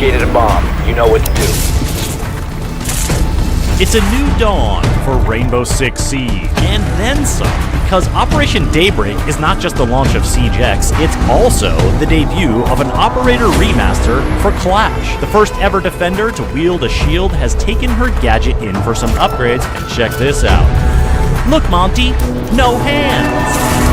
located a bomb. You know what to do. It's a new dawn for Rainbow Six Siege, and then some, because Operation Daybreak is not just the launch of Siege X, it's also the debut of an Operator remaster for Clash. The first ever defender to wield a shield has taken her gadget in for some upgrades, and check this out. Look, Monty, no hands!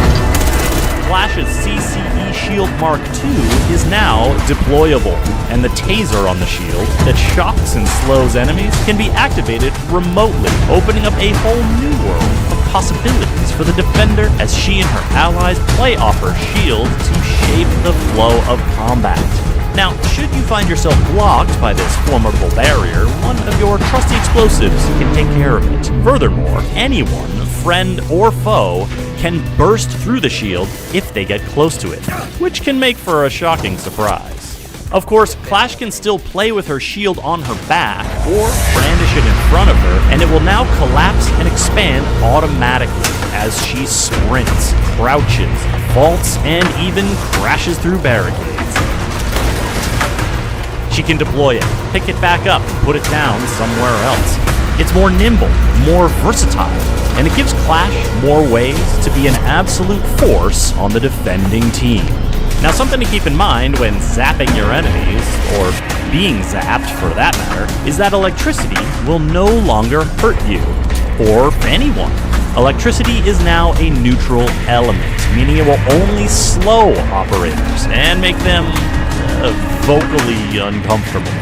Clash's CCE Shield Mark II is now deployable, and the taser on the shield that shocks and slows enemies can be activated remotely, opening up a whole new world of possibilities for the defender as she and her allies play off her shield to shape the flow of combat. Now, should you find yourself blocked by this formidable barrier, one of your trusty explosives can take care of it. Furthermore, anyone, friend or foe, can burst through the shield if they get close to it, which can make for a shocking surprise. Of course, Clash can still play with her shield on her back or brandish it in front of her, and it will now collapse and expand automatically as she sprints, crouches, vaults, and even crashes through barricades. She can deploy it, pick it back up, and put it down somewhere else. It's more nimble, more versatile, and it gives Clash more ways to be an absolute force on the defending team. Now, something to keep in mind when zapping your enemies, or being zapped for that matter, is that electricity will no longer hurt you, or anyone. Electricity is now a neutral element, meaning it will only slow operators and make them vocally uncomfortable.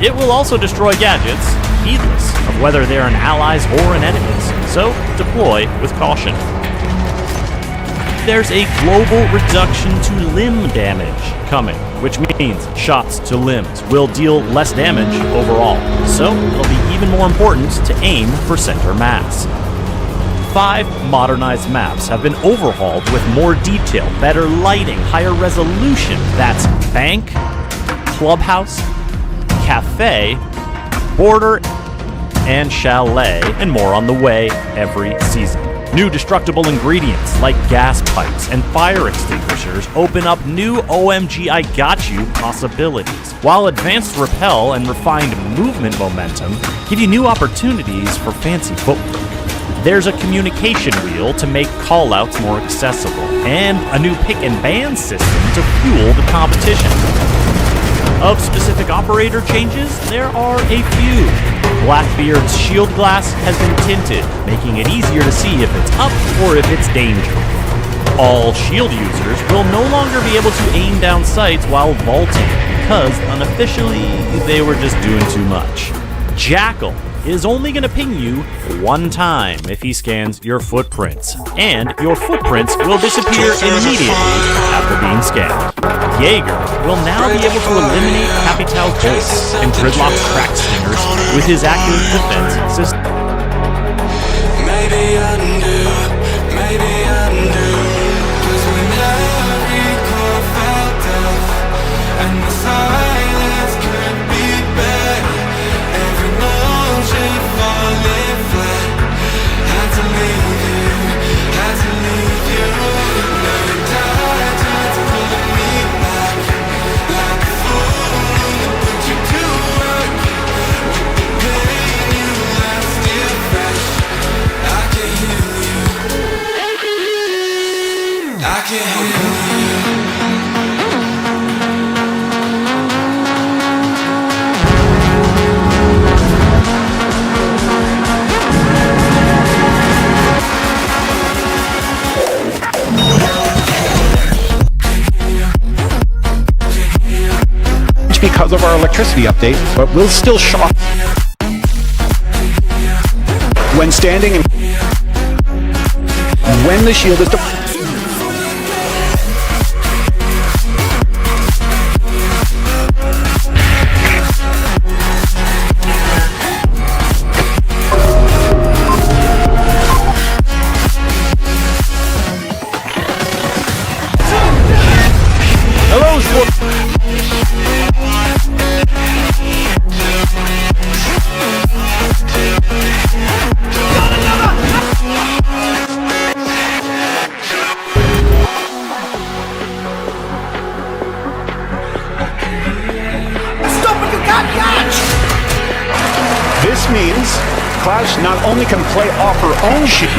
It will also destroy gadgets, heedless of whether they're an ally's or an enemy's, so deploy with caution. There's a global reduction to limb damage coming, which means shots to limbs will deal less damage overall, so it'll be even more important to aim for center mass. 5 modernized maps have been overhauled with more detail, better lighting, higher resolution. That's Bank, Clubhouse, Cafe, Border, and Chalet, and more on the way every season. New destructible ingredients like gas pipes and fire extinguishers open up new OMG I Got You possibilities, while advanced repel and refined movement momentum give you new opportunities for fancy footwork. There's a communication wheel to make callouts more accessible, and a new pick and ban system to fuel the competition. Of specific operator changes, there are a few. Blackbeard's shield glass has been tinted, making it easier to see if it's up or if it's danger. All shield users will no longer be able to aim down sights while vaulting, because unofficially, they were just doing too much. Jackal is only going to ping you one time if he scans your footprints, and your footprints will disappear immediately after being scanned. Jaeger will now be able to eliminate Capital's bolts and Gridlock's track stingers with his accurate defense system. Maybe undo, 'cause when every core felt death, and the silence could be better, every motion falling flat, had to leave you, now you died to pull me back, like a fool that put you to work, with the pain you left still fresh, I can heal you, I can heal you. Because of our electricity update, but will still shock when standing and when the shield is deployed. Klaus not only can play off her own shield,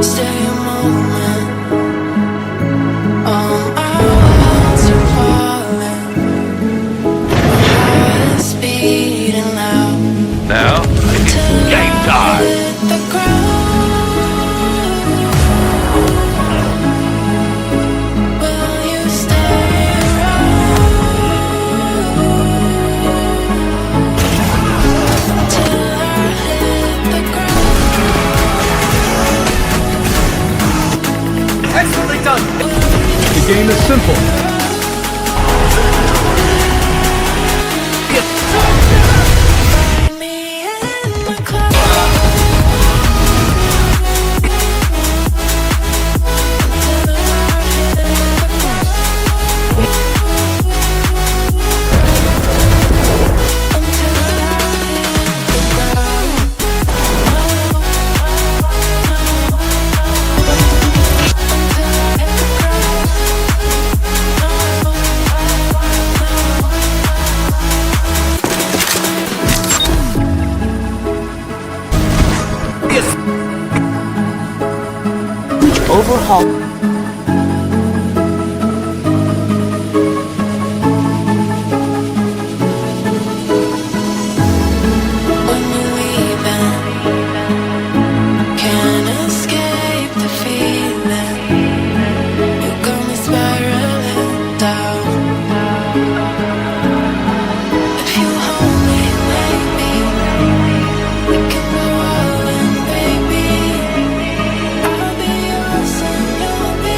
Stay a moment. All my worlds are falling. My heart is beating loud. Now, it's game time. Hit the ground. Will you stay around till I hit the ground? Excellently done! the game is simple. Find me in the clouds. Overhaul. When you're leaving, can't escape the feeling. You got me spiraling down. If you hold me, maybe we can go all in, baby. I'll be yours and you'll be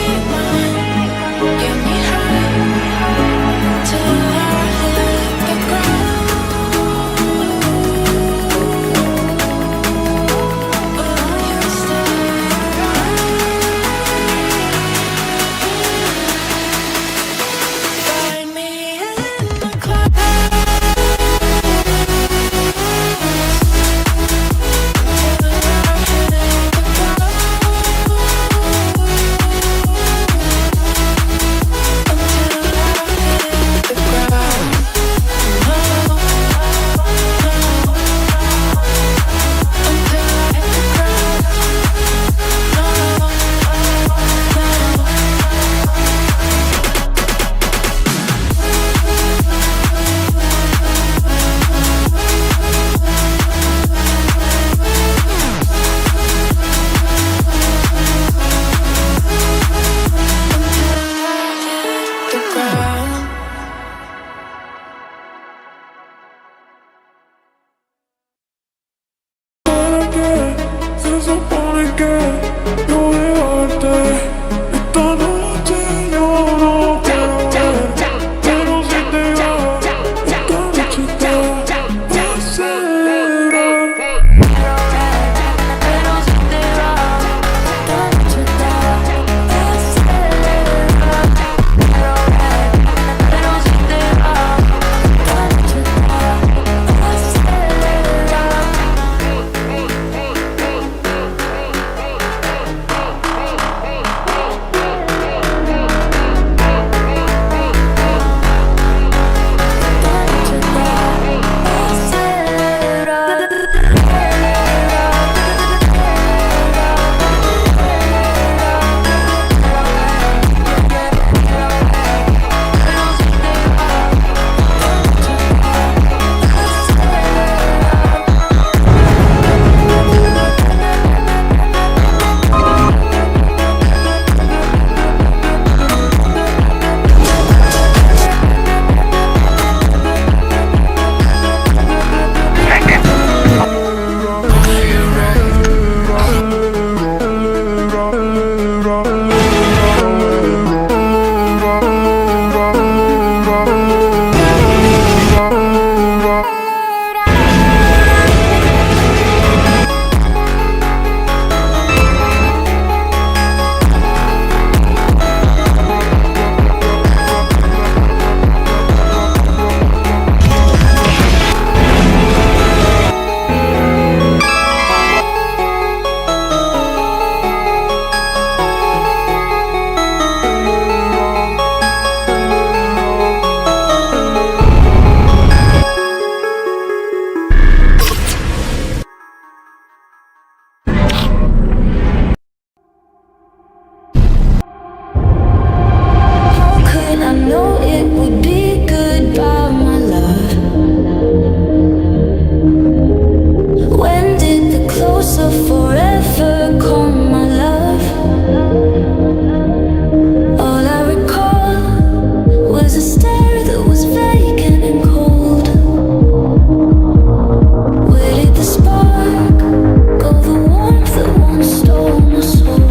closer forever, come my love. All I recall was a stare that was vacant and cold. Where did the spark go, the warmth that once stole my soul?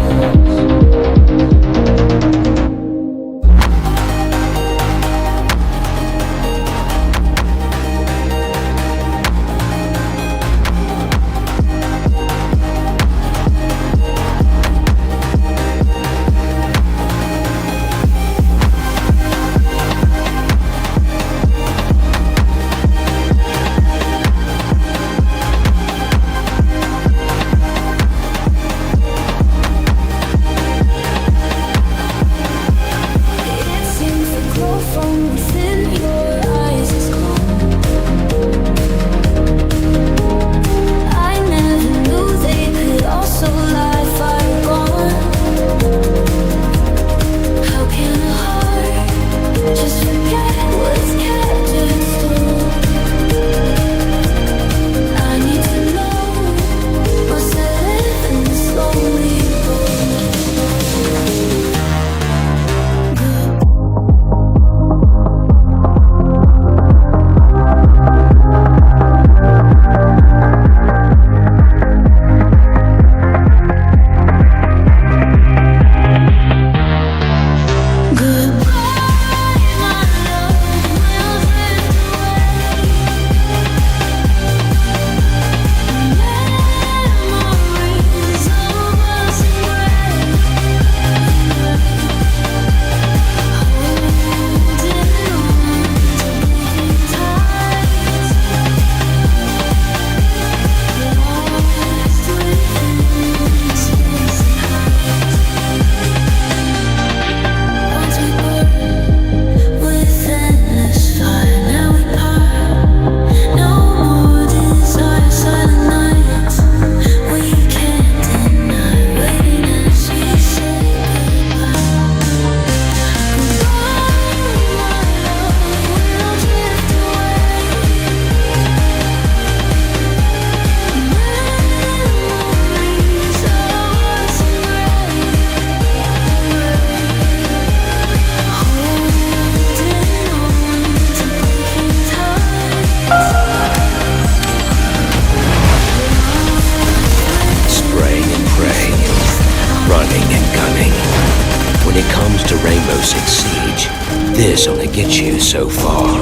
This only gets you so far.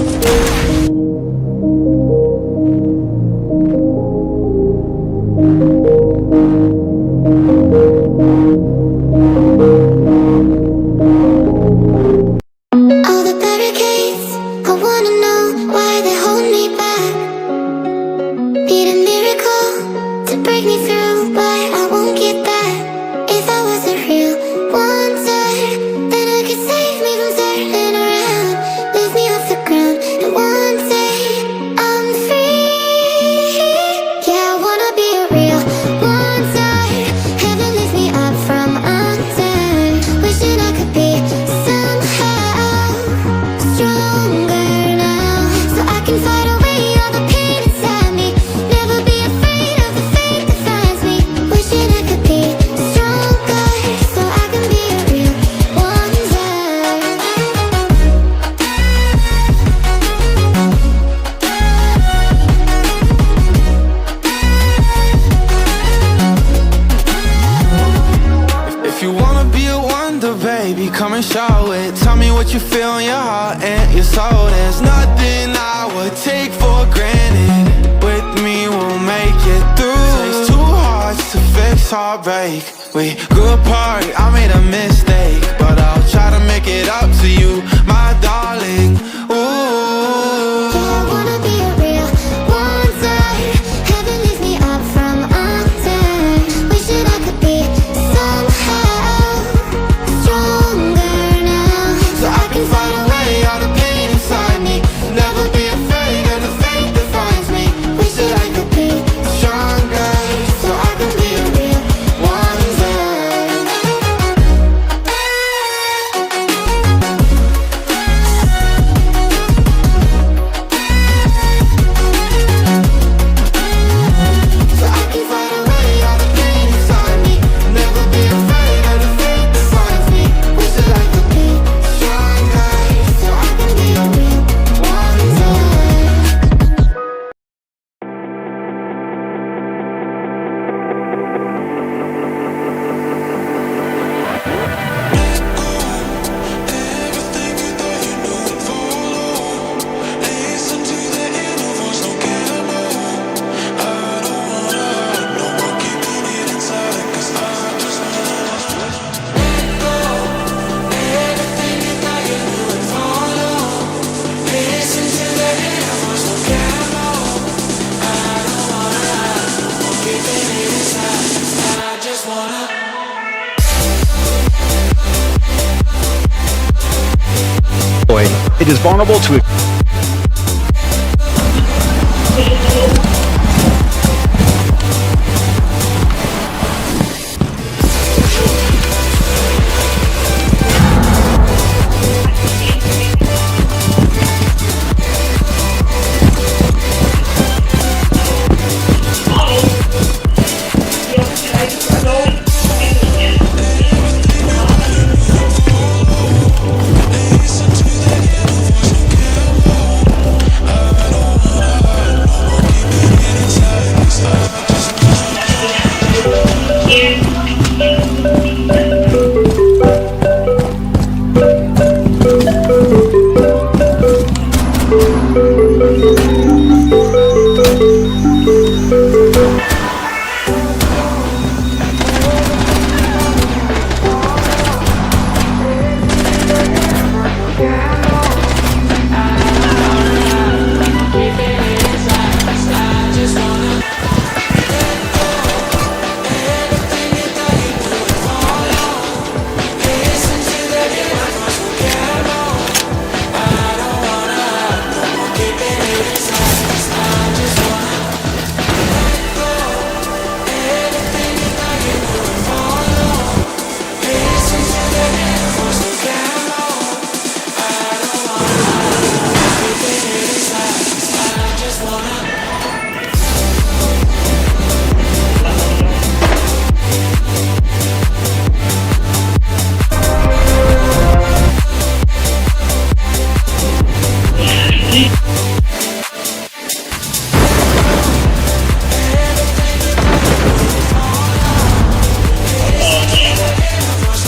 All the barricades, I wanna know why they hold me back. Need a miracle to break me through, but I won't get back. If I wasn't real, wonder, then I could save me from turning around, lift me off the ground, and one day I'm free. Yeah, I wanna be a real wonder. Heaven lift me up from under. Wishing I could be somehow stronger now, so I can fight away all the pain inside me. Never be afraid of the fate that finds me. Wishing I could be stronger, so I can be a real wonder. If you wanna be a wonder, baby, come and show it. Tell me what you feel in your heart and your soul. There's nothing I would take for granted. With me, we'll make it through. Takes two hearts to fix heartbreak. We grew apart, I made a mistake, but I'll try to make it up to you, my darling. Ooh. I wanna be a real wonder. Heaven lift me up from under. Wishing I could be somehow stronger now, So I can fight away all the pain inside me. Never be afraid of the fate that finds me. wishing I could be Stronger, so I can be a real wonder. is vulnerable to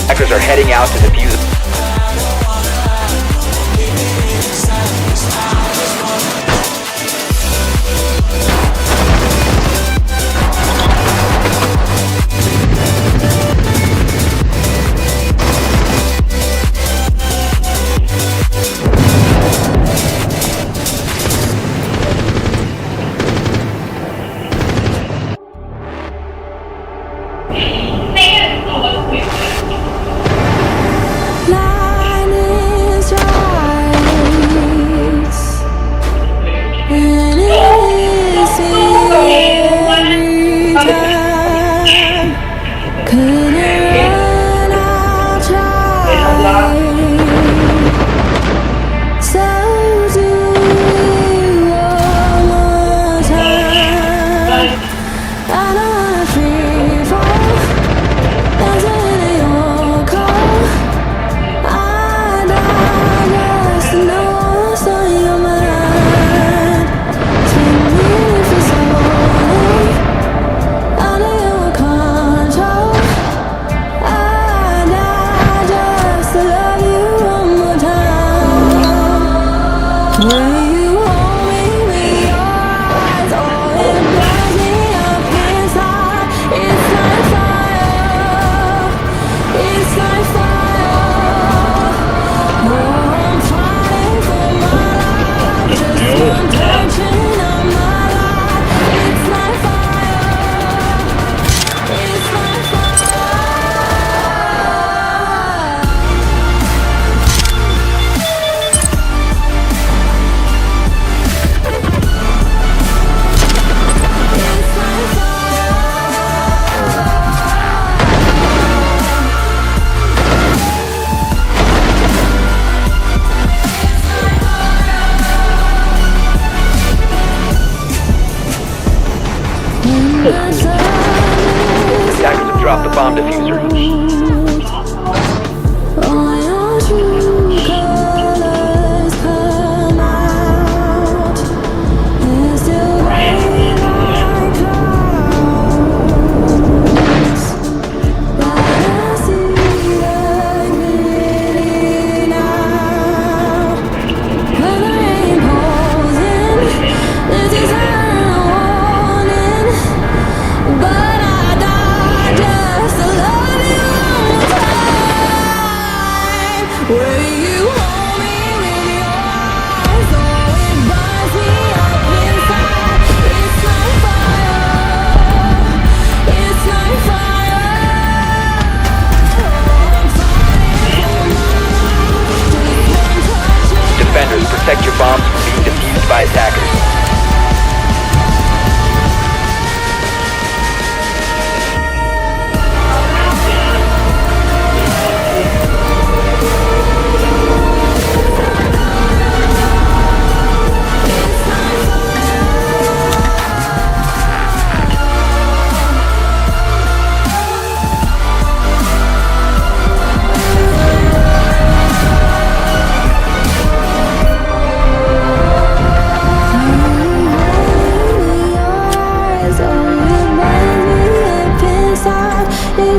Hackers are heading out to defuse. Attackers have dropped the bomb diffuser. But I died just to love you.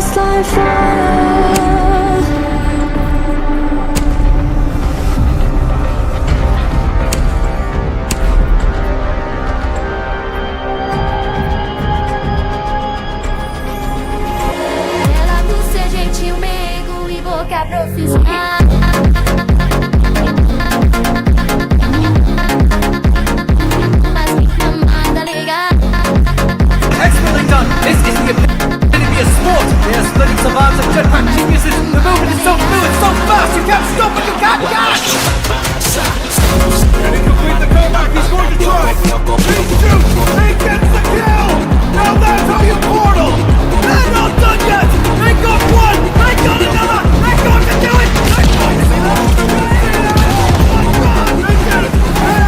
baseline fire. Ela por ser gentil, meigo e boca profissional. Mas me chamada legal. Excellently done! This is the epitome of sport! They are splitting some arms of jetpack geniuses! The movement is so fluid, so fast! You can't stop it! You can't catch! Can he complete the comeback? He's going to try! He shoots! He gets the kill! Now that's how you portal! They're not done yet! They got one! They got another! They're going to do it! They're going to see that! Oh my God! They get it!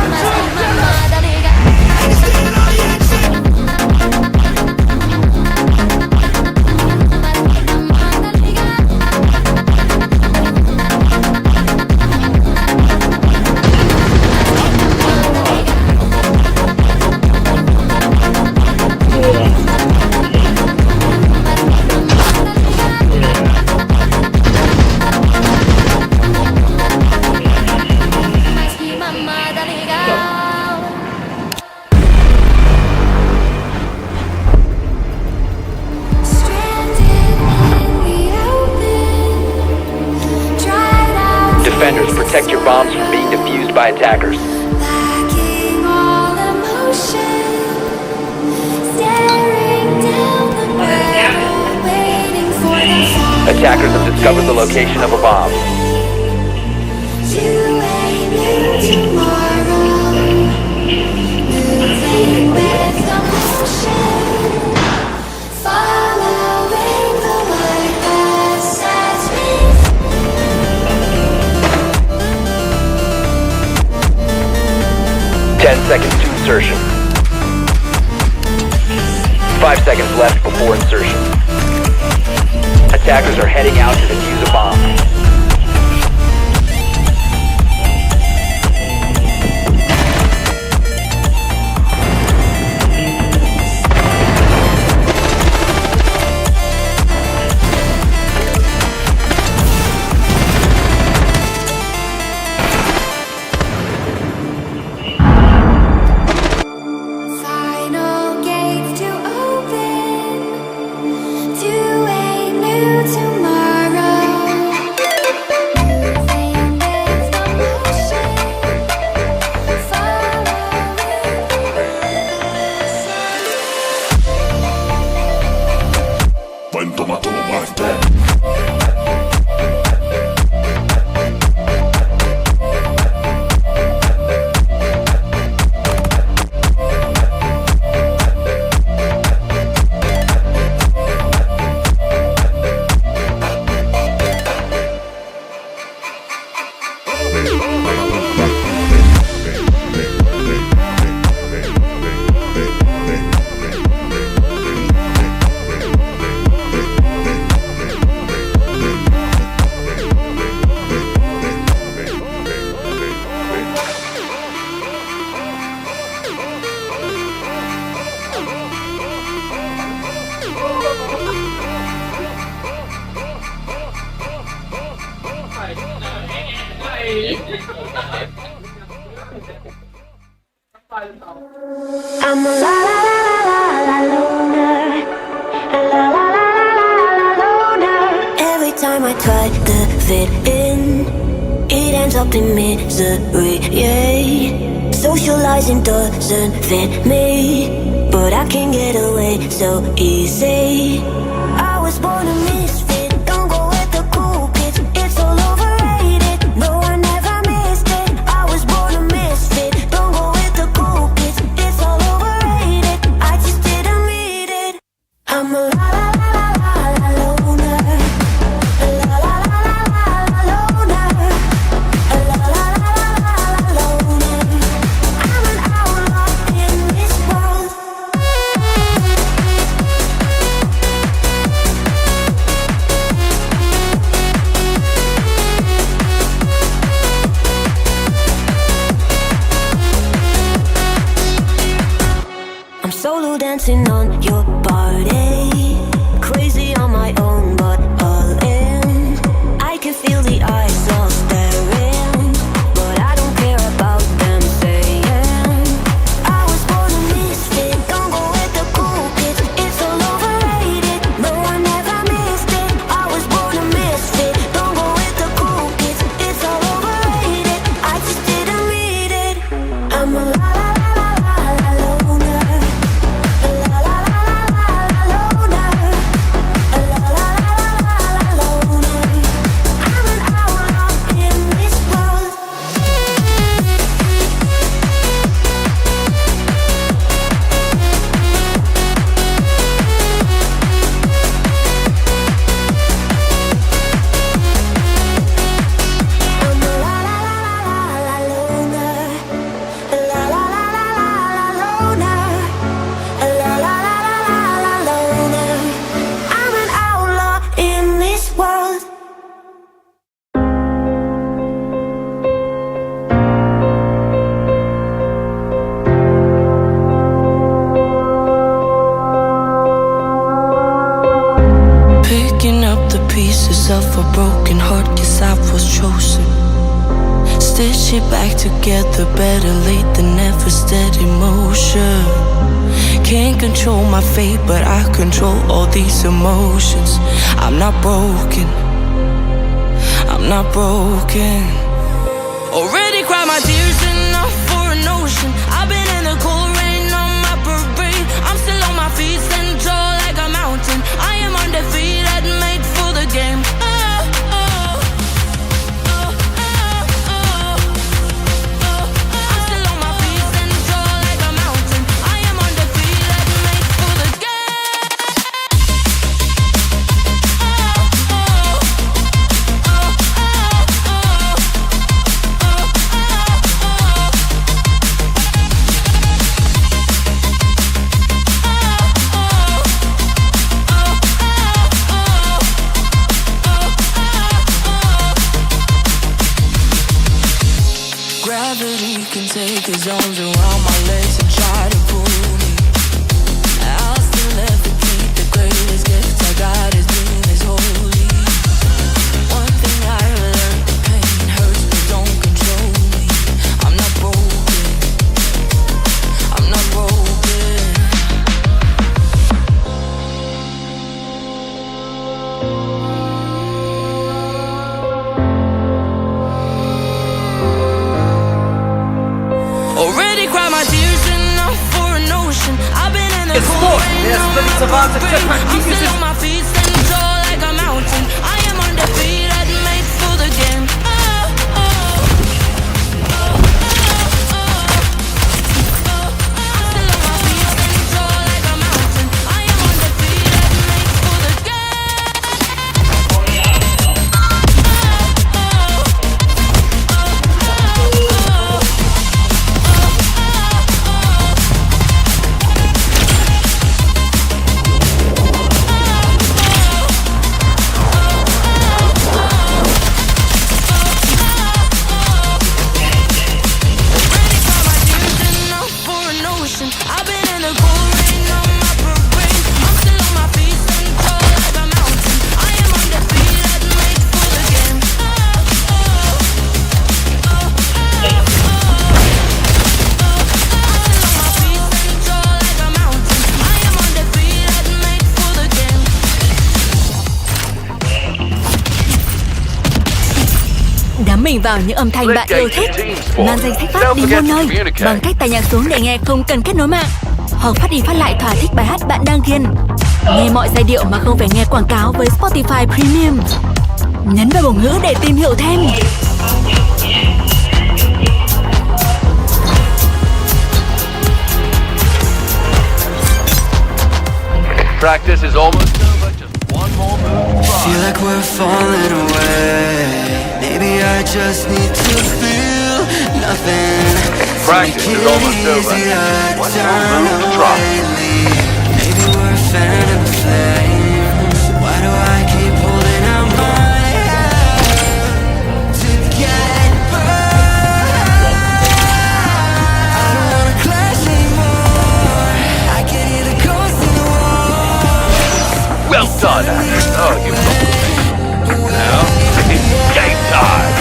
Mas me chamada legal. Mas que mamada legal. Stranded in the open, dried out. Defenders, protect your bombs from being defused by attackers. Lacking all emotion, staring down the barrel, waiting for the fall. Attackers have discovered the location of a bomb. To a new tomorrow, moving with the motion, following the light that sets me free. 10 seconds to insertion. 5 seconds left before insertion. Attackers are heading out to defuse a bomb. Final gates to open to a new tomorrow. Moving with the motion, I'm a la la la la la loner, a la la la la la loner. Every time I try to fit in, it ends up in misery. Yeah, socializing doesn't fit me, but I can get away so easy. I was born a misfit. Don't go with the cool kids. It's all overrated. No, I never missed it. I was born a misfit. Don't go with the cool kids. It's all overrated. I just didn't read it. I'm a la la la la la loner. A la la la la la loner. A la la la la la loner. I'm an outlaw in this world. I'm solo dancing on your body, crazy on my own the pieces of a broken heart, guess I was chosen. Stitch it back together, better late than never, steady motion. Can't control my fate, but I control all these emotions. I'm not broken, I'm not broken. Already cried my tears enough for an ocean. I've been in the cold rain on my parade. I'm still on my feet, stand tall like a mountain. I am undefeated, made for the game. Gravity can take his arms around my legs and try to pull me. I'll still levitate. The greatest gift I got is being is holy. One thing I learned, the pain hurts but don't control me. I'm not broken, I'm not broken. Already cried my tears enough for an ocean. I've been in the It's cold sport. rain They're on splitting my savants and parade. jetpack I'm geniuses. still on my feet, stand tall like a mountain. I am undefeated, made for the game. Đắm mình vào những âm thanh bạn yêu thích. Mang danh sách phát đi muôn nơi bằng cách tải nhạc xuống để nghe không cần kết nối mạng, hoặc phát đi phát lại thỏa thích bài hát bạn đang ghiền. Nghe mọi giai điệu mà không phải nghe quảng cáo với Spotify Premium. Nhấn vào bổng ngữ để tìm hiểu thêm. Practice is almost over, just one more move. Feel like we're falling away. Maybe I just need to feel nothing. Practice is almost over. One more move to try. Maybe we're a fan of the flames. Why do I keep holding out my hand to get burned? I don't wanna clash anymore. I can hear the ghosts in the walls. Well done, Ash. Oh, you got me. Now, it's game time.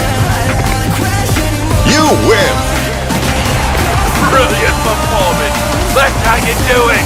You win! Brilliant performance. That's how you do it.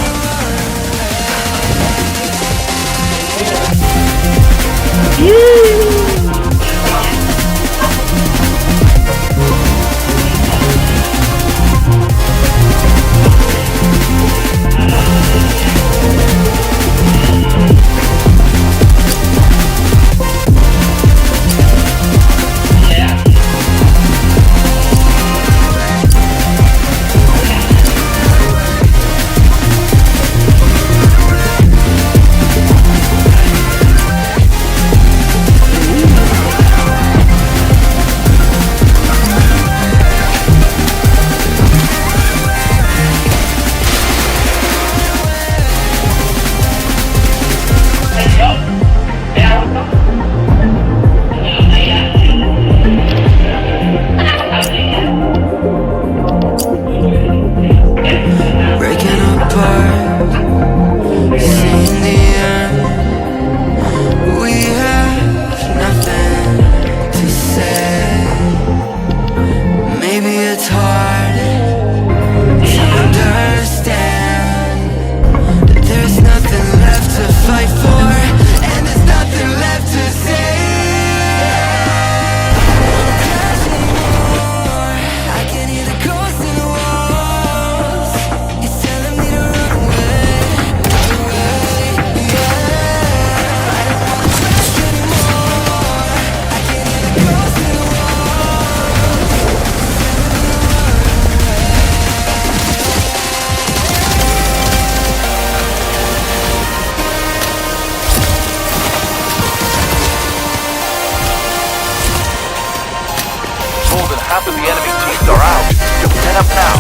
half of the enemy teams are out. Head up now.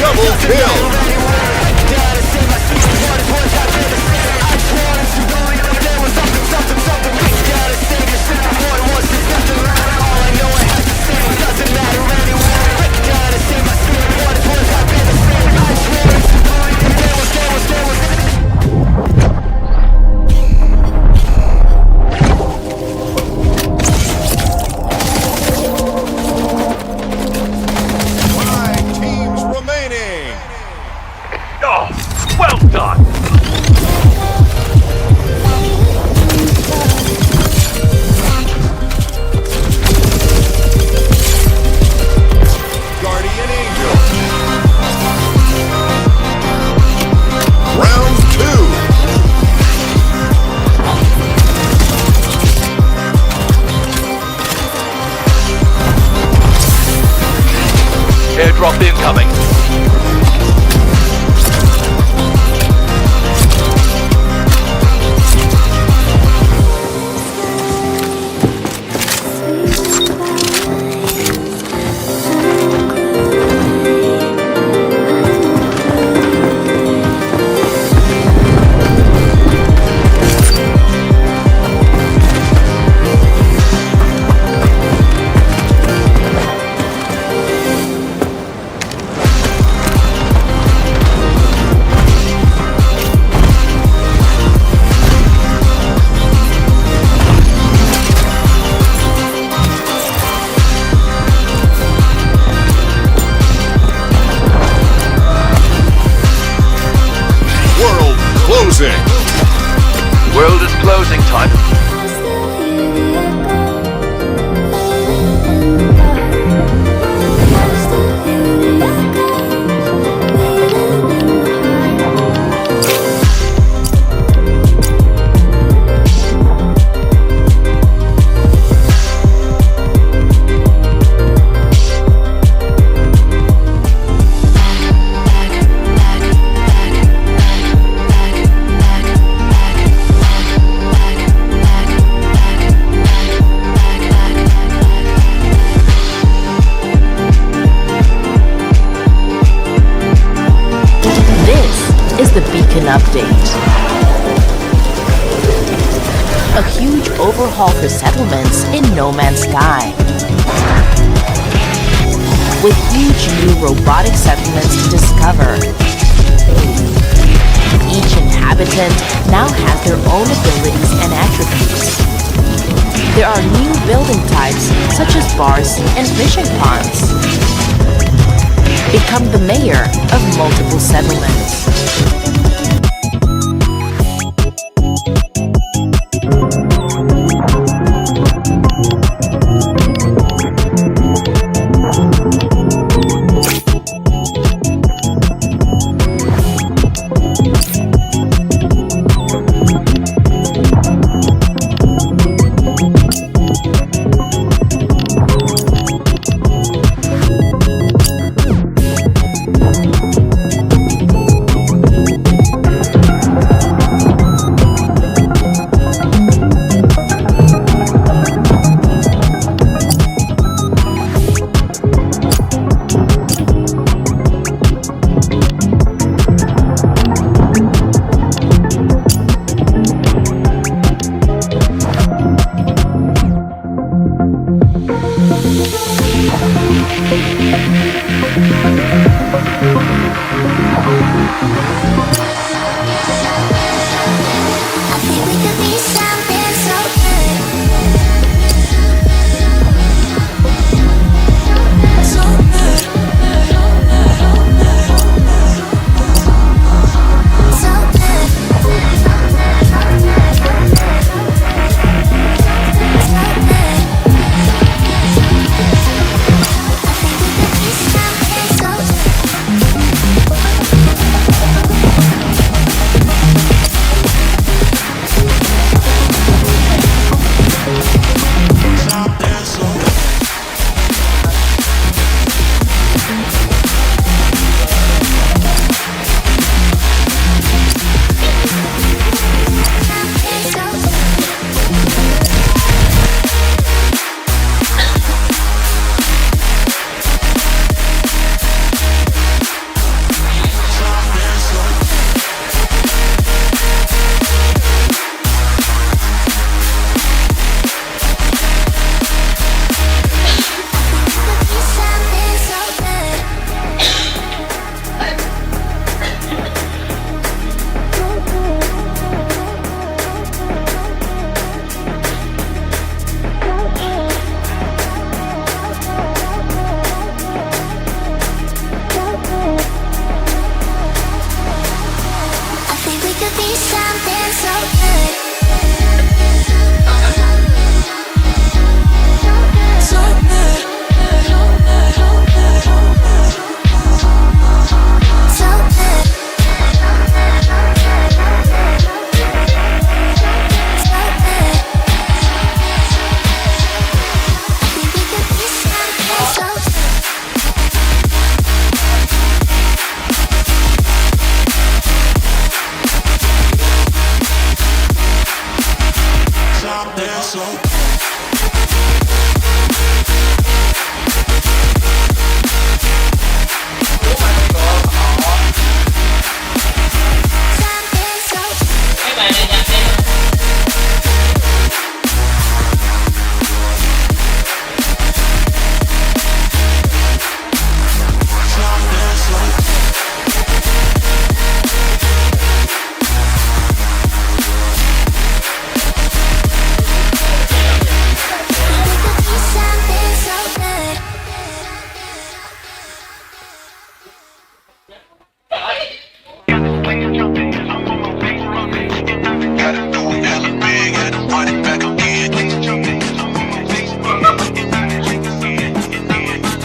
Double kill! Airdrop incoming. World is closing time. Update. A huge overhaul for settlements in No Man's Sky. With huge new robotic settlements to discover. Each inhabitant now has their own abilities and attributes. There are new building types such as bars and fishing ponds. Become the mayor of multiple settlements. Stop. Gotta do it hella big, had to run it back again.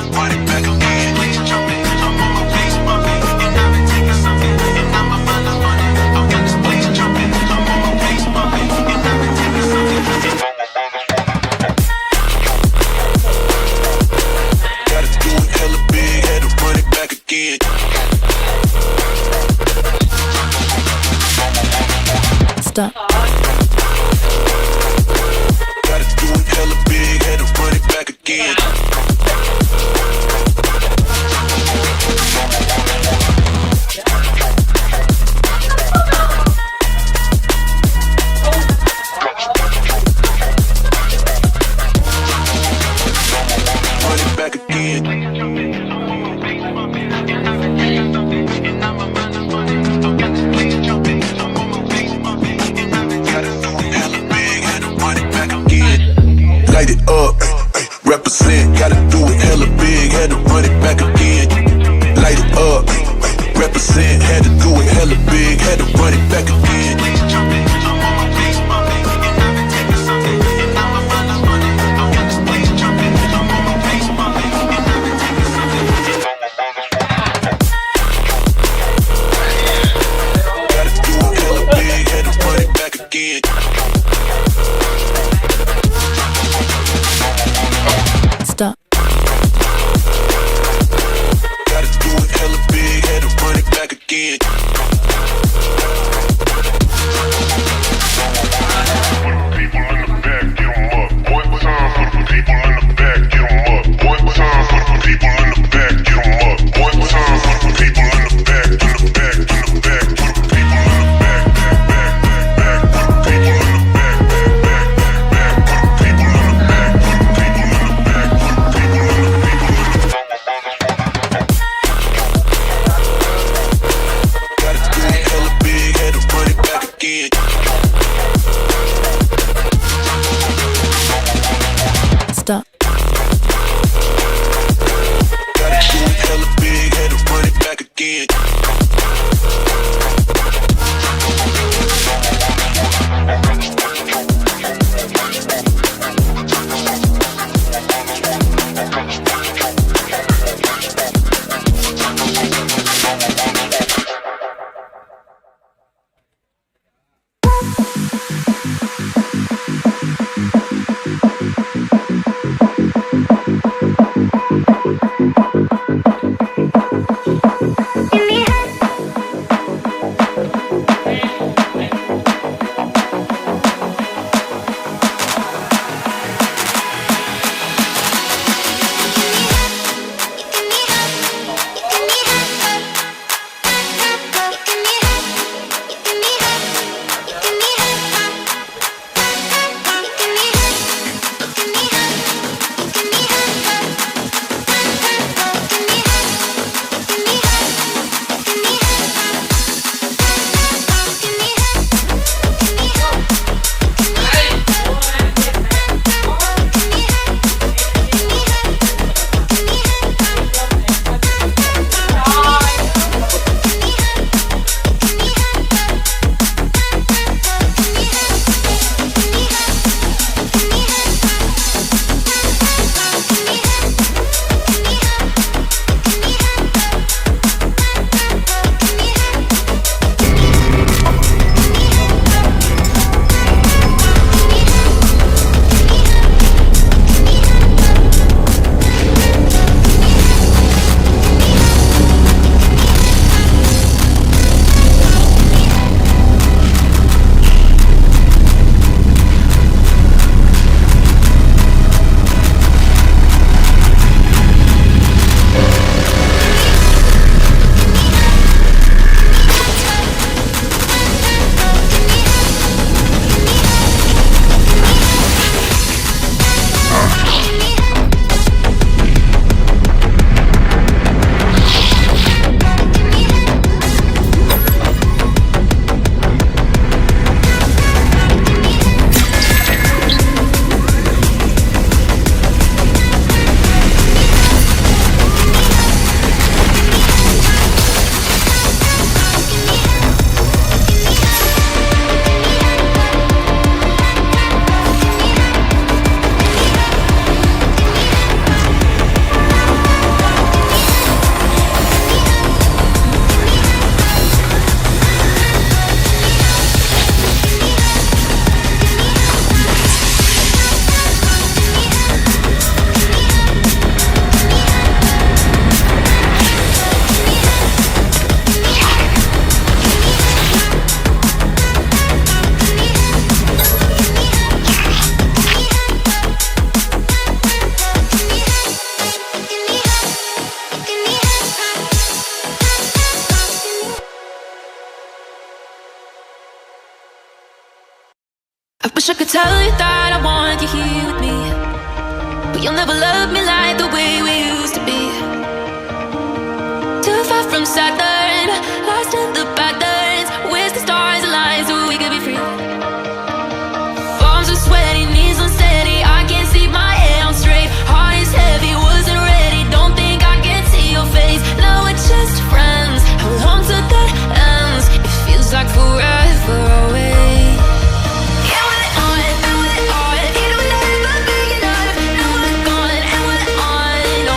Run it back again. Light it up, represent, gotta do it hella big, had to run it back again. Light it up, represent, had to do it hella big, had to run it back again. Gotta do it hella big, had to run it back again. Stop. Gotta do it hella big, had to run it back again. People in the back, get 'em up. One time for the people in the back, get 'em up. One time for the people in the back, get 'em up. One time for the people in the back, in the back, in the back, for the people in the back, back, back, back, for the people in the back, back, back, back, for the people in the back, for the people in the back, for the people in the Gotta do it hella big, had to run it back again. Stop. Gotta do it hella big, had to run it back again. In the Wish I could tell you that I want you here with me, but you'll never love me like the way we used to be. Too far from Saturn, lost in the patterns. Wish the stars aligned so we could be free. Palms are sweaty, knees unsteady. I can't see my head on straight. Heart is heavy, wasn't ready. Don't think I can see your face. Now we're just friends. How long till that ends? It feels like forever away. No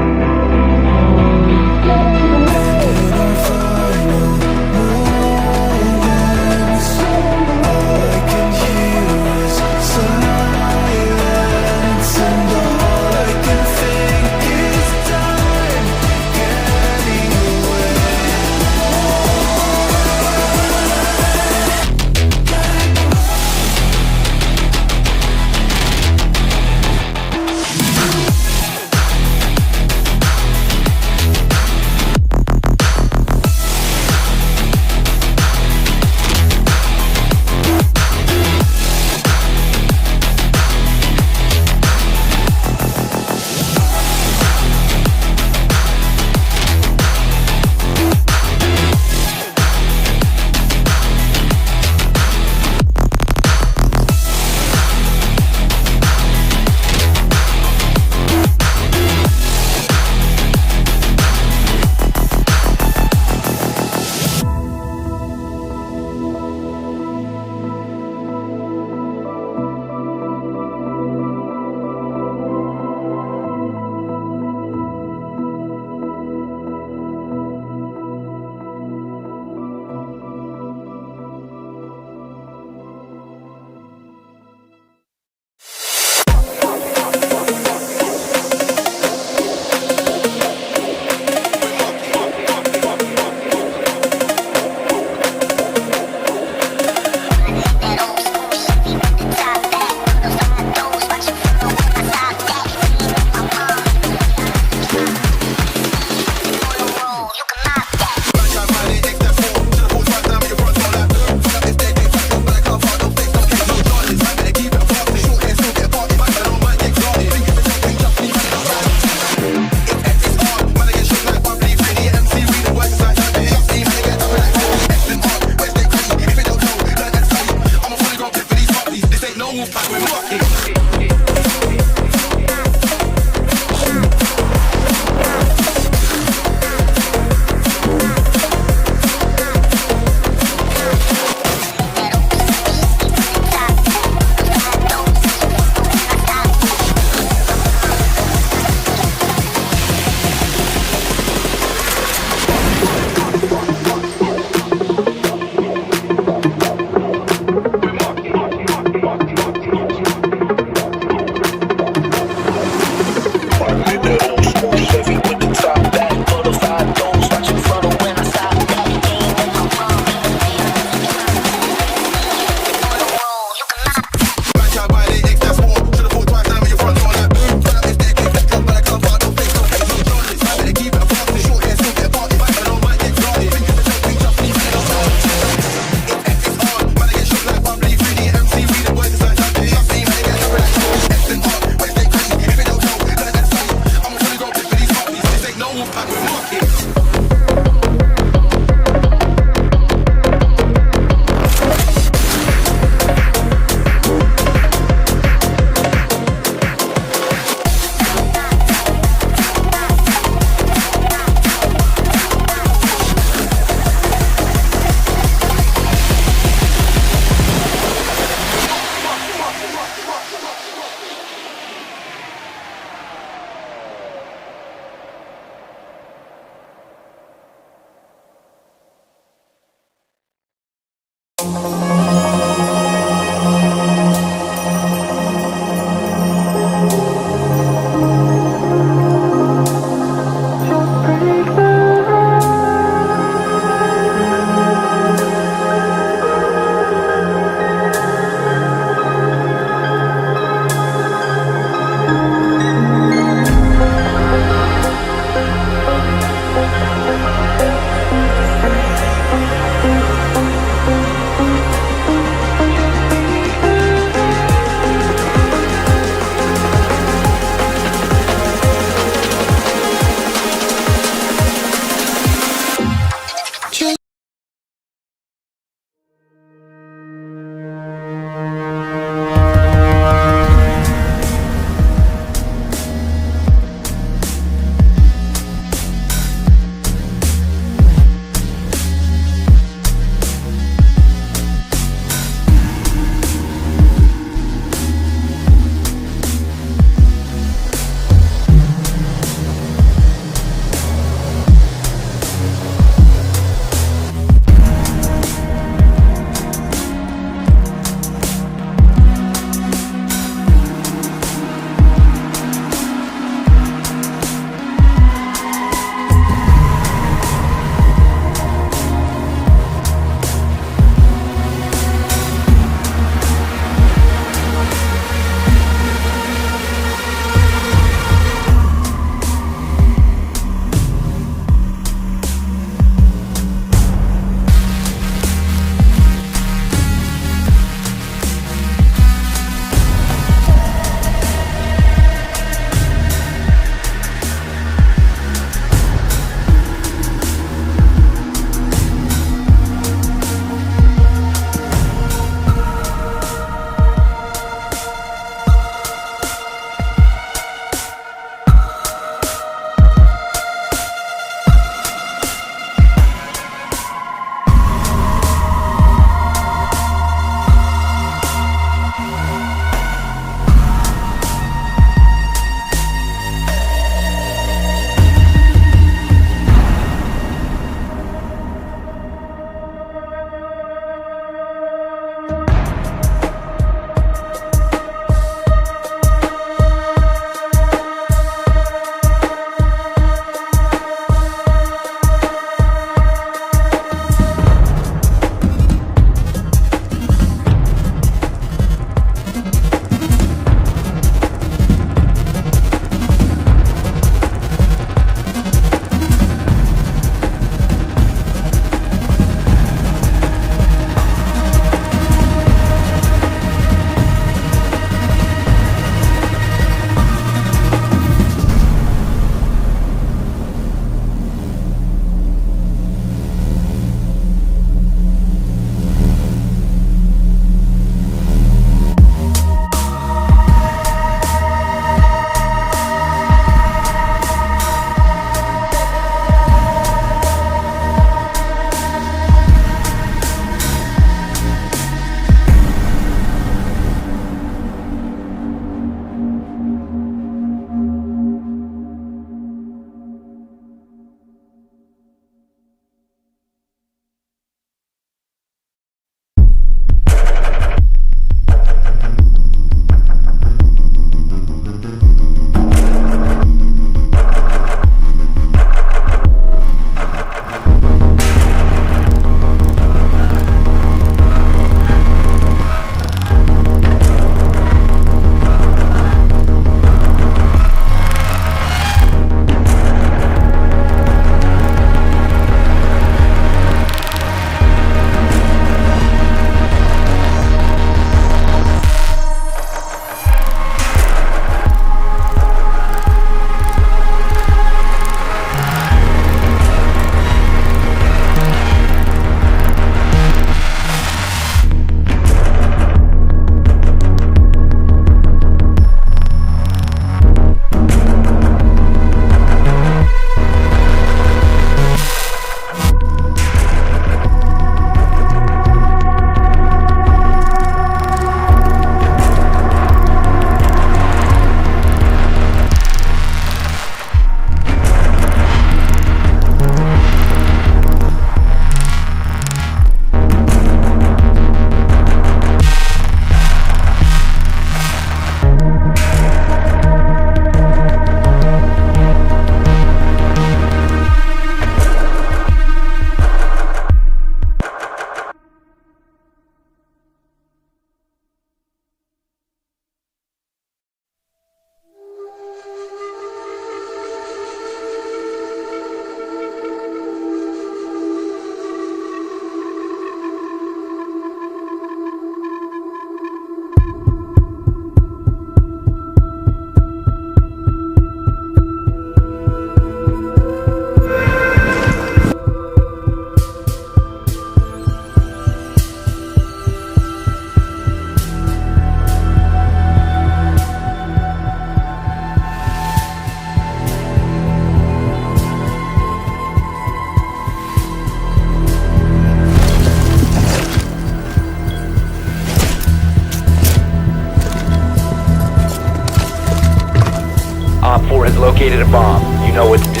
Op 4 has located a bomb. You know what to do.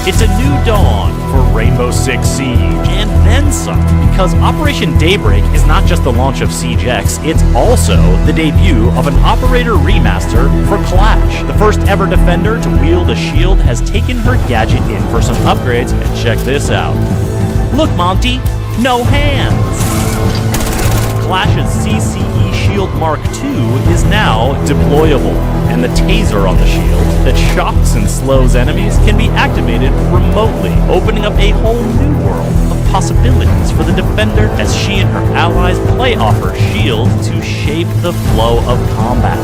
It's a new dawn for Rainbow Six Siege, and then some, because Operation Daybreak is not just the launch of Siege X, it's also the debut of an Operator remaster for Clash. The first ever defender to wield a shield has taken her gadget in for some upgrades, and check this out. Look, Monty, no hands! Clash's CCE Shield Mark II is now deployable, and the taser on the shield that shocks and slows enemies can be activated remotely, opening up a whole new world of possibilities for the defender as she and her allies play off her shield to shape the flow of combat.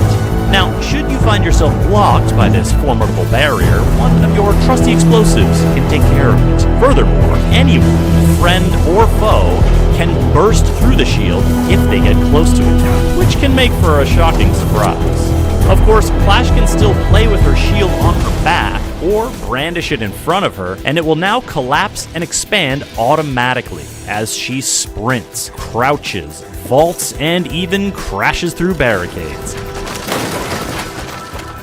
Now, should you find yourself blocked by this formidable barrier, one of your trusty explosives can take care of it. Furthermore, anyone, friend or foe, can burst through the shield if they get close to it, which can make for a shocking surprise. Of course, Clash can still play with her shield on her back or brandish it in front of her, and it will now collapse and expand automatically as she sprints, crouches, vaults, and even crashes through barricades.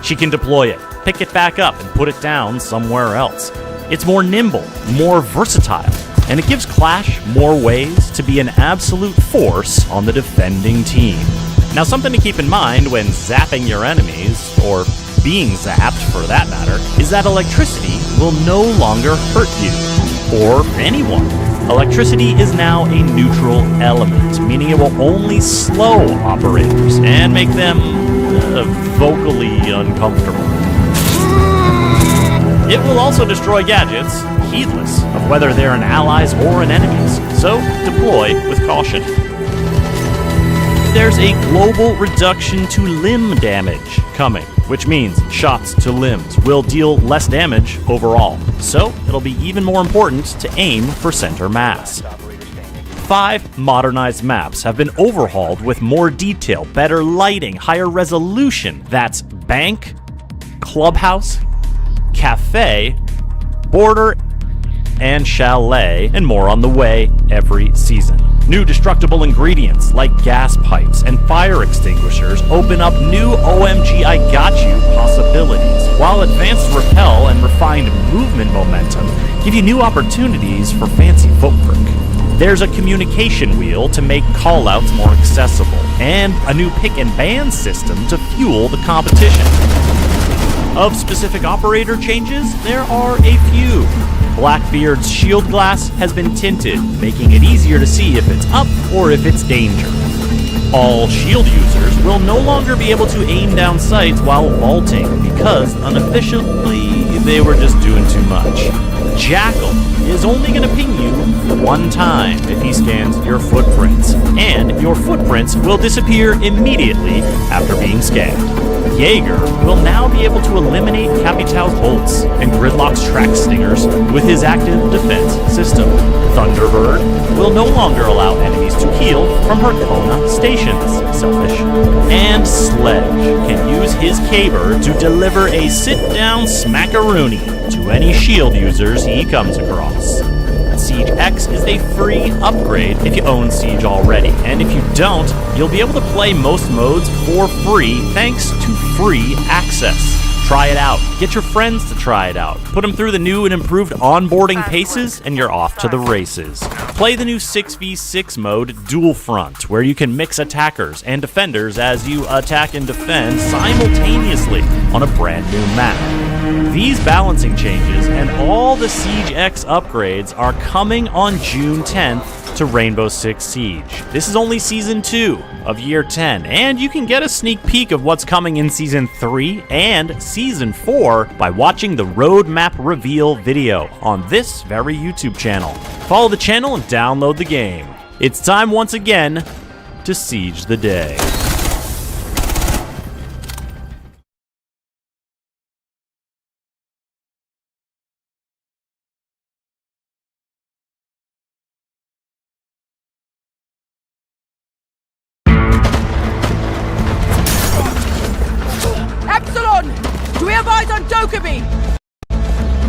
She can deploy it, pick it back up, and put it down somewhere else. It's more nimble, more versatile, and it gives Clash more ways to be an absolute force on the defending team. Now, something to keep in mind when zapping your enemies, or being zapped for that matter, is that electricity will no longer hurt you, or anyone. Electricity is now a neutral element, meaning it will only slow operators and make them vocally uncomfortable. It will also destroy gadgets, heedless of whether they're an ally's or an enemy's, so deploy with caution. There's a global reduction to limb damage coming, which means shots to limbs will deal less damage overall, so it'll be even more important to aim for center mass. 5 modernized maps have been overhauled with more detail, better lighting, higher resolution. That's Bank, Clubhouse, Cafe, Border, and Chalet, and more on the way every season. New destructible ingredients like gas pipes and fire extinguishers open up new OMG I Got You possibilities, while advanced repel and refined movement momentum give you new opportunities for fancy footwork. There's a communication wheel to make callouts more accessible, and a new pick and ban system to fuel the competition. Of specific operator changes, there are a few. Blackbeard's shield glass has been tinted, making it easier to see if it's up or if it's danger. All shield users will no longer be able to aim down sights while vaulting, because unofficially they were just doing too much. Jackal is only going to ping you one time if he scans your footprints, and your footprints will disappear immediately after being scanned. Jaeger will now be able to eliminate Capital's bolts and Gridlock's track stingers with his active defense system. Thunderbird will no longer allow enemies to heal from her Kona stations. Selfish. And Sledge can use his caber to deliver a sit-down smackaroony to any shield users he comes across. Siege X is a free upgrade if you own Siege already, and if you don't, you'll be able to play most modes for free thanks to free access. Try it out. Get your friends to try it out. Put them through the new and improved onboarding paces, and you're off to the races. Play the new 6v6 mode, Dual Front, where you can mix attackers and defenders as you attack and defend simultaneously on a brand new map. These balancing changes and all the Siege X upgrades are coming on June 10th to Rainbow Six Siege. This is only Season 2 of Year 10, and you can get a sneak peek of what's coming in Season 3 and Season 4 by watching the roadmap reveal video on this very YouTube channel. Follow the channel and download the game. It's time once again to siege the day.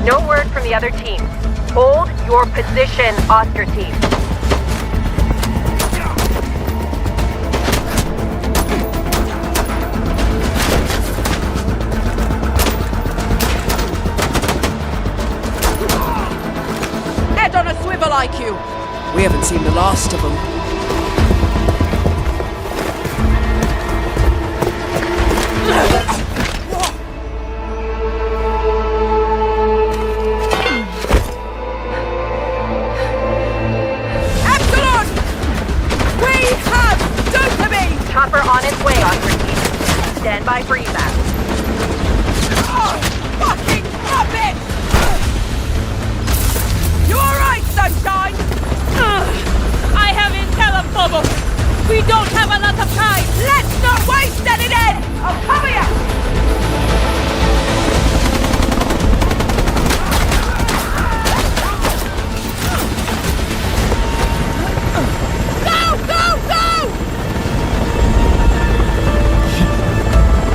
No word from the other team. Hold your position, Oscar team. We haven't seen the last of them. Excellent! We have dopamine! Chopper on its way, Ostrich. Stand by for evac. Oh, fucking puppet! You alright, Sunshine? I have intel of Bobo. We don't have a lot of time. Let's not waste any then! I'll cover you! Go, go, go!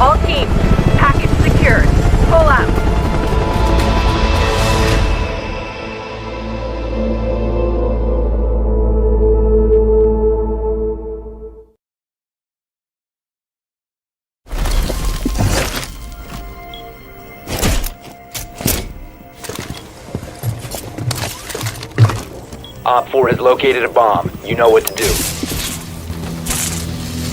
All teams, package secured. Pull out. Op 4 has located a bomb. You know what to do.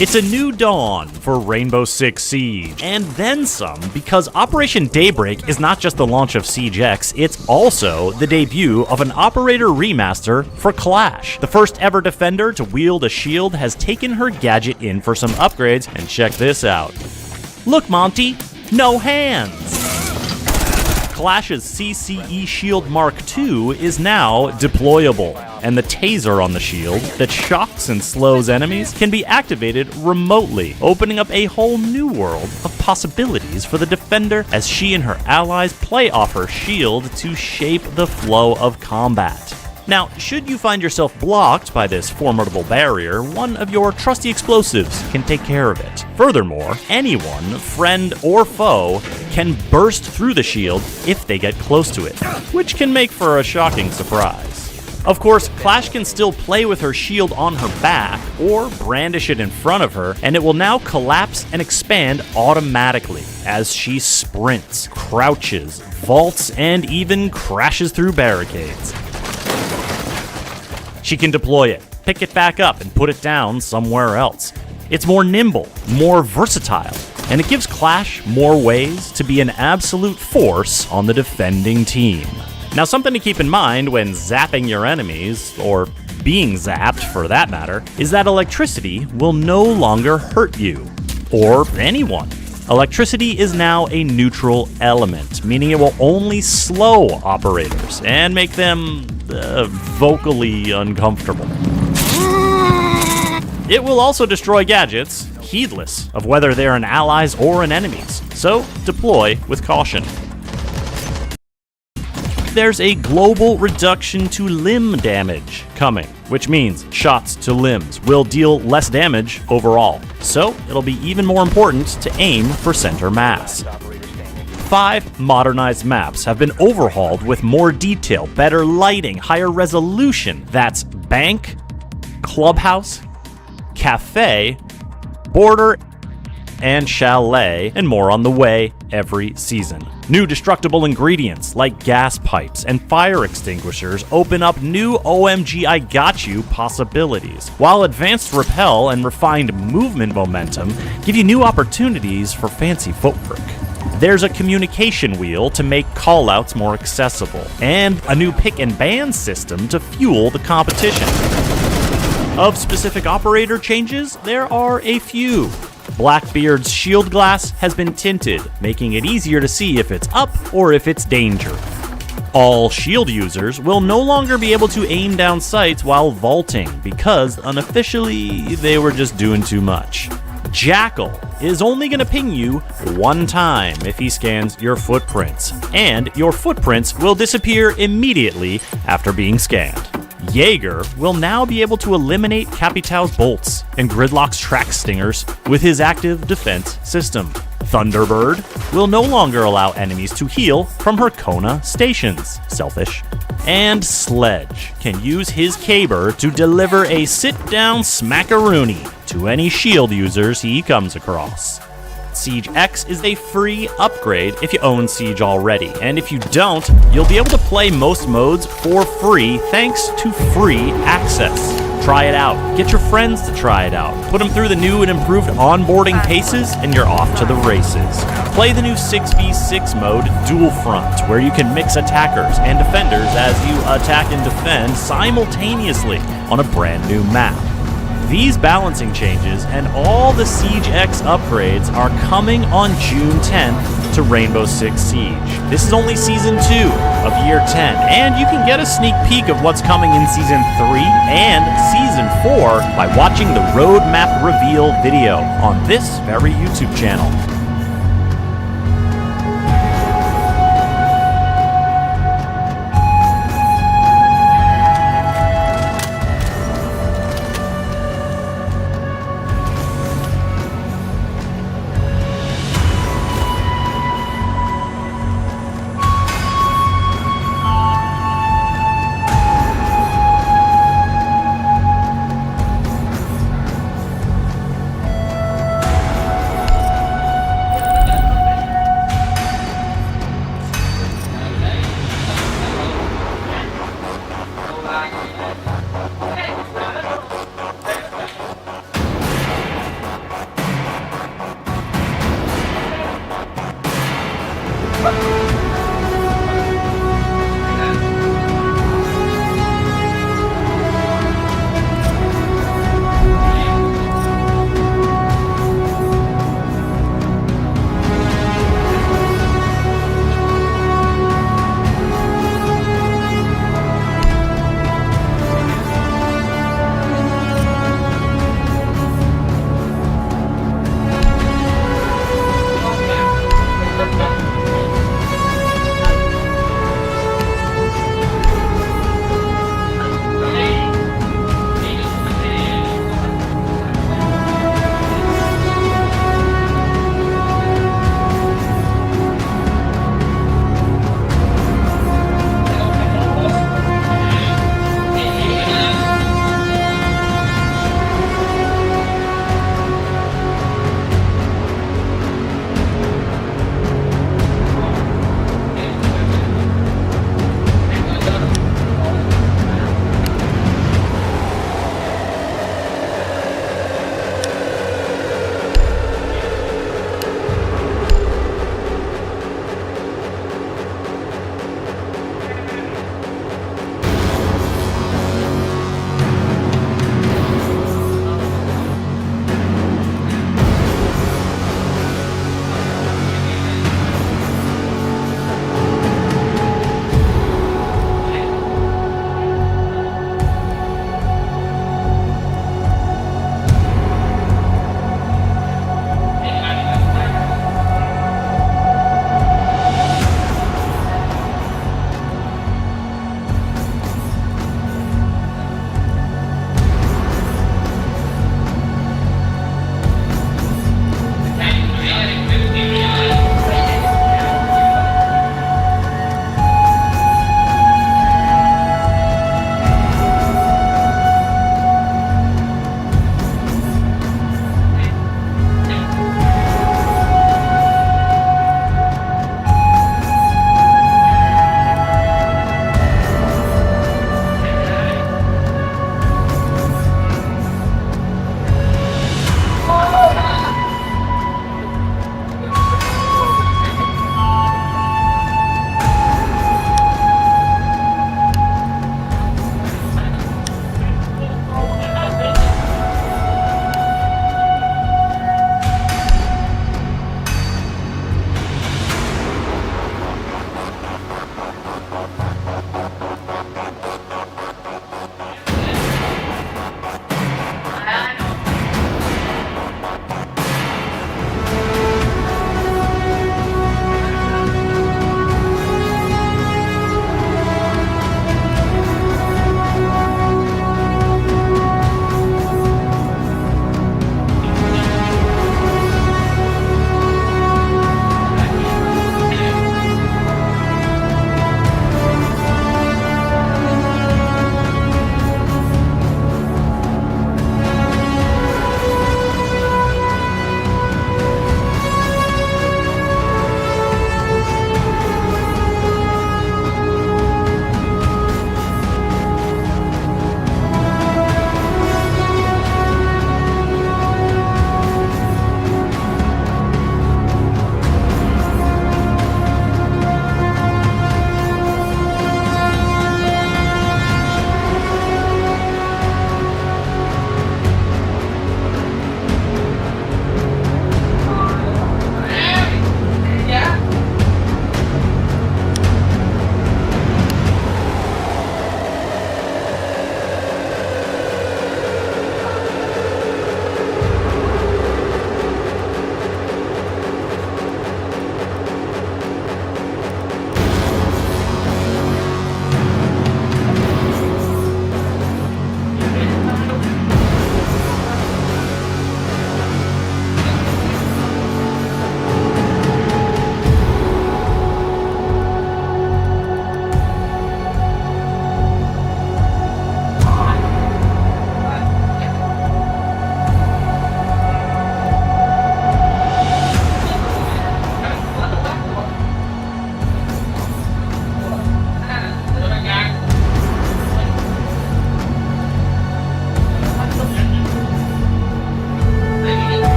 It's a new dawn for Rainbow Six Siege, and then some, because Operation Daybreak is not just the launch of Siege X, it's also the debut of an Operator remaster for Clash. The first ever defender to wield a shield has taken her gadget in for some upgrades, and check this out. Look, Monty, no hands! Clash's CCE Shield Mark II is now deployable, and the taser on the shield that shocks and slows enemies can be activated remotely, opening up a whole new world of possibilities for the defender as she and her allies play off her shield to shape the flow of combat. Now, should you find yourself blocked by this formidable barrier, one of your trusty explosives can take care of it. Furthermore, anyone, friend or foe, can burst through the shield if they get close to it, which can make for a shocking surprise. Of course, Clash can still play with her shield on her back or brandish it in front of her, and it will now collapse and expand automatically as she sprints, crouches, vaults, and even crashes through barricades. She can deploy it, pick it back up, and put it down somewhere else. It's more nimble, more versatile, and it gives Clash more ways to be an absolute force on the defending team. Now, something to keep in mind when zapping your enemies, or being zapped for that matter, is that electricity will no longer hurt you, or anyone. Electricity is now a neutral element, meaning it will only slow operators and make them vocally uncomfortable. It will also destroy gadgets, heedless of whether they're an ally's or an enemy's, so deploy with caution. There's a global reduction to limb damage coming, which means shots to limbs will deal less damage overall, so it'll be even more important to aim for center mass. 5 modernized maps have been overhauled with more detail, better lighting, higher resolution. That's Bank, Clubhouse, Cafe, Border, and Chalet, and more on the way every season. New destructible ingredients like gas pipes and fire extinguishers open up new OMG I Got You possibilities, while advanced rappel and refined movement momentum give you new opportunities for fancy footwork. There's a communication wheel to make callouts more accessible, and a new pick and ban system to fuel the competition. Of specific operator changes, there are a few. Blackbeard's shield glass has been tinted, making it easier to see if it's up or if it's danger. All shield users will no longer be able to aim down sights while vaulting, because unofficially they were just doing too much. Jackal is only going to ping you one time if he scans your footprints, and your footprints will disappear immediately after being scanned. Jaeger will now be able to eliminate Capitão's bolts and Gridlock's track stingers with his active defense system. Thunderbird will no longer allow enemies to heal from her Kona stations. Selfish. And Sledge can use his caber to deliver a sit-down smackaroony to any shield users he comes across. Siege X is a free upgrade if you own Siege already, and if you don't, you'll be able to play most modes for free thanks to free access. Try it out. Get your friends to try it out. Put them through the new and improved onboarding paces, and you're off to the races. Play the new 6v6 mode, Dual Front, where you can mix attackers and defenders as you attack and defend simultaneously on a brand new map. These balancing changes and all the Siege X upgrades are coming on June 10th to Rainbow Six Siege. This is only Season 2 of Year 10, and you can get a sneak peek of what's coming in Season 3 and Season 4 by watching the roadmap reveal video on this very YouTube channel.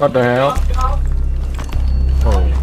What the hell? Oh.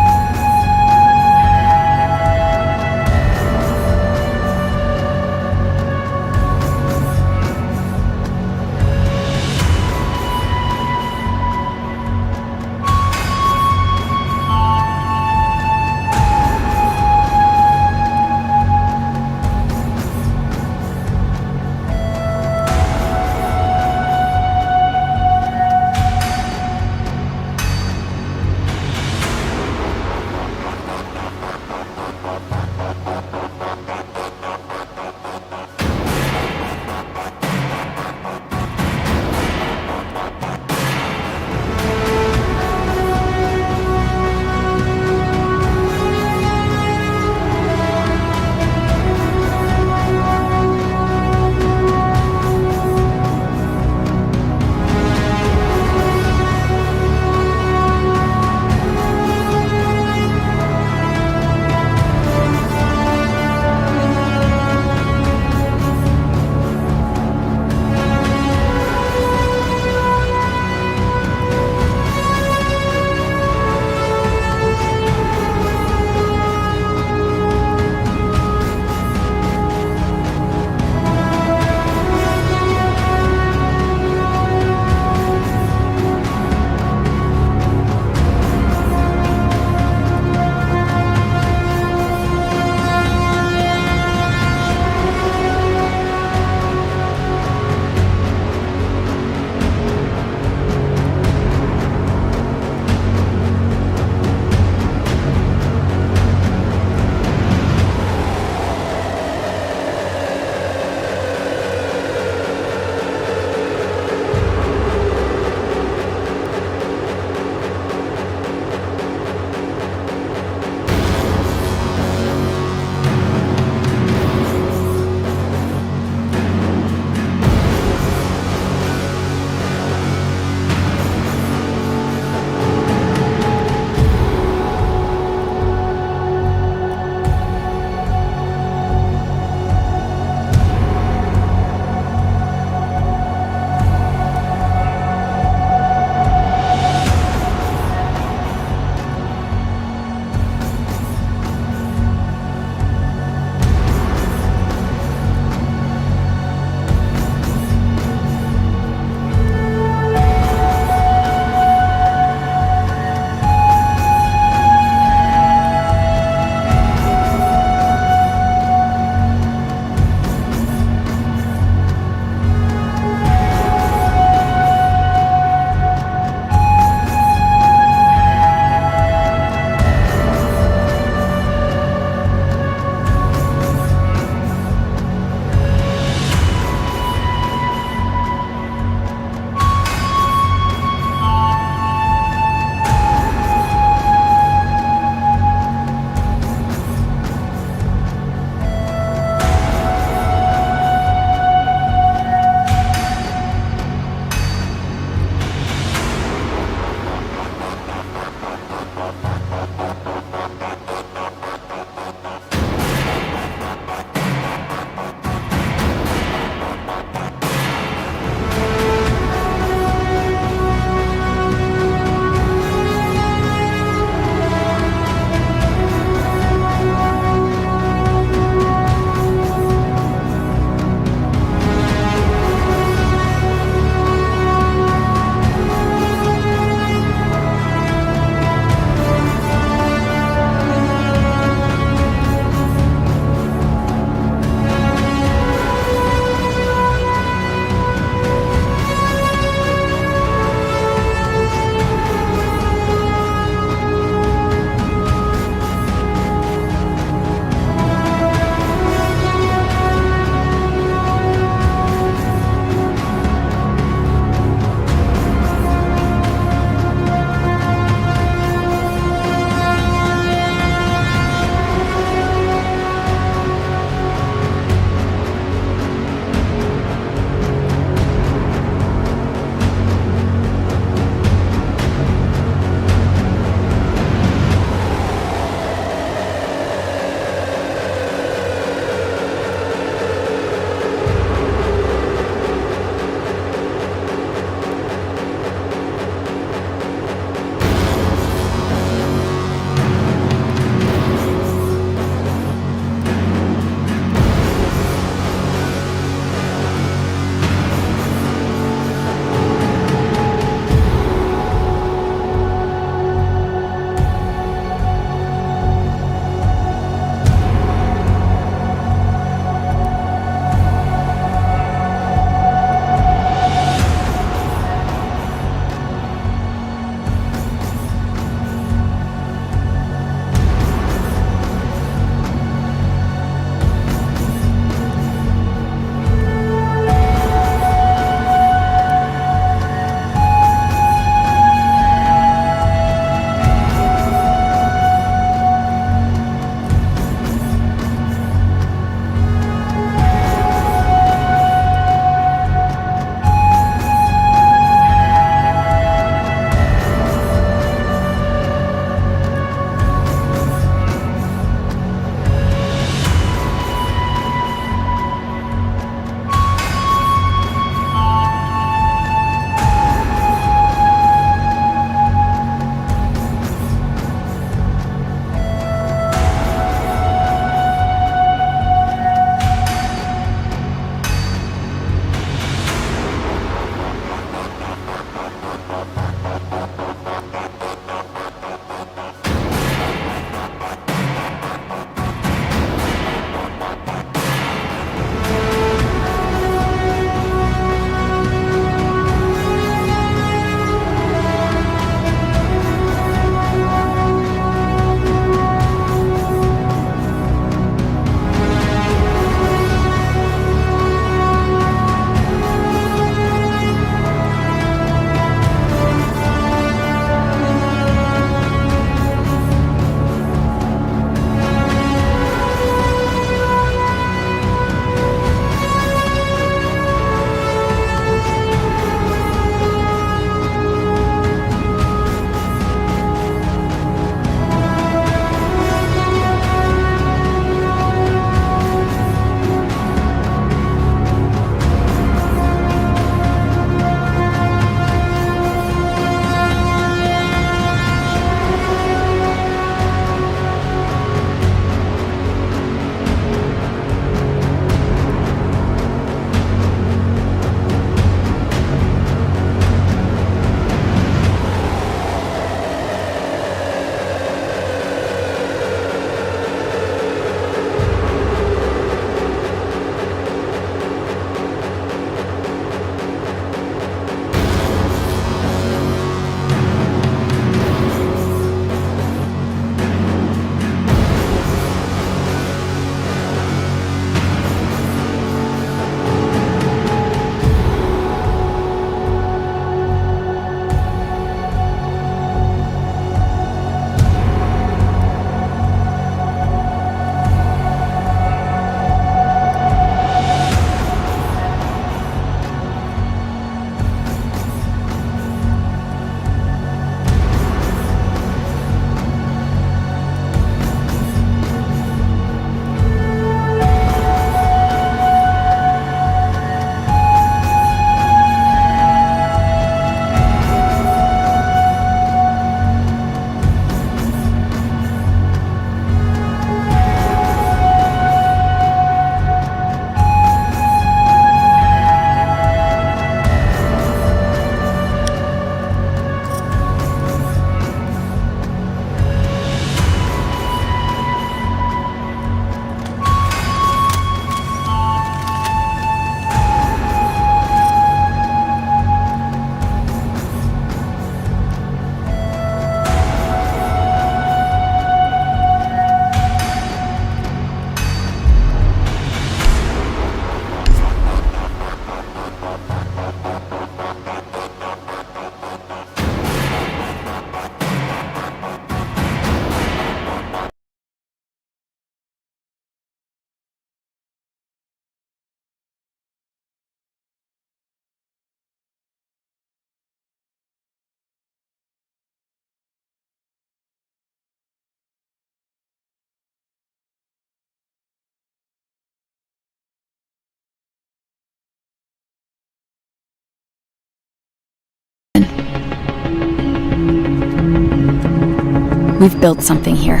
We've built something here.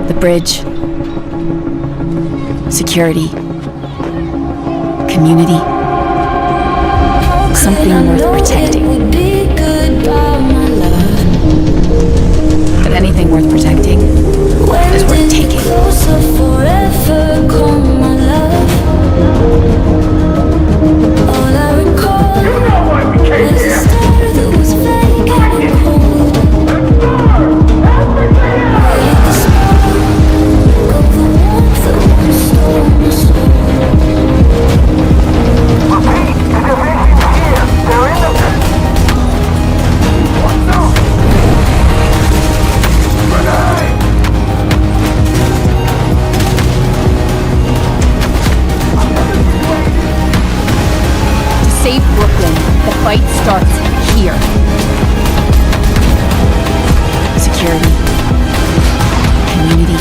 The bridge, security, community, something worth protecting. But anything worth protecting is worth taking. Save Brooklyn. The fight starts here. Security. Community.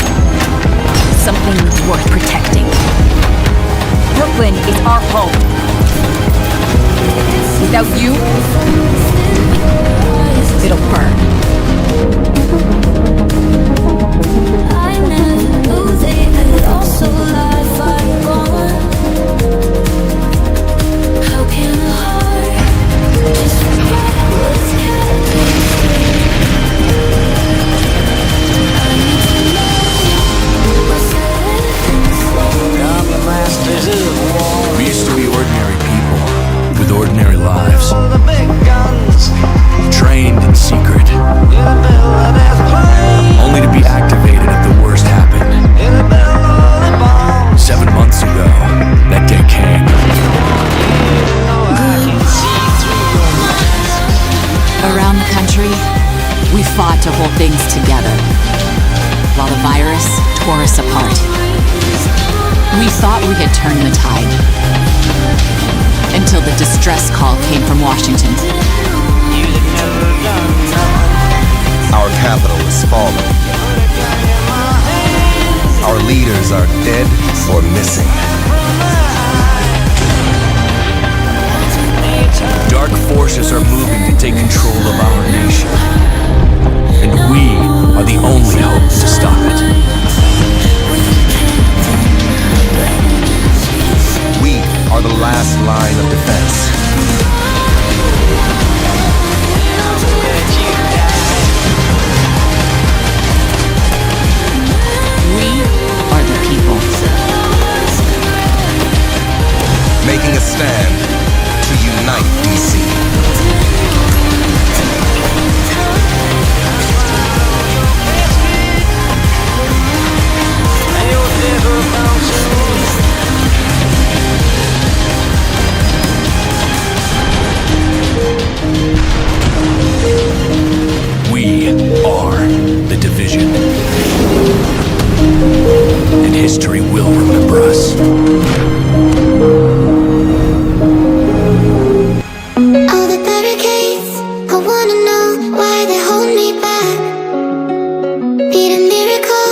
Something worth protecting. Brooklyn is our home. Without you, it'll burn. I never knew they could also lie far gone. How can a heart just forget what's happening? I need to know what's We used to be ordinary people with ordinary lives, trained in secret, only to be activated if the worst happened. 7 months ago, that day came. Around the country, we fought to hold things together, while the virus tore us apart. We thought we had turned the tide, until the distress call came from Washington. Our capital is falling. Our leaders are dead or missing. Dark forces are moving to take control of our nation, and we are the only hope to stop it. We are the last line of defense. We are the people. Making a stand to unite DC. We are the division, and history will remember us. All the barricades, I wanna know why they hold me back. Need a miracle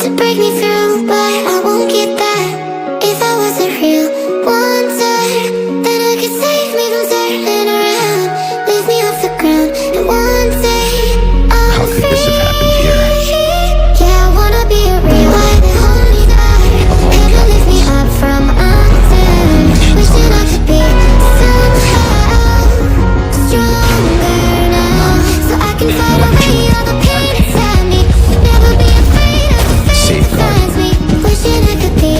to break me through, but I won't get that. If I wasn't real wonder, then I could save me from turning around, lift me off the ground, and one day How could this have happened here? yeah, I wanna be a real. Why they hold me back? Can you lift me up from under? Wishing I could be somehow stronger now, so I can fight away all the pain inside me. Never be afraid of the fate that finds me. Wishing I could be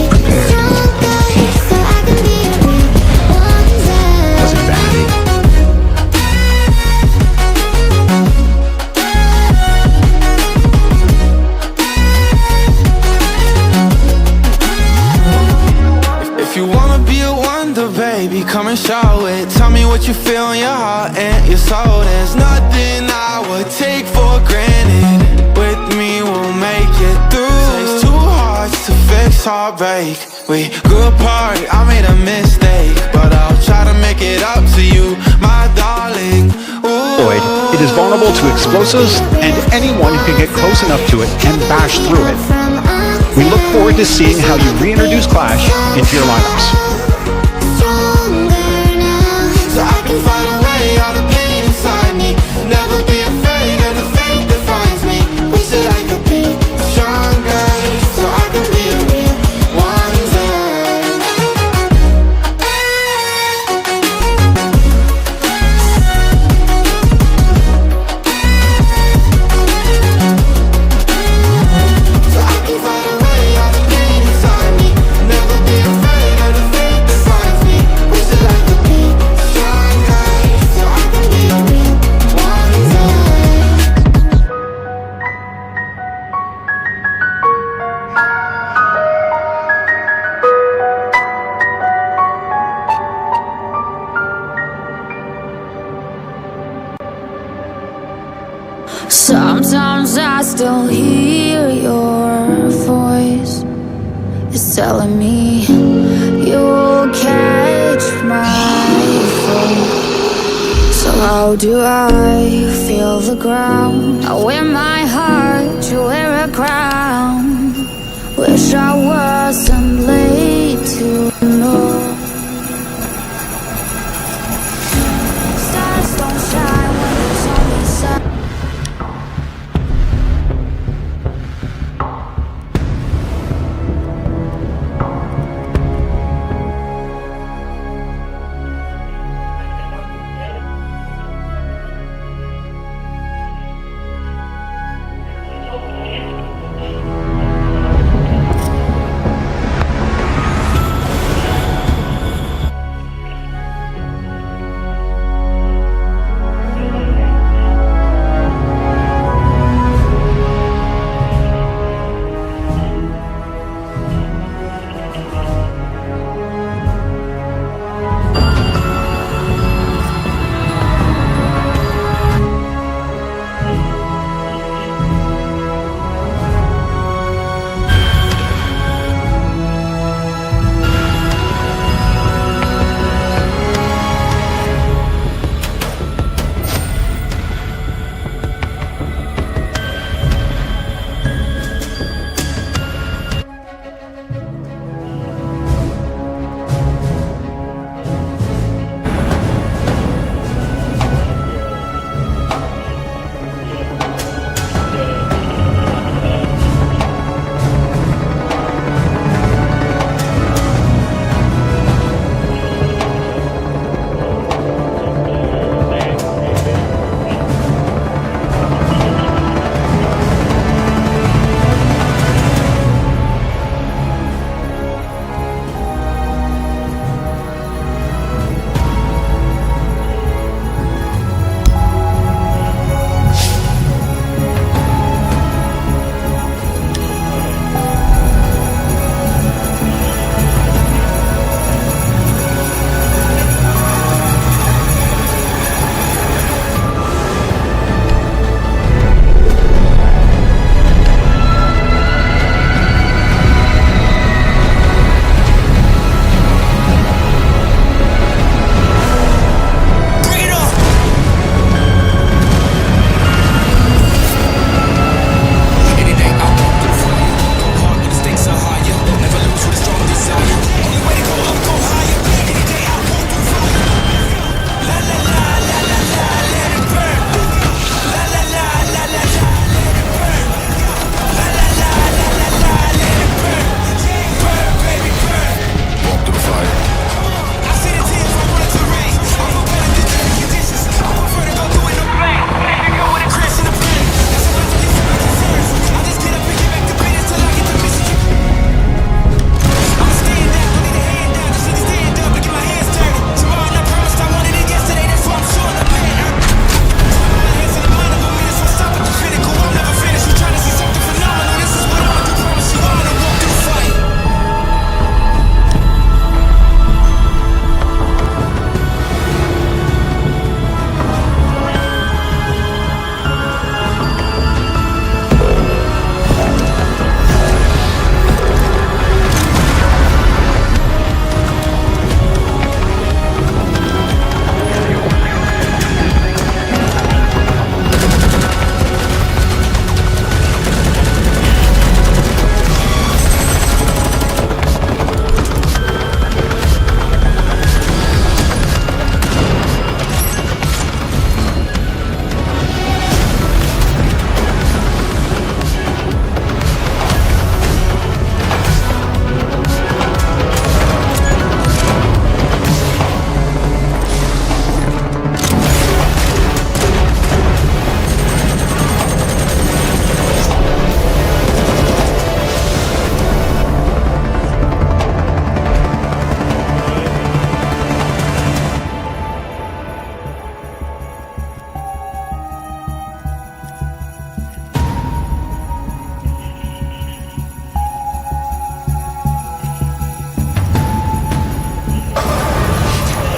stronger, so I can be a real wonder. Was it vanity? If you wanna be a wonder, baby, come and show it. Tell me what you feel in your heart and your soul. There's nothing I would take for granted. With me, we'll make it through. Takes two hearts to fix heartbreak. We grew apart, I made a mistake, but I'll try to make it up to you, my darling. Ooh. It is vulnerable to explosives, and anyone who can get close enough to it can bash through it. We look forward to seeing how you reintroduce Clash into your lineups. Stronger now, so I can fight away all the pain inside me. Never be afraid of the fate that telling me you'll catch my fall. So how do I feel the ground? I wear my heart, you wear a crown. Wish I wasn't late to know. Stars don't shine when it's only sun.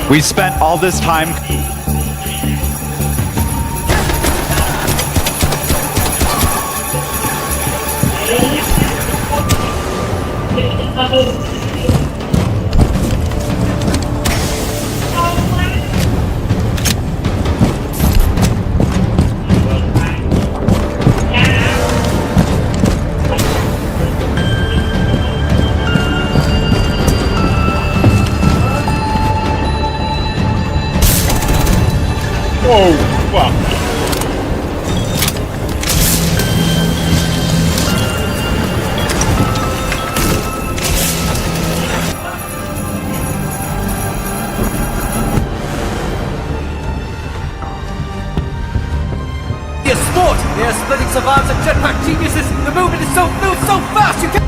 We spent all this time Oh, fuck. Be a sport! They're splitting savants and jetpack geniuses! The movement is so fluid, so fast, you can't...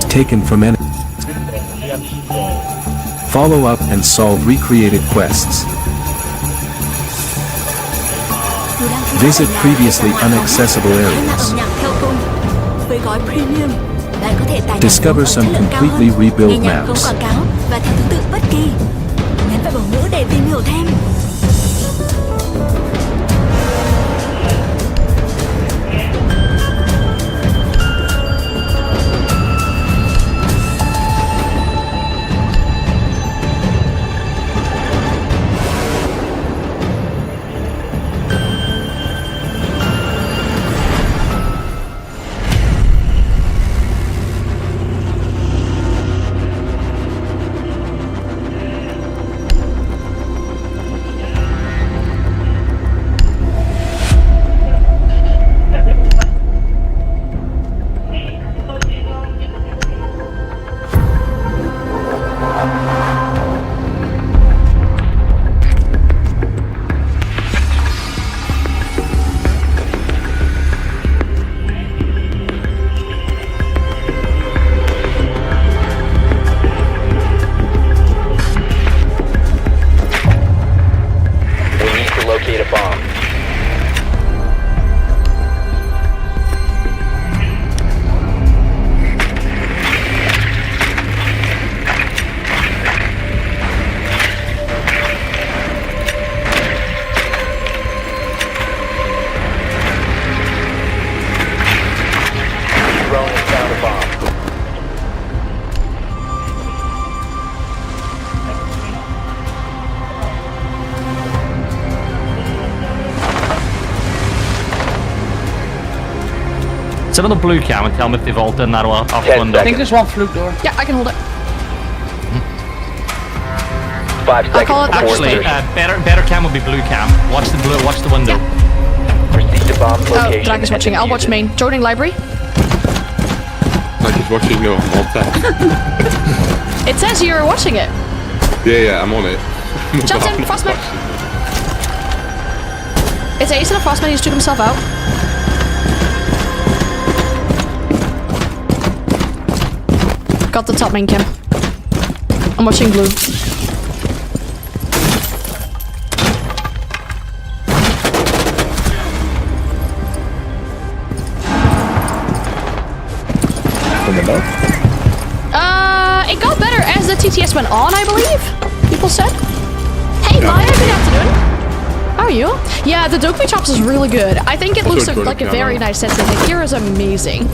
Taken from enemy. follow up and solve recreated quests. Visit previously inaccessible areas. Với gói Premium, bạn có thể tải nhạc Discover xuống some ở chất lượng cao completely hơn, rebuilt nghe nhạc không maps. quảng cáo và theo thứ tự bất kỳ. Nhấn vào bảng ngữ để tìm hiểu thêm. Locate a bomb. Drone has found a bomb. Sit on the blue cam and tell me if they've all done that off window. I think there's one fluke door. Yeah, I can hold it. 5 seconds. I'll call it Actually, better cam would be blue cam. Watch the blue. Watch the window. Proceed to bomb Oh, location. Drag is watching. I'll watch main. Joining library. Like he's watching your all time. It says you're watching it. Yeah, I'm on it. Jumped in, Frostman. It's Ace and a Frostman. He just took himself out. Got the top main cam. I'm watching blue. It got better as the TTS went on, I believe. People said. Hey, Maya, good afternoon. How are you? Yeah, the Dokumi Chops is really good. I think it looks like a very nice set. The gear is amazing.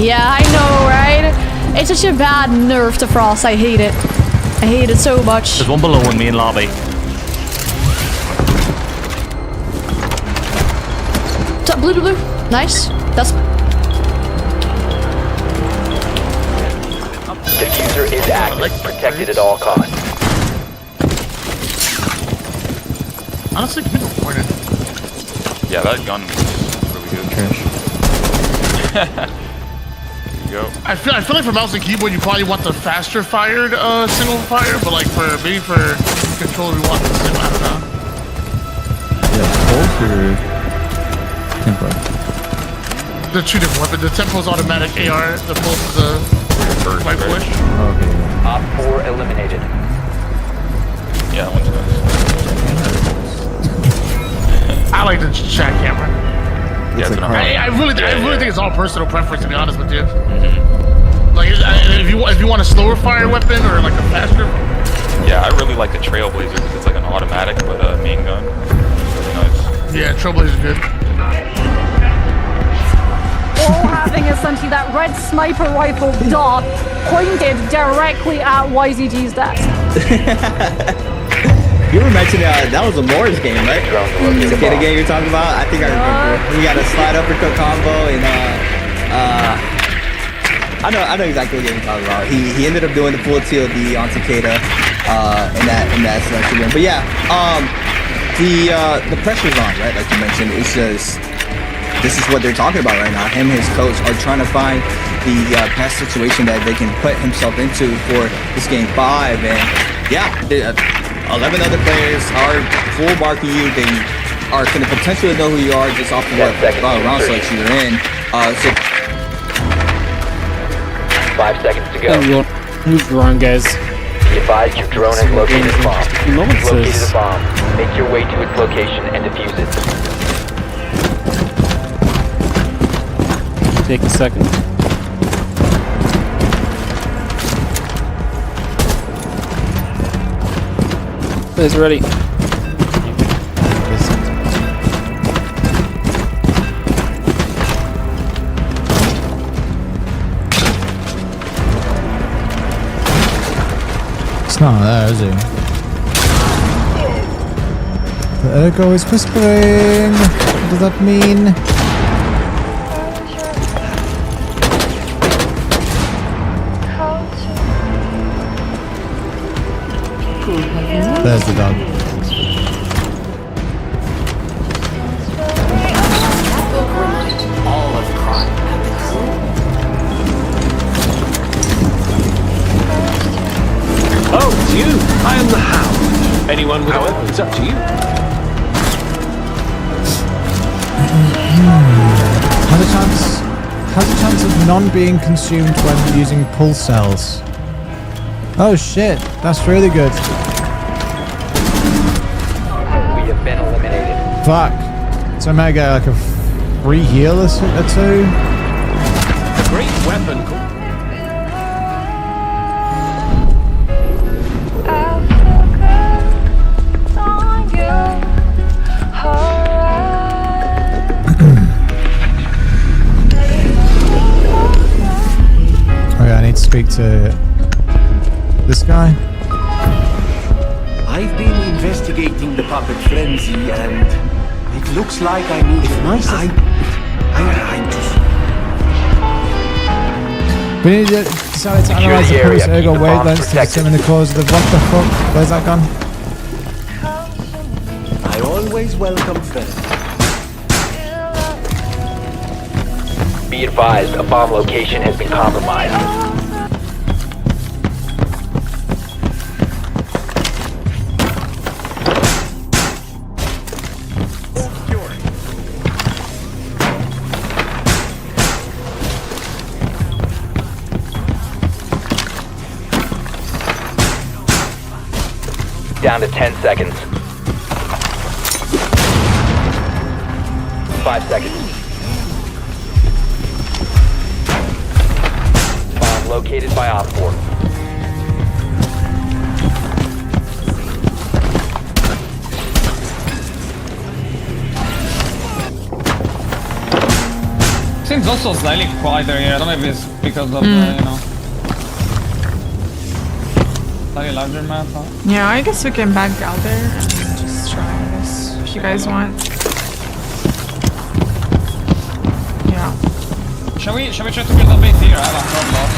Yeah, I know, right? It's such a bad nerf to Frost. I hate it. I hate it so much. There's one below in main lobby. Blue, blue, blue. Nice. That's. Diffuser is active. Protected at all costs. Honestly, middle pointed. Yeah, that gun was really good. There you go. I feel like for mouse and keyboard you probably want the faster fired single fire, but like for maybe for controller we want the same. I don't know. Yeah, pulse or tempo? The two different weapons. The tempo is automatic AR. The pulse is the right push. Oh, okay. Op 4 eliminated. Yeah, that one's nice. I like the chat camera. Yeah, it's I really think it's all personal preference, to be honest with you. Mm-hmm. Like, if you want a slower fire weapon or like a faster. Yeah, I really like the Trailblazer because it's like an automatic but a main gun. It's really nice. Yeah, Trailblazer's good. All having essentially that red sniper rifle dot pointed directly at YZG's desk. You were mentioning that was a Moore's game, right? The game you're talking about? I think I remember. We got a slide uppercut combo and I know exactly what game you're talking about. He ended up doing the full TLD on Takeda in that selection game. But yeah, the pressure's on, right? Like you mentioned, it's just this is what they're talking about right now. Him and his coach are trying to find the best situation that they can put himself into for this game 5. And yeah, 11 other players are full marking you. They are going to potentially know who you are just off of what round selection you're in. So 5 seconds to go. Who's wrong, guys? Be advised your drone has located a bomb. You've located a bomb. Make your way to its location and defuse it. Take a second. It's ready. It's not there, is he? The Ergo is whispering. What does that mean? There's the dog. Oh, it's you. I am the Hound. Anyone with however, it's up to you. Has a chance of non-being consumed when using pulse cells. Oh shit, that's really good. We have been eliminated. Fuck. So I might get like a free heal or two. A great weapon. Okay, I need to speak to this guy. I've been investigating the puppet frenzy, and it looks like I need We need to decide to analyze the pulse ergo wavelengths to determine the cause of the what the fuck? Where's that gone? I always welcome friends. Be advised, a bomb location has been compromised. Down to 10 seconds. 5 seconds. Bomb located by Op 4. Seems also slightly quieter here. I don't know if it's because of the, you know, slightly larger map. Huh? Yeah, I guess we can back out there and just try this if you guys want. Yeah. Shall we try to build a base here? I have a problem.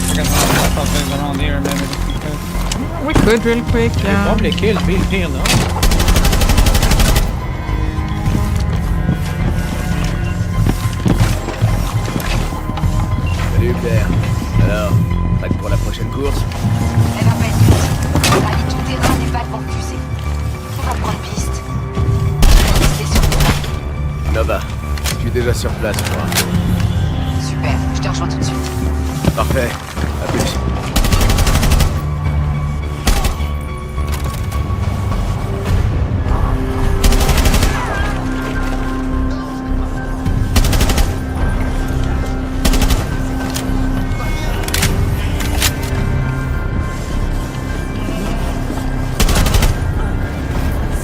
Because I have a base around here, maybe we could real quick, yeah. Probably kill Bill here now. Salut Claire. Alors, prête pour la prochaine course? Elle va pas être vite. La ligne tout terrain n'est pas fusée. On va prendre piste. Restez sur toi. Nova, je suis déjà sur place, moi. Super, je te rejoins tout de suite. Parfait, à plus.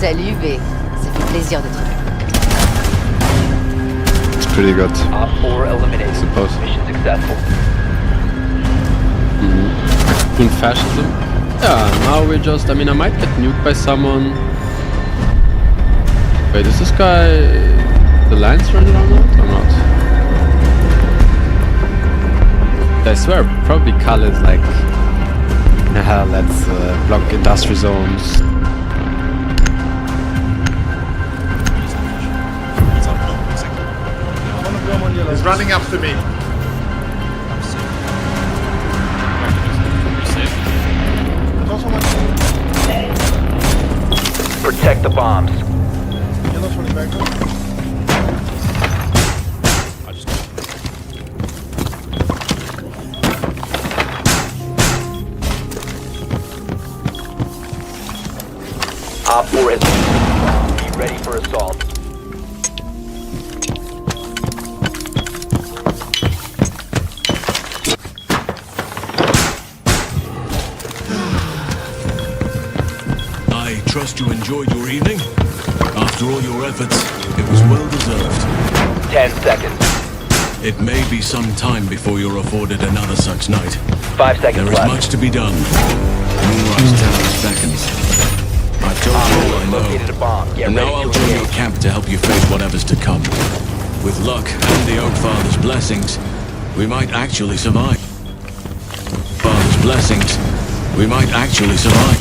Salut V, ça fait plaisir de te revoir. It's pretty good. Op 4 eliminated. Suppose. Mission successful. In fascism? Yeah, now we're just, I mean, I might get nuked by someone. Wait, is this guy the lines running around or not? I swear, probably Kal is like, let's block industrial zones. He's running up to me. Protect the bombs. Op 4 has been be ready for assault. I trust you enjoyed your evening. After all your efforts, it was well deserved. 10 seconds. It may be some time before you're afforded another such night. 5 seconds There is left. much to be done. Moonrise Tower beckons. I've told you all I Located a know. bomb. Get And ready now I'll to join your engage. camp to help you face whatever's to come. With luck and the Oak Father's blessings, we might actually survive. Father's blessings, we might actually survive.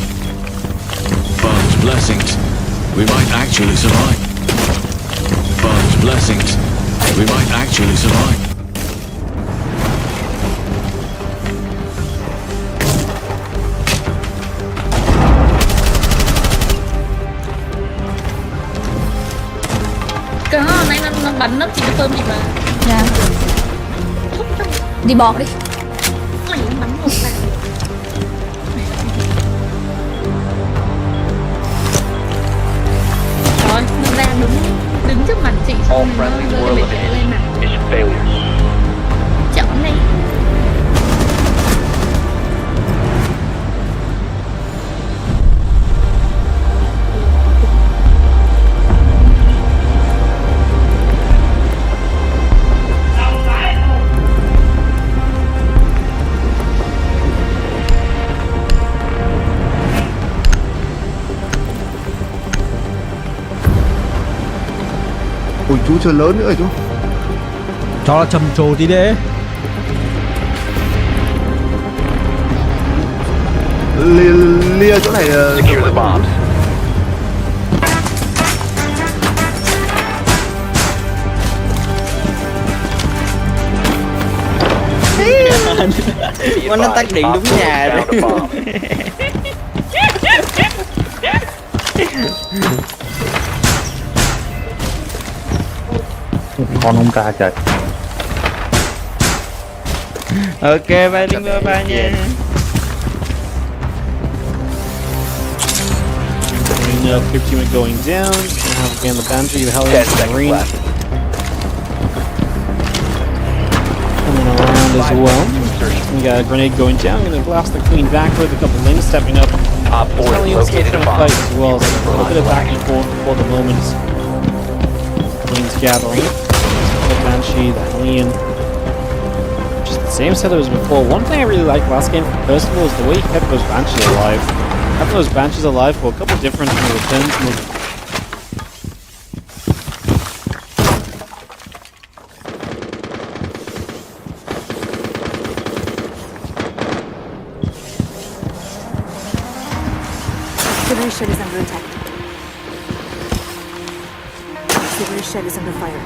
Father's blessings, we might actually survive. Father's blessings, we might actually survive. Cái đó nãy nó bắn nó chỉ có phơm gì mà. Dạ. Đi bọt đi. Mày bắn một bạn. Rồi, nó ra đứng trước mặt chị All xong rồi friendlies nó were gửi bịch eliminated. lên mặt. Mission failure. Chọn đi. Ôi chú chơi lớn nữa rồi chú. Cho nó trầm trồ tí đi. Lia chỗ này Secure the bombs. Nó tắt điện đúng nhà rồi. Con không ca trời. Ok, bye Linh bye nha. We know 15 going down. Gonna have again the Banshee, the Hellions, the Marine. Coming around as well. We got a grenade going down. Gonna blast the Queen back with a couple lanes stepping up. Op 4 has Hellions located a gonna bomb. fight as well. So a little bit of back and forth for the moment. Queen's gathering. The Banshee, the Hellion. Just the same setup as before. One thing I really liked last game from Percival is the way he kept those Banshees alive. Having those Banshees alive for a couple different returns was Auxiliary shed is under attack. Auxiliary shed is under fire.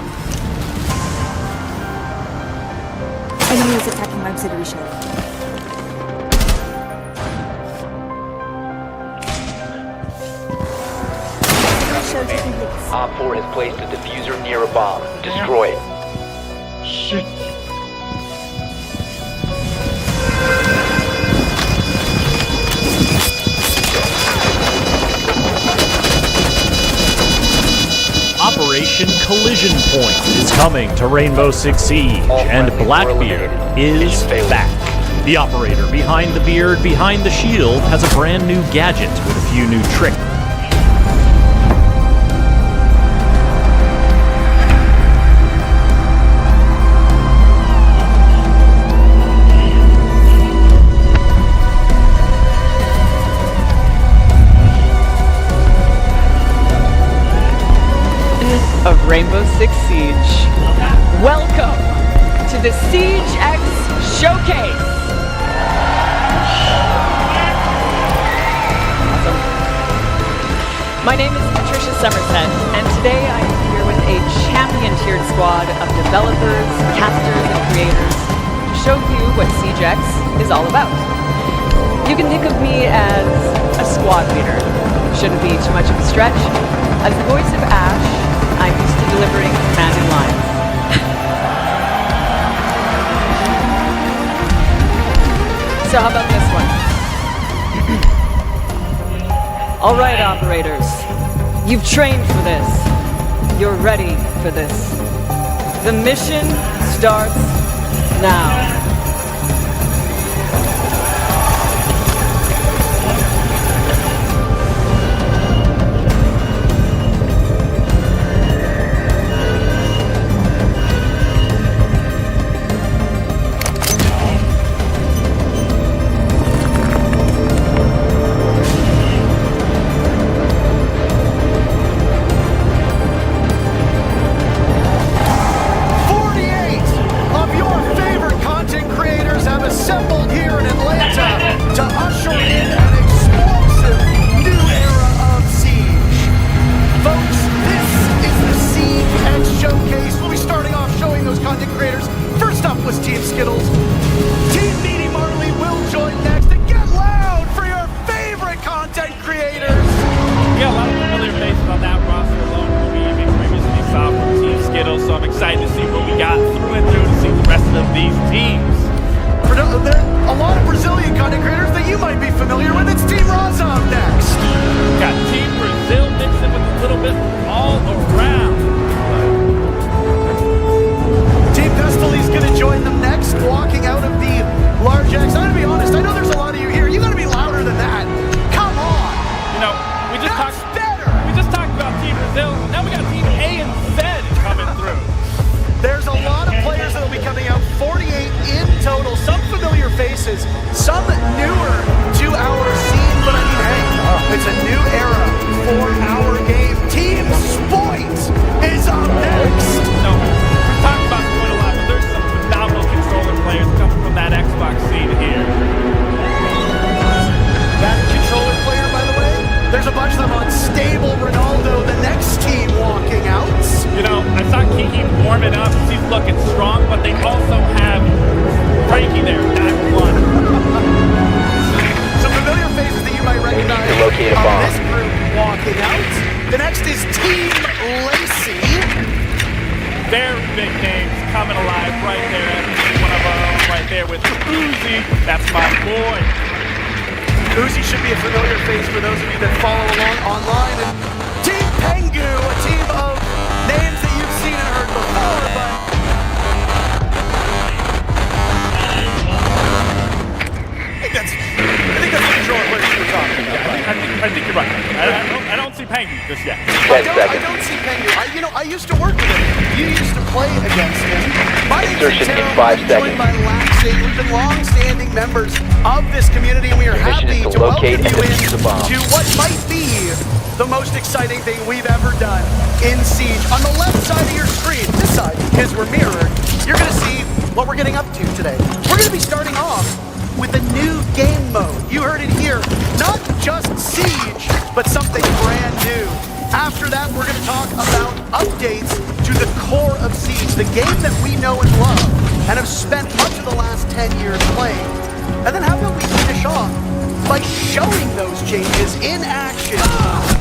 Enemy is attacking my auxiliary shed. Op 4 has placed a diffuser near a bomb. Destroy it. Shit. Operation Collision Point is coming to Rainbow Six Siege, and Blackbeard is back. The operator behind the beard, behind the shield, has a brand new gadget with a few new tricks. Of Rainbow Six Siege. Welcome to the Siege X Showcase. Awesome. My name is Patricia Somerset, and today I am here with a champion-tiered squad of developers, casters, and creators to show you what Siege X is all about. You can think of me as a squad leader. Shouldn't be too much of a stretch. As the voice of Ash, I'm used to delivering commanding lines. So how about this one? All right, operators. You've trained for this. You're ready for this. The mission starts now. I think you're right. I don't see PEGI just yet. I don't see PEGI. I used to work with him. You used to play against him. My name's Insertion in 5 seconds. Joined by Laxing. We've been long-standing members of this community, and we are happy to welcome you into what might be the most exciting thing we've ever done in Siege. On the left side of your screen, this side, because we're mirrored, you're going to see what we're getting up to today. We're going to be starting off with a new game mode. You heard it here. Not just Siege, but something brand new. After that, we're going to talk about updates to the core of Siege, the game that we know and love, and have spent much of the last 10 years playing. And then how about we finish off by showing those changes in action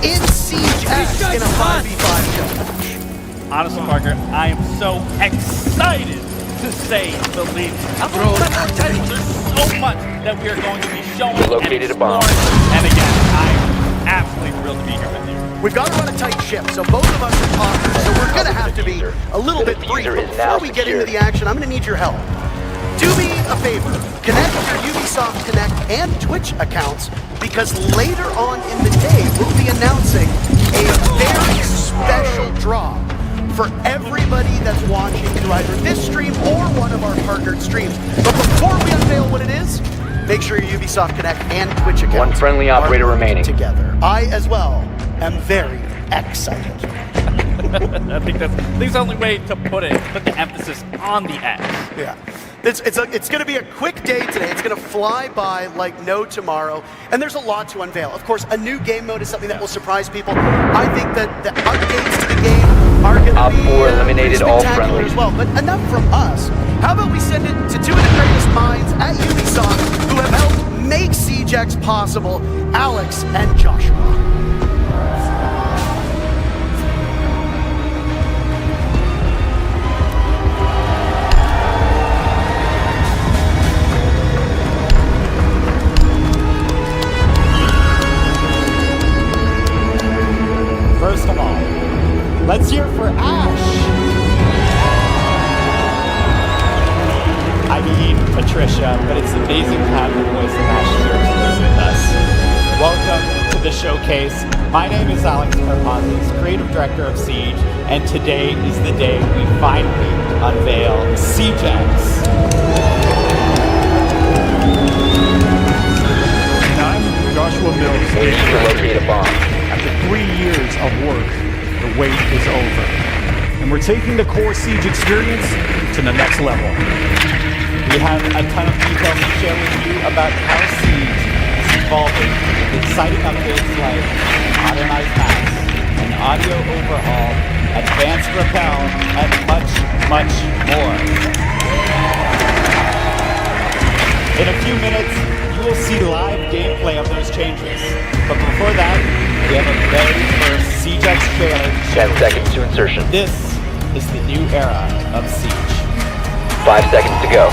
in Siege X in a 5v5 challenge. Honestly, Parker, I am so excited to say the least. There's so much that we are going to be showing and exploring. And again, I'm absolutely thrilled to be here with you. We've got to run a tight ship, so both of us are talking, so we're going to have to be a little bit brief. But before we get into the action, I'm going to need your help. Do me a favor, connect your Ubisoft Connect and Twitch accounts, because later on in the day, we'll be announcing a very special draw for everybody that's watching through either this stream or one of our partnered streams. But before we unveil what it is, make sure your Ubisoft Connect and Twitch accounts one friendly operator remaining together. I, as well, am very excited. I think that's the only way to put it, put the emphasis on the X. Yeah. It's going to be a quick day today. It's going to fly by like no tomorrow. And there's a lot to unveil. Of course, a new game mode is something that will surprise people. I think that the updates to the game are going to be eliminated all spectacular friendlies as well. But enough from us. How about we send it to two of the greatest minds at Ubisoft who have helped make Siege X possible, Alex and Joshua. Let's hear for Ash. I mean Patricia, but it's amazing to have the voice of Ash here today with us. Welcome to the showcase. My name is Alex Karpazis, creative director of Siege, and today is the day we finally unveil SiegeX. And I'm Joshua Mills. After 3 years of work, the wait is over. And we're taking the core Siege experience to the next level. We have a ton of details to share with you about how Siege is evolving with exciting updates like modernized maps, an audio overhaul, advanced rappel, and much, much more. In a few minutes, you will see live gameplay of those changes. But before that, we have a very first SiegeX trailer. 10 seconds to insertion. This is the new era of Siege. 5 seconds to go.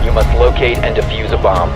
You must locate and defuse a bomb.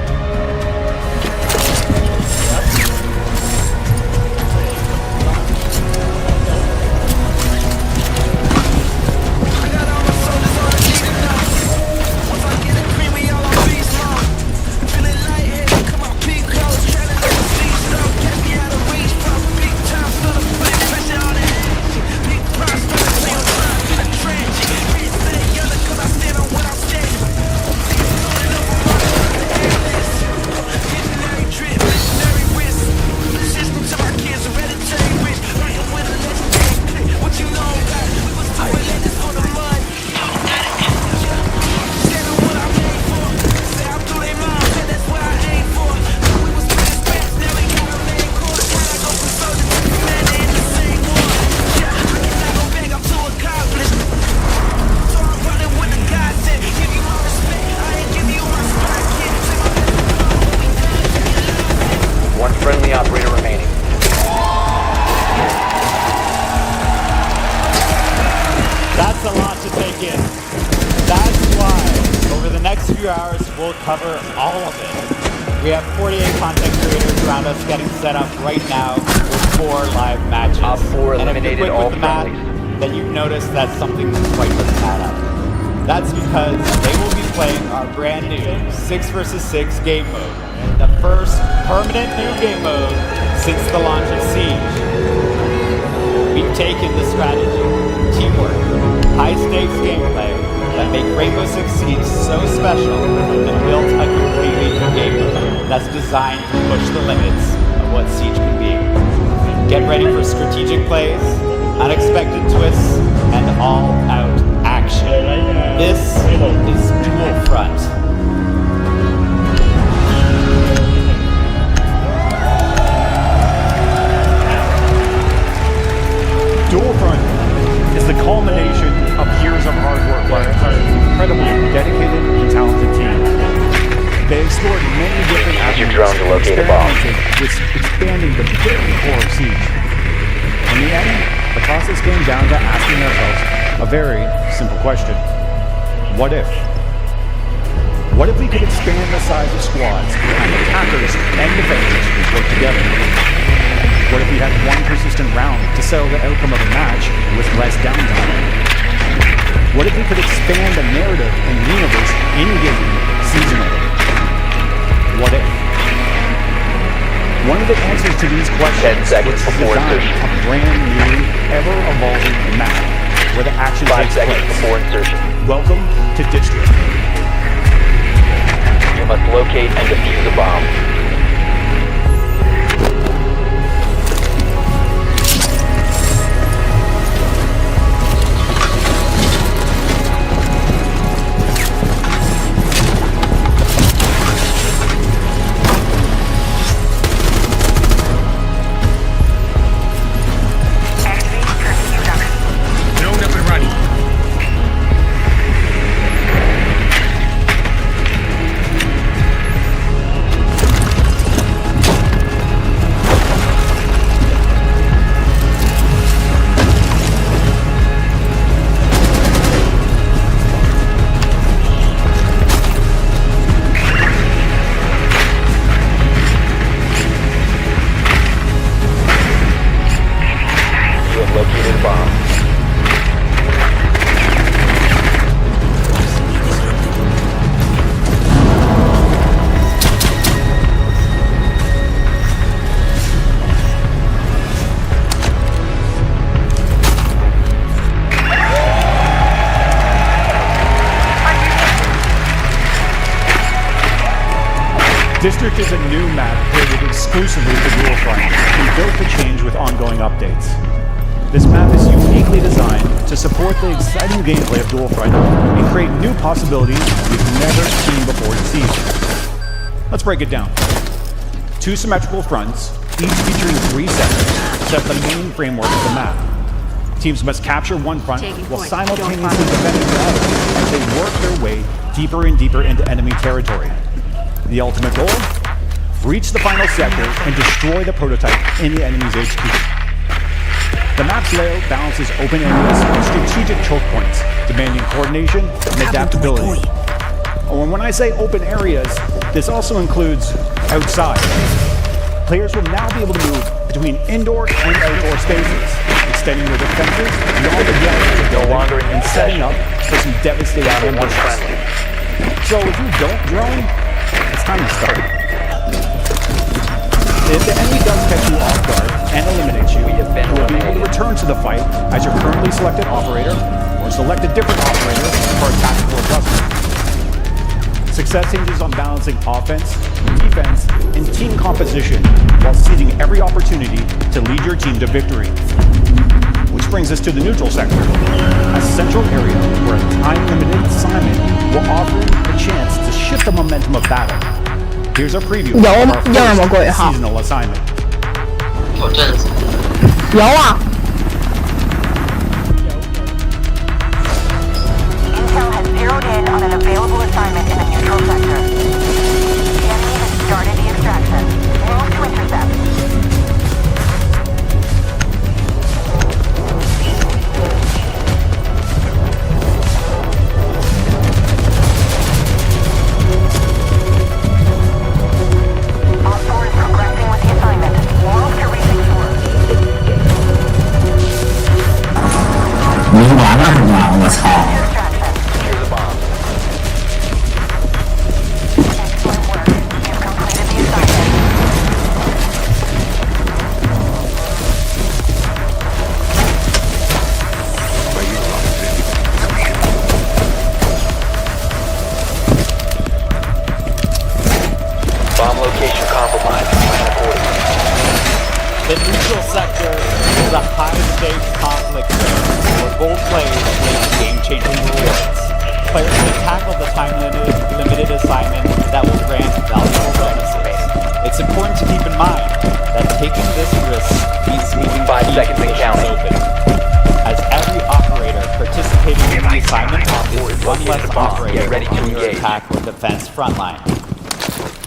One friendly operator remaining. That's a lot to take in. That's why, over the next few hours, we'll cover all of it. We have 48 content creators around us getting set up right now with 4 live matches. Op 4 eliminated and if you're quick all with the math, then you've noticed that something quite doesn't add up. That's because they will be playing our brand new 6 vs 6 game mode. The first permanent new game mode since the launch of Siege. We've taken the strategy, teamwork, high-stakes gameplay that make Rainbow Six Siege so special and built a completely new game mode that's designed to push the limits of what Siege can be. Get ready for strategic plays, unexpected twists, and all-out action. This is Dual Front. Dual Front is the culmination of years of hard work by an incredibly dedicated and talented team. They explored many different avenues, drone to locate a bomb. experimented with expanding the very core of Siege. In the end, the process came down to asking ourselves a very simple question. What if? What if we could expand the size of squads and attackers and defenders work together? What if we had one persistent round to settle the outcome of a match with less downtime? What if we could expand the narrative and universe in-game seasonally? What if? One of the answers to these questions was to design a brand new, ever-evolving map where the action takes place. Welcome to District. You must locate and defuse a bomb. District is a new map created exclusively for Dual Front and built to change with ongoing updates. This map is uniquely designed to support the exciting gameplay of Dual Front and create new possibilities we've never seen before in Siege. Let's break it down. 2 symmetrical fronts, each featuring 3 sectors, set the main framework of the map. Teams must capture one front while simultaneously defending the other as they work their way deeper and deeper into enemy territory. The ultimate goal? Reach the final sector and destroy the prototype in the enemy's HQ. The map's layout balances open areas and strategic choke points, demanding coordination and adaptability. And when I say open areas, this also includes outside. Players will now be able to move between indoor and outdoor spaces, extending their defenses beyond the building and setting up for some devastating ambushes. So if you don't drone, it's time to start. If the enemy does catch you off guard and eliminate you, you will be able to return to the fight as your currently selected operator, or select a different operator for a tactical adjustment. Success hinges on balancing offense, defense, and team composition while seizing every opportunity to lead your team to victory. Which brings us to the neutral sector, a central area where a time-limited assignment will offer a chance to shift the momentum of battle. Here's a preview of our first seasonal assignment. Intel has zeroed in on an available assignment in the neutral sector. The enemy has started the extraction. Move to intercept. Op 4 is progressing with the assignment. Move to resecure. 没完了是吧？我操！ Bomb location compromised. Plan accordingly. The neutral sector is a high-stakes conflict zone where both players face game-changing rewards. Players can tackle the time-limited assignment that will grant valuable bonuses. It's important to keep in mind that taking this risk means leaving 5 seconds and counting. open, as every operator participating in the assignment is one less operator on your attack or defense frontline.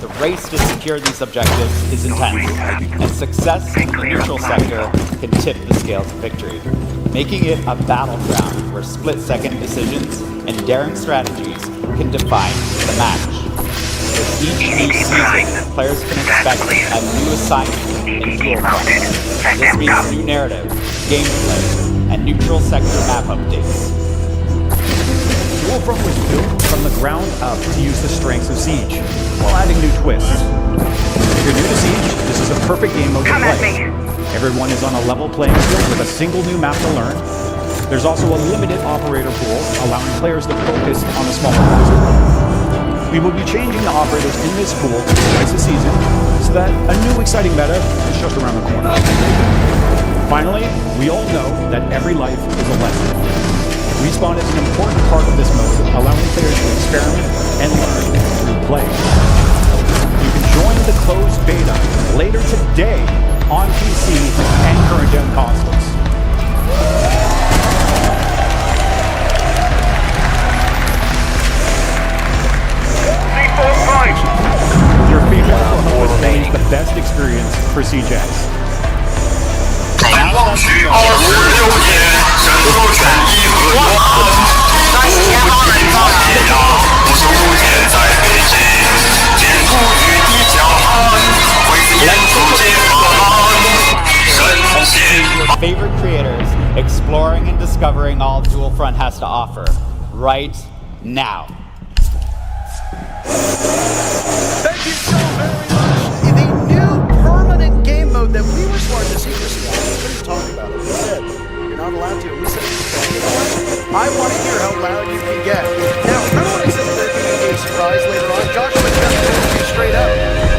The race to secure these objectives is intense, and success in the neutral sector can tip the scale to victory, making it a battleground where split-second decisions and daring strategies can define the match. With each new season, players can expect a new assignment in Dual Front. This means new narrative, gameplay, and neutral sector map updates. Dual Front was built from the ground up to use the strengths of Siege, while adding new twists. If you're new to Siege, this is a perfect game mode to play. Everyone is on a level playing field with a single new map to learn. There's also a limited operator pool, allowing players to focus on a smaller cluster. We will be changing the operators in this pool twice a season, so that a new exciting meta is just around the corner. Finally, we all know that every life is a lesson. Respawn is an important part of this mode, allowing players to experiment and learn through play. You can join the closed beta later today on PC and current-gen consoles. Your favorite will help us manage the best experience for CJs. 在光绪26年，深入权益和友好，在前方人造太阳，无数天在北京，坚固与地交换，会是演出解放，神仙。 Your favorite creators exploring and discovering all Dual Front has to offer right now. Thank you so very much. In a new permanent game mode that we were smart to secrecy on. We couldn't talk about it. We said you're not allowed to. We said, you know what? I want to hear how loud you can get. Now, remember when I said that there'd be a surprise later on? Joshua just told you straight out.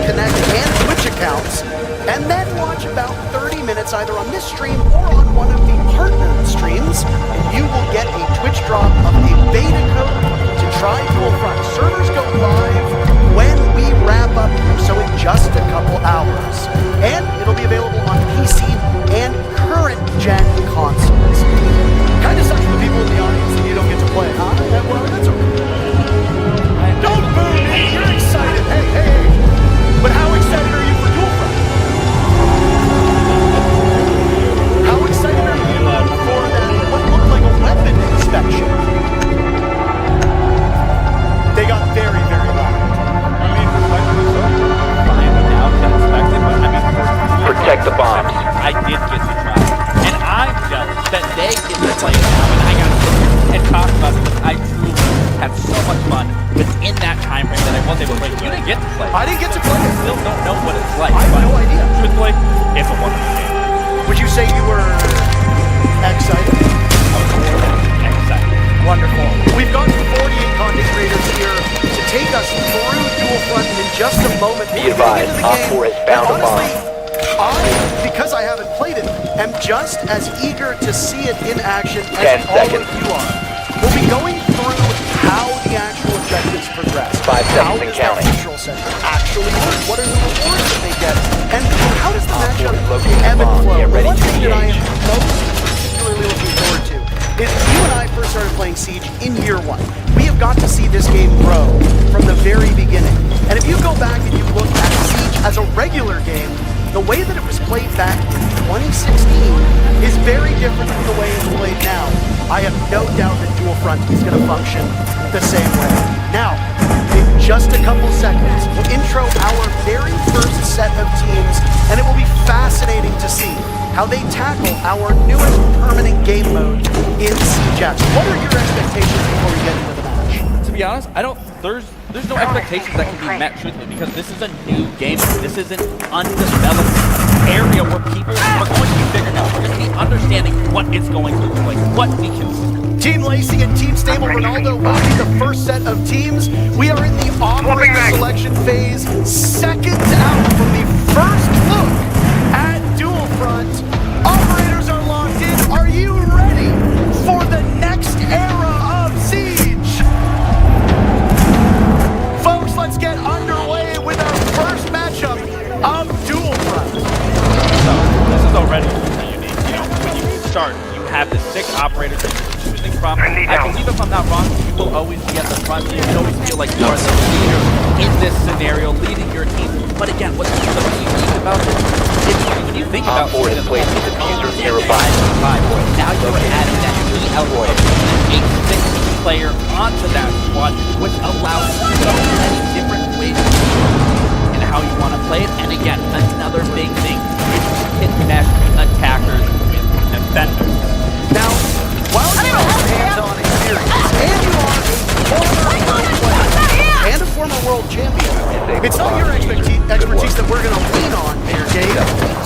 Connect and Twitch accounts, and then watch about 30 minutes either on this stream or on one of the partnered streams, and you will get a Twitch drop of a beta code to try Dual Front. Servers go live when we wrap up, so in just a couple hours. And it'll be available on PC and current gen consoles. Kind of sucks for the people in the audience that you don't get to play, huh? Well, that's okay. Don't boo me! You're excited! Hey! But how excited are you for Dual Front? How excited are you for that, what looked like a weapon inspection? They got very, very loud. I mean, fine now to inspect it, but I mean, Protect the bombs. I did get to try, and I'm jealous that they get to play it now, and I got to sit here and talk about it because I truly had so much fun within that time frame that I was able to play. You didn't get to play. I didn't get to play it. Still don't know what it's like. I have no idea. Truthfully, it's a wonderful game. Would you say you were excited? Excited. Wonderful. We've got 48 content creators here to take us through Dual Front in just a moment. Be advised, Op 4 has found a bomb. Because I haven't played it, am just as eager to see it in action as 10 all seconds. of you are. We'll be going through how the actual objectives progress. 5 seconds and counting. Control center actually work? What are the rewards that they get? And how does the matchup located ebb and bomb. flow? Get ready One to thing that I am engage. most particularly looking forward to is you and I first started playing Siege in year one. We have got to see this game grow from the very beginning. And if you go back and you look at Siege as a regular game, the way that it was played back in 2016 is very different from the way it's played now. I have no doubt that Dual Front is going to function the same way. Now, in just a couple seconds, we'll intro our very first set of teams, and it will be fascinating to see how they tackle our newest permanent game mode in Siege. What are your expectations before we get into the match? To be honest, there's no expectations that can be met truthfully because this is a new game. This is an undeveloped area where people are going to be figuring out. We're going to be understanding what it's going to look like, what we can see. Team Lacey and Team Stable Ronaldo will be the first set of teams. We are in the operator selection phase, seconds out from the first look at Dual Front. Operators are locked in. Are you ready for the next era of Siege? Folks, let's get underway with our first matchup of Dual Front. So, this is already unique. You know, when you start, you have the 6 operators that you're choosing from. I believe if I'm not wrong, you will always be at the front. You will always feel like you are the leader in this scenario, leading your team. But again, what's so unique about this is when you think about Op 4 has placed the diffuser nearby. now you're adding that key element of a 6-player onto that squad, which allows so many different ways in how you want to play it. And again, another big thing is you can mesh attackers with defenders. Now, while you have hands-on experience, and you are a former world player and a former world champion, it's not your expertise that we're going to lean on here, Dave.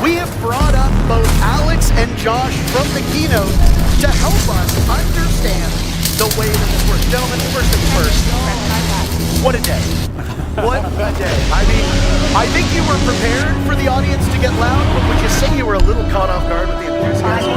We have brought up both Alex and Josh from the keynote to help us understand the way that this works. Gentlemen, first things first, what a day. What a day. I mean, I think you were prepared for the audience to get loud, but would you say you were a little caught off guard with the enthusiasm?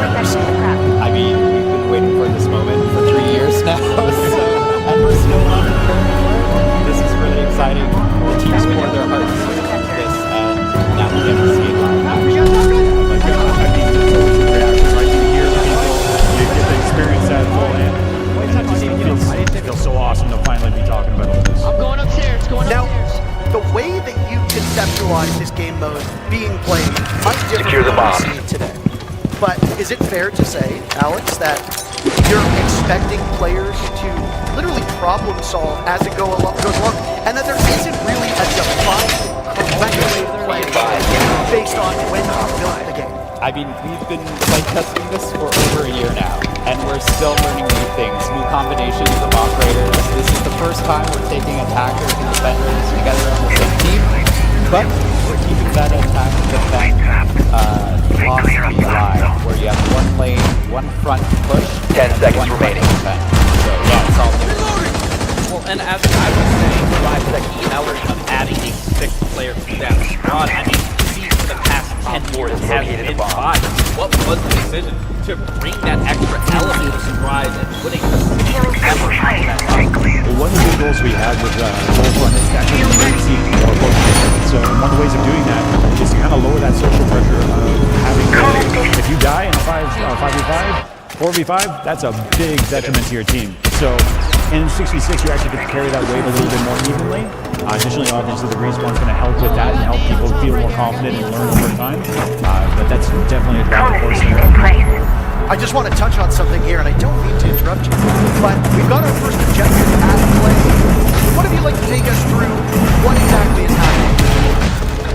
I mean, we've been waiting for this moment for 3 years now, and we're still not prepared. This is really exciting. The teams pour their hearts into this, and now we get to see it live. I mean, it's a reaction, right? You hear the people, you get to experience that full-hand. It feels so awesome to finally be talking about all this. I'm going upstairs, Now, the way that you conceptualize this game mode being played might differ Secure the from what bomb. we see today. But is it fair to say, Alex, that you're expecting players to literally problem solve as it goes along, and that there isn't really a defined, correct way to play based on when you built the game? I mean, we've been playtesting this for over a year now, and we're still learning new things, new combinations of operators. This is the first time we're taking attackers and defenders together on the same team, but we're keeping that attack defense philosophy alive, where you have one lane, one front push, 10 seconds one remaining. Defense. So yeah, it's all new. Well, and as I was saying right the element of adding a 6-player to that squad. I mean, see, for the past 10 years has been 5. What was the decision to bring that extra element of surprise and putting the effort into that line? Well, one of the big goals we had with Wolfrun is to actually make Siege more focused. So one of the ways of doing that is to kind of lower that social pressure of having, if you die in a 5v5, 4v5, that's a big detriment to your team. So in 66, you actually get to carry that weight a little bit more evenly. Additionally, obviously, the respawn's going to help with that and help people feel more confident and learn over time. But that's definitely a driving force there. I just want to touch on something here, and I don't mean to interrupt you, but we've got our first objective at play. What if you'd like to take us through what exactly is happening?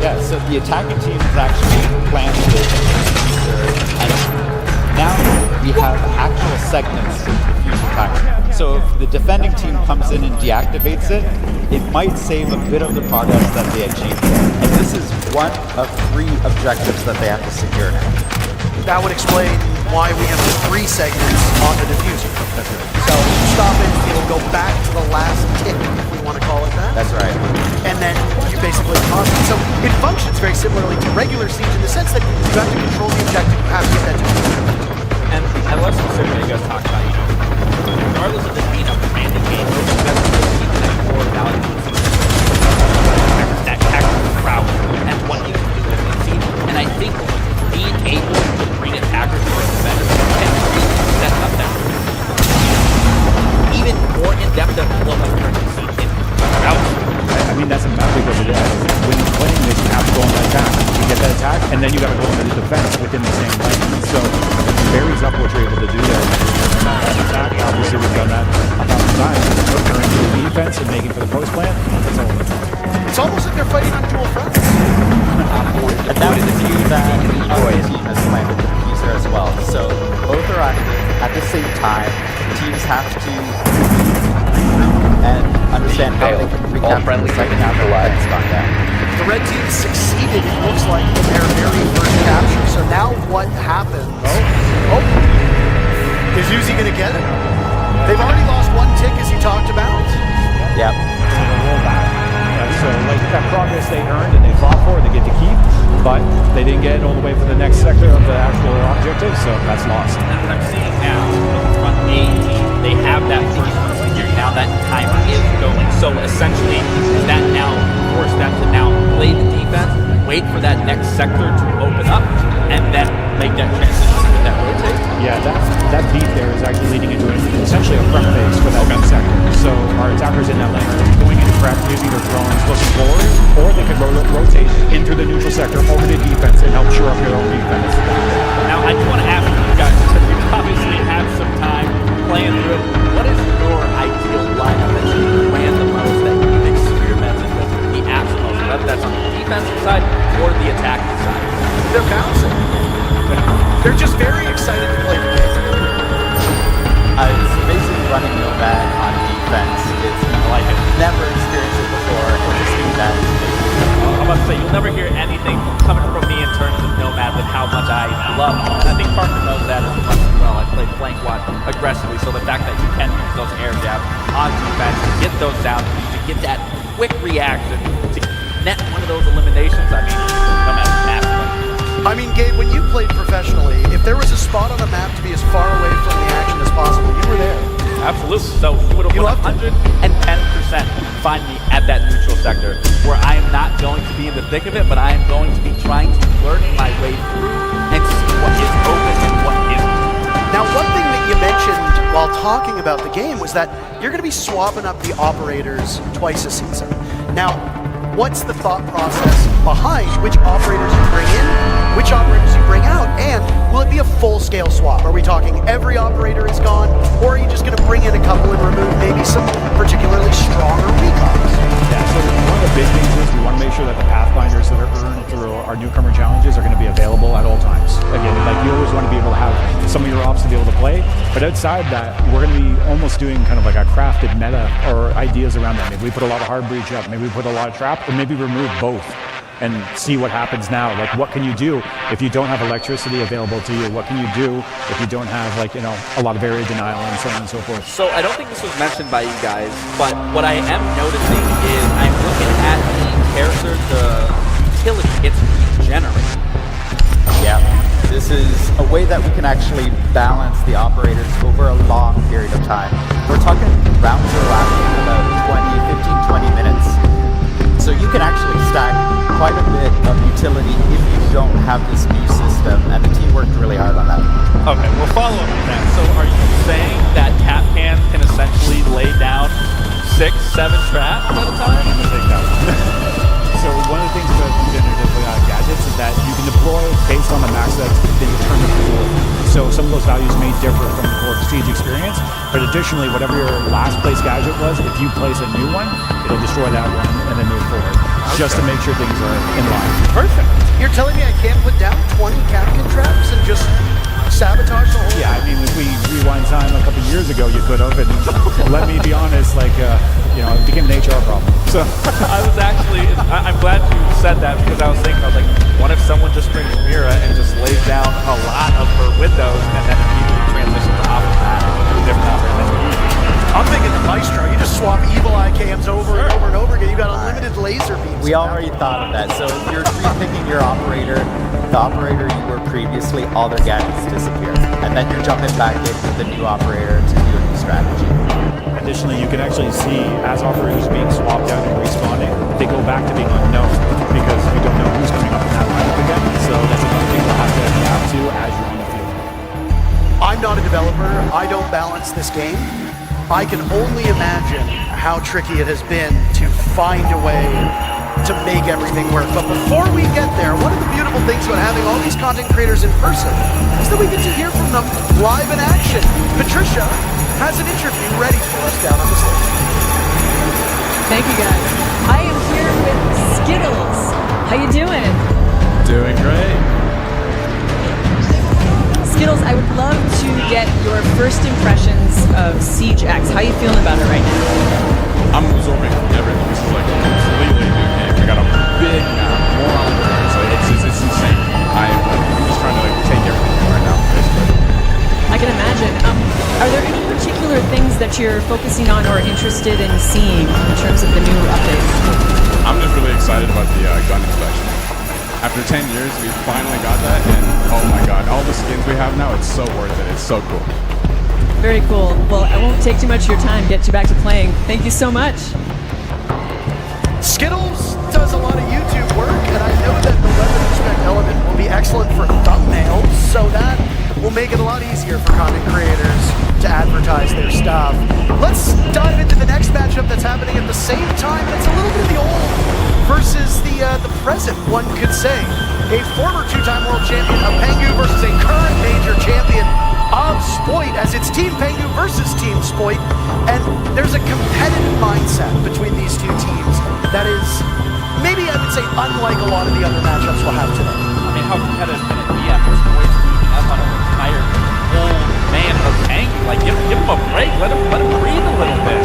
Yeah, so the attacking team is actually planted and now we have actual segments of defuse attack. So if the defending team comes in and deactivates it, it might save a bit of the progress that they achieved. And this is one of 3 objectives that they have to secure now. That would explain why we have 3 segments on the diffuser. That's right. So stop it, it'll go back to the last tick, if we want to call it that. That's right. And then you basically pause it. So it functions very similarly to regular Siege in the sense that you have to control the objective, you have to get that diffuser. And I love specifically you guys talk about, regardless of the being a random game, you guys are keeping that core value that tactical crowd and what you can do with Siege. And I think being able to bring attackers to defenders can really set up that even more in-depth than what we're currently seeing in crowd. I mean, that's a map because it is. When you're playing this, you have to go on that attack. You get that attack, and then you got to go into the defense within the same lane. So it varies up what you're able to do there. And that attack, obviously, we've done that 1,000 times. Turning into the defense and making for the post plant. It's almost like they're fighting on dual fronts. And that was the view that the team has planted the diffuser as well. So both are active at the same time. Teams have to and understand how they can recapture the second half of the down. The red team succeeded, it looks like, in their very first capture. So now what happens? Oh. Is Uzi going to get it? They've already lost 1 tick, as you talked about. Yep. So like that progress they earned and they fought for, they get to keep, but they didn't get it all the way for the next sector of the actual objective, so that's lost. And what I'm seeing now, front A team, they have that first one secured. Now that timer is going. So essentially, that now force them to now play the defense, wait for that next sector to open up, and then make that transition with that rotate. Yeah, that beat there is actually leading into essentially a prep phase for that next sector. So our attackers in that lane are going into prep, using their drones, looking forward, or they can rotate into the neutral sector over to defense and help shore up your own defense. Now, I just want to ask you guys, because you obviously have some time playing through it, what is your ideal lineup that you ran the most, that you've experimented with the absolute most, whether that's on the defensive side or the attacking side? They're bouncing. They're just very excited to play the game. It's basically running Nomad on defense. It's like I've never experienced it before. It's just been that. I'm about to say, you'll never hear anything coming from me in terms of Nomad with how much I love it. And I think Parker knows that as much as well. I play flank one aggressively, so the fact that you can use those air jabs on defense to get those down, to get that quick reaction, to net one of those eliminations, I mean, Nomad's massive. I mean, Gabe, when you played professionally, if there was a spot on the map to be as far away from the action as possible, you were there. Absolutely. So you would have 110% find me at that neutral sector, where I am not going to be in the thick of it, but I am going to be trying to learn my way through and see what is open and what isn't. Now, one thing that you mentioned while talking about the game was that you're going to be swapping up the operators twice a season. Now, what's the thought process behind which operators you bring in, which operators you bring out, and will it be a full-scale swap? Are we talking every operator is gone, or are you just going to bring in a couple and remove maybe some particularly stronger recons? Yeah, so one of the big things is we want to make sure that the Pathfinders that are earned through our newcomer challenges are going to be available at all times. Again, like you always want to be able to have some of your ops to be able to play, but outside that, we're going to be almost doing kind of like a crafted meta or ideas around that. Maybe we put a lot of hard breach up, maybe we put a lot of trap, or maybe remove both. and see what happens now. Like, what can you do if you don't have electricity available to you? What can you do if you don't have, like, you know, a lot of area denial and so on and so forth? So I don't think this was mentioned by you guys, but what I am noticing is I'm looking at the character, the utility, it's regenerating. Yeah, this is a way that we can actually balance the operators over a long period of time. We're talking rounds are lasting about 15, 20 minutes. So you can actually stack quite a bit of utility if you don't have this new system, and the team worked really hard on that. Okay, we'll follow up with that. So are you saying that Capcan can essentially lay down 6, 7 traps at a time? I'm gonna take that one. So one of the things about generative gadgets is that you can deploy based on the max that's been determined for you. So some of those values may differ from the core Siege experience, but additionally, whatever your last place gadget was, if you place a new one, it'll destroy that one and then move forward, just to make sure things are in line. Perfect. You're telling me I can't put down 20 Capcan traps and just sabotage the whole? Yeah, I mean, if we rewind time a couple years ago, you could have, and let me be honest, like, you know, it became an HR problem. So I was actually, I'm glad you said that, because I was thinking, I was like, what if someone just brings Mira and just lays down a lot of her windows and then immediately transitions off of that to a different operator? I'm thinking the Maestro. You just swap evil IKMs over and over and over again. You got unlimited laser beams. We already thought of that. So if you're rethinking your operator, the operator you were previously, all their gadgets disappear. And then you're jumping back in with the new operator to do a new strategy. additionally, you can actually see as operators being swapped out and respawning, they go back to being unknown because you don't know who's coming up in that lineup again. So that's another thing we'll have to adapt to as you're on the field. I'm not a developer. I don't balance this game. I can only imagine how tricky it has been to find a way to make everything work. But before we get there, one of the beautiful things about having all these content creators in person is that we get to hear from them live in action. Patricia has an interview ready for us down on the stage. Thank you, guys. I am here with Skittles. How you doing? Doing great. Skittles, I would love to get your first impressions of Siege X. How are you feeling about it right now? I'm absorbing everything. This is like a completely new game. We got a big map, more on the board, so it's insane. I'm just trying to take everything in right now, basically. I can imagine. Are there any particular things that you're focusing on or interested in seeing in terms of the new updates? I'm just really excited about the gun inspection. After 10 years, we finally got that, and oh my god, all the skins we have now, it's so worth it. It's so cool. Very cool. Well, I won't take too much of your time. Get you back to playing. Thank you so much. Skittles does a lot of YouTube work, and I know that the weapon inspect element will be excellent for thumbnails, so that will make it a lot easier for content creators to advertise their stuff. Let's dive into the next matchup that's happening at the same time. It's a little bit of the old versus the present, one could say. A former two-time world champion of Pengu versus a current major champion of Spoit, as it's Team Pengu versus Team Spoit, and there's a competitive mindset between these two teams that is, maybe I would say, unlike a lot of the other matchups we'll have today. I mean, how competitive can it be after Spoit's beating up on an entire old man of Pengu? Like, give him a break, let him breathe a little bit.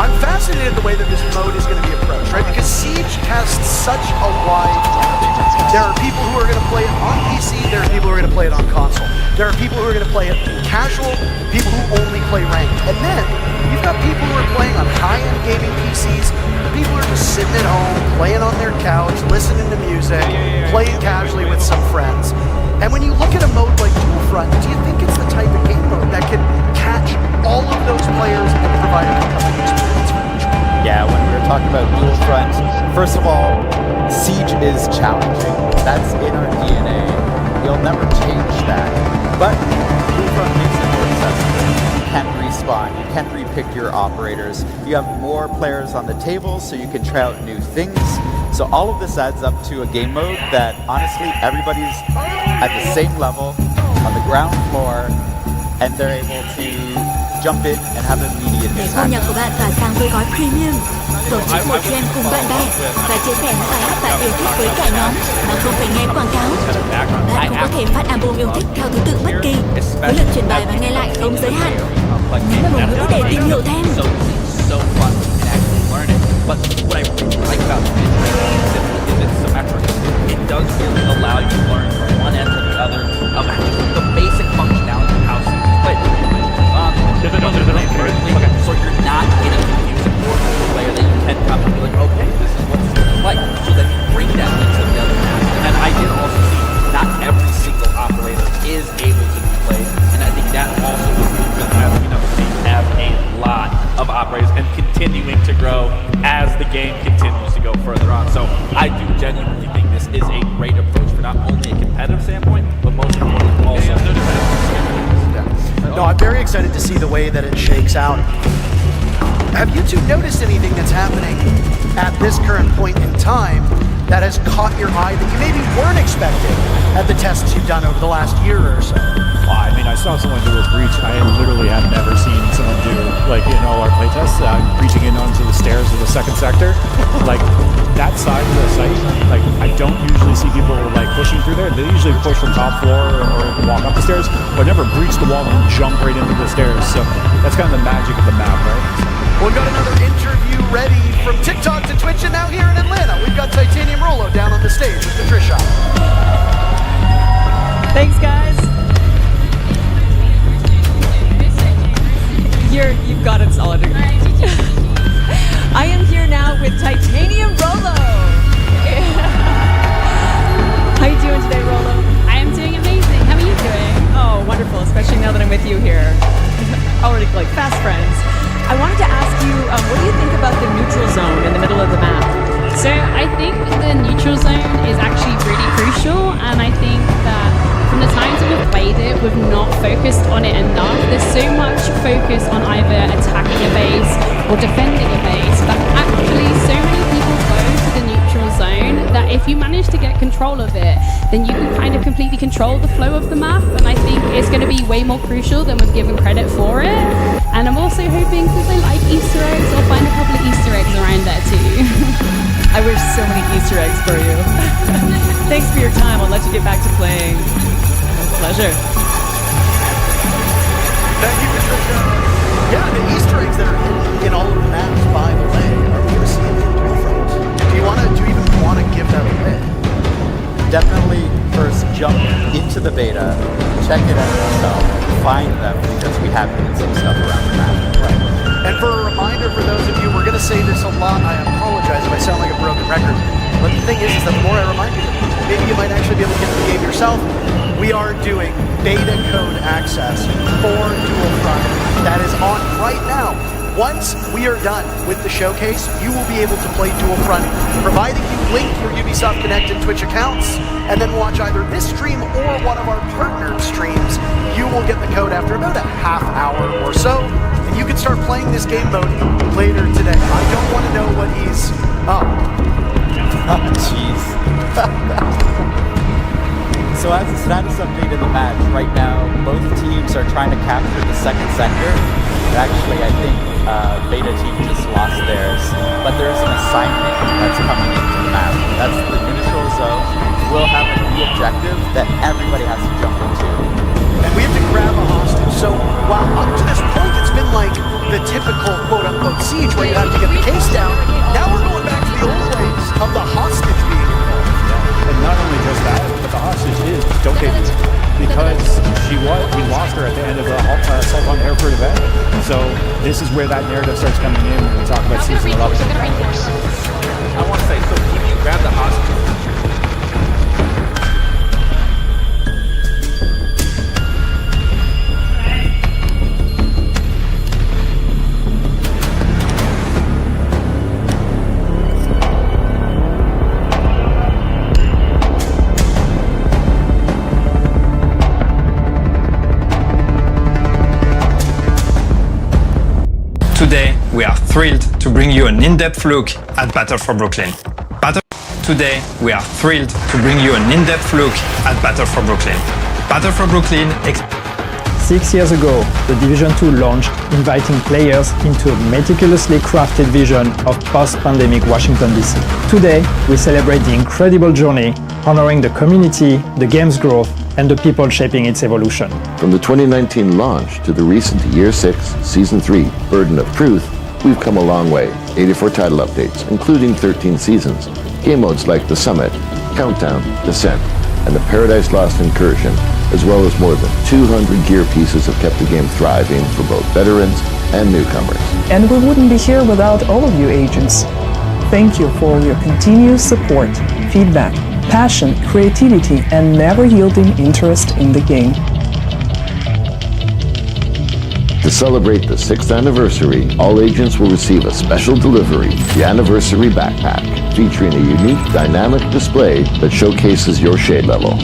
I'm fascinated the way that this mode is going to be approached, right? Because Siege casts such a wide net. There are people who are going to play it on PC, there are people who are going to play it on console. There are people who are going to play it casual, people who only play ranked. And then, you've got people who are playing on high-end gaming PCs, people who are just sitting at home, playing on their couch, listening to music, playing casually with some friends. And when you look at a mode like Dual Front, do you think it's the type of game mode that can catch all of those players and provide a compelling experience for each one? Yeah, when we were talking about Dual Front, first of all, Siege is challenging. That's in our DNA. We'll never change that. But Dual Front makes it more accessible. You can respawn, you can repick your operators. You have more players on the table, so you can try out new things. So all of this adds up to a game mode that, honestly, everybody's at the same level, on the ground floor, and they're able to jump in and have immediate Để impact. ngôi nhà của bạn tỏa sáng với gói premium, tổ chức một jam cùng bạn bè và chia sẻ những bài hát bạn yêu thích với cả nhóm mà không phải nghe quảng cáo. Bạn cũng có thể phát album yêu thích theo thứ tự bất kỳ, với lượt chuyển bài và nghe lại không giới hạn. Nhấn vào một ngữ để tìm hiểu thêm. So fun and actually learn it. But what I continuing to grow as the game continues to go further on. So I do genuinely think this is a great approach for not only a competitive standpoint, but most importantly also the Yeah. No, I'm very excited to see the way that it shakes out. Have you two noticed anything that's happening at this current point in time that has caught your eye that you maybe weren't expecting at the tests you've done over the last year or so? Well, I mean, I saw someone do a breach I literally have never seen someone do, like in all our playtests, breaching in onto the stairs of the second sector. Like, that side of the site, like, I don't usually see people, like, pushing through there. They usually push from top floor or walk up the stairs, but never breach the wall and jump right into the stairs. So that's kind of the magic of the map, right? We've got another interview ready from TikTok to Twitch, and now here in Atlanta, we've got Titanium Rolo down on the stage with Patricia. Thanks, guys. You've got it solid. I am here now with Titanium Rolo. How you doing today, Rolo? I am doing amazing. How are you doing? Oh, wonderful, especially now that I'm with you here. Already like fast friends. I wanted to ask you, what do you think about the neutral zone in the middle of the map? So I think the neutral zone is actually really crucial, and I think that from the times that we've played it, we've not focused on it enough. There's so much focus on either attacking a base or defending a base, but actually so many people go to the neutral zone that if you manage to get control of it, then you can kind of completely control the flow of the map, and I think it's going to be way more crucial than we've given credit for it. And I'm also hoping, because I like Easter eggs, I'll find a couple of Easter eggs around there too. I wish so many Easter eggs for you. Thanks for your time. I'll let you get back to playing. Pleasure. Thank you, Patricia. Yeah, the Easter eggs that are in all of the maps, by the way, are we going to see anything different? Do you even want to give that away? Definitely first jump into the beta, check it out yourself, find them, because we have hidden some stuff around the map. Right. And for a reminder for those of you, we're going to say this a lot. I apologize if I sound like a broken record. But the thing is that the more I remind you, maybe you might actually be able to get the game yourself. We are doing beta code access for Dual Front that is on right now. Once we are done with the showcase, you will be able to play Dual Front, providing you link your Ubisoft Connect and Twitch accounts, and then watch either this stream or one of our partner streams. You will get the code after about a half hour or so, and you can start playing this game mode later today. I don't want to know what he's... Oh, jeez. So as a status update in the match, right now, both teams are trying to capture the second sector. Actually, I think Beta team just lost theirs, but there's an assignment that's coming into the map. That's the neutral zone. We'll have a new objective that everybody has to jump into. And we have to grab a hostage. So while up to this point, it's been like the typical quote-unquote siege where you have to get the case down, now we're going back to the old ways of the hostage being involved. And not only just that, but the hostage is donated because we lost her at the end of the assault on Hereford event. So this is where that narrative starts coming in when we talk about season 11. I want to say, so can you grab the hostage? Today, we are thrilled to bring you an in-depth look at Battle for Brooklyn. Today, we are thrilled to bring you an in-depth look at Battle for Brooklyn. Battle for Brooklyn 6 years ago, the Division 2 launched, inviting players into a meticulously crafted vision of post-pandemic Washington, D.C. Today, we celebrate the incredible journey, honoring the community, the game's growth, and the people shaping its evolution. From the 2019 launch to the recent Year 6, Season 3, Burden of Truth, we've come a long way. 84 title updates, including 13 seasons. Game modes like The Summit, Countdown, Descent, and the Paradise Lost Incursion, as well as more than 200 gear pieces have kept the game thriving for both veterans and newcomers. And we wouldn't be here without all of you agents. Thank you for your continuous support, feedback, passion, creativity, and never-yielding interest in the game. To celebrate the 6th anniversary, all agents will receive a special delivery, the Anniversary Backpack, featuring a unique dynamic display that showcases your shade level.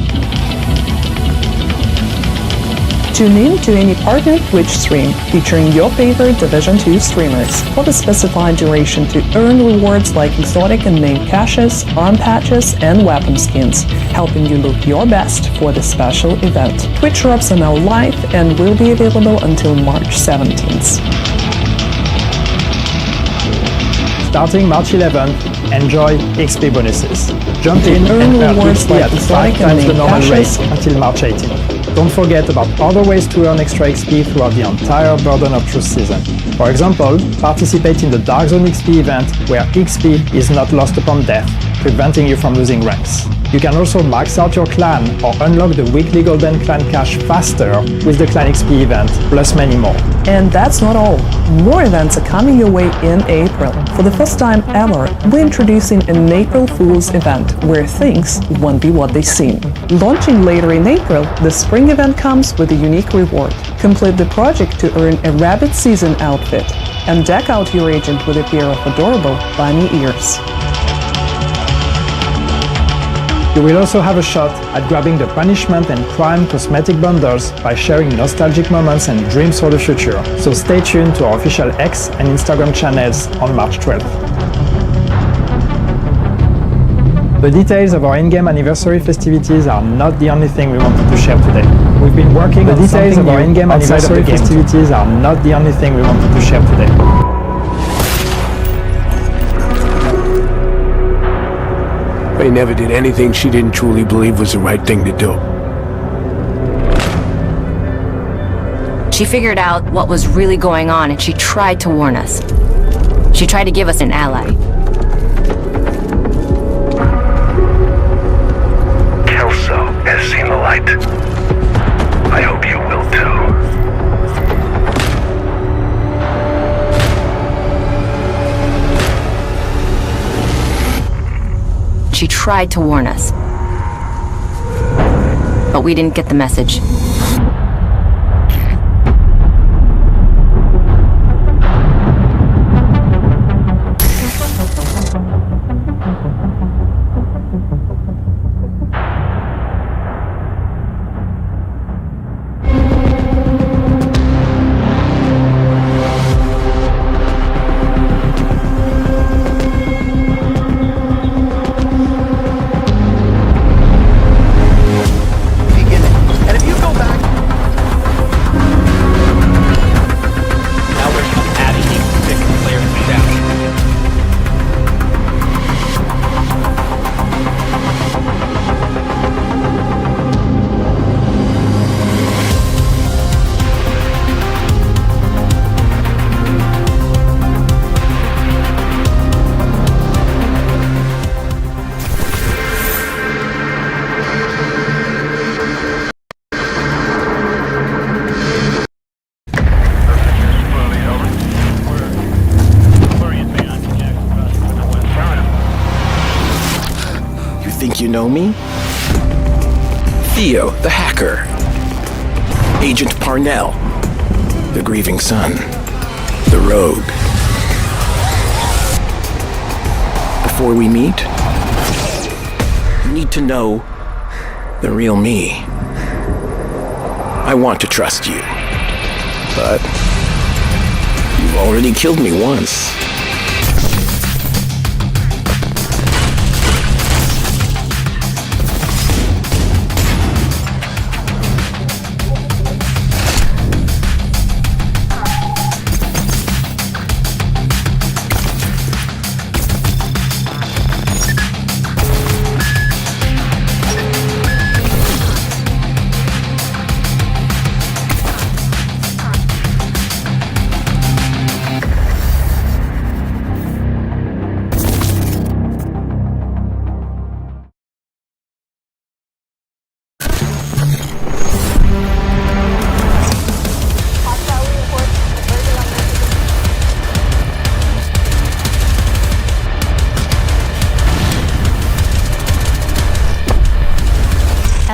Tune in to any partnered Twitch stream featuring your favorite Division 2 streamers for the specified duration to earn rewards like exotic and named caches, arm patches, and weapon skins, helping you look your best for the special event. Twitch drops are now live and will be available until March 17th. Starting March 11th, enjoy XP bonuses. Jump in Earn and earn rewards XP like at exotic 5 and times the named normal rate caches. until March 18th. Don't forget about other ways to earn extra XP throughout the entire Burden of Truth season. For example, participate in the Dark Zone XP event where XP is not lost upon death, preventing you from losing ranks. You can also max out your clan or unlock the weekly Golden Clan cache faster with the Clan XP event, plus many more. And that's not all. More events are coming your way in April. For the first time ever, we're introducing an April Fool's event where things won't be what they seem. Launching later in April, the spring event comes with a unique reward. Complete the project to earn a Rabbit Season outfit and deck out your agent with a pair of adorable bunny ears. You will also have a shot at grabbing the Punishment and Crime cosmetic bundles by sharing nostalgic moments and dreams for the future. So stay tuned to our official X and Instagram channels on March 12th. The details of our in-game anniversary festivities are not the only thing we wanted to share today. We've been working on something new in-game outside of the anniversary festivities are not the only thing we wanted to share today. They never did anything she didn't truly believe was the right thing to do. She figured out what was really going on and she tried to warn us. She tried to give us an ally. Kelso has seen the light. I hope you will too. She tried to warn us. But we didn't get the message. Think you know me? Theo, the hacker. Agent Parnell, the grieving son. The rogue. Before we meet, you need to know the real me. I want to trust you, but you've already killed me once.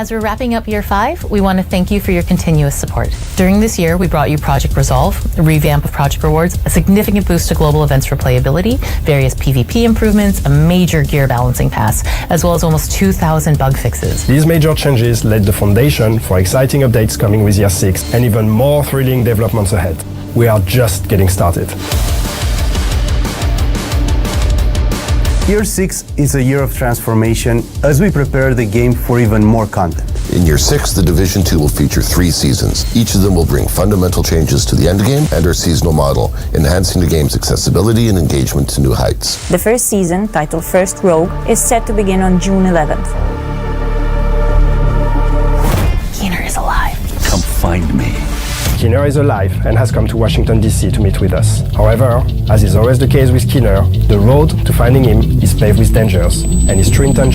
As we're wrapping up year 5, we want to thank you for your continuous support. During this year, we brought you Project Resolve, a revamp of Project Rewards, a significant boost to global events replayability, various PvP improvements, a major gear balancing pass, as well as almost 2,000 bug fixes. These major changes laid the foundation for exciting updates coming with year 6 and even more thrilling developments ahead. We are just getting started. Year 6 is a year of transformation as we prepare the game for even more content. In Year 6, the Division 2 will feature 3 seasons. Each of them will bring fundamental changes to the endgame and our seasonal model, enhancing the game's accessibility and engagement to new heights. The first season, titled First Rogue, is set to begin on June 11th. Keener is alive. Come find me. Keener is alive and has come to Washington, D.C. to meet with us. However, as is always the case with Keener, the road to finding him is paved with dangers, and his true intention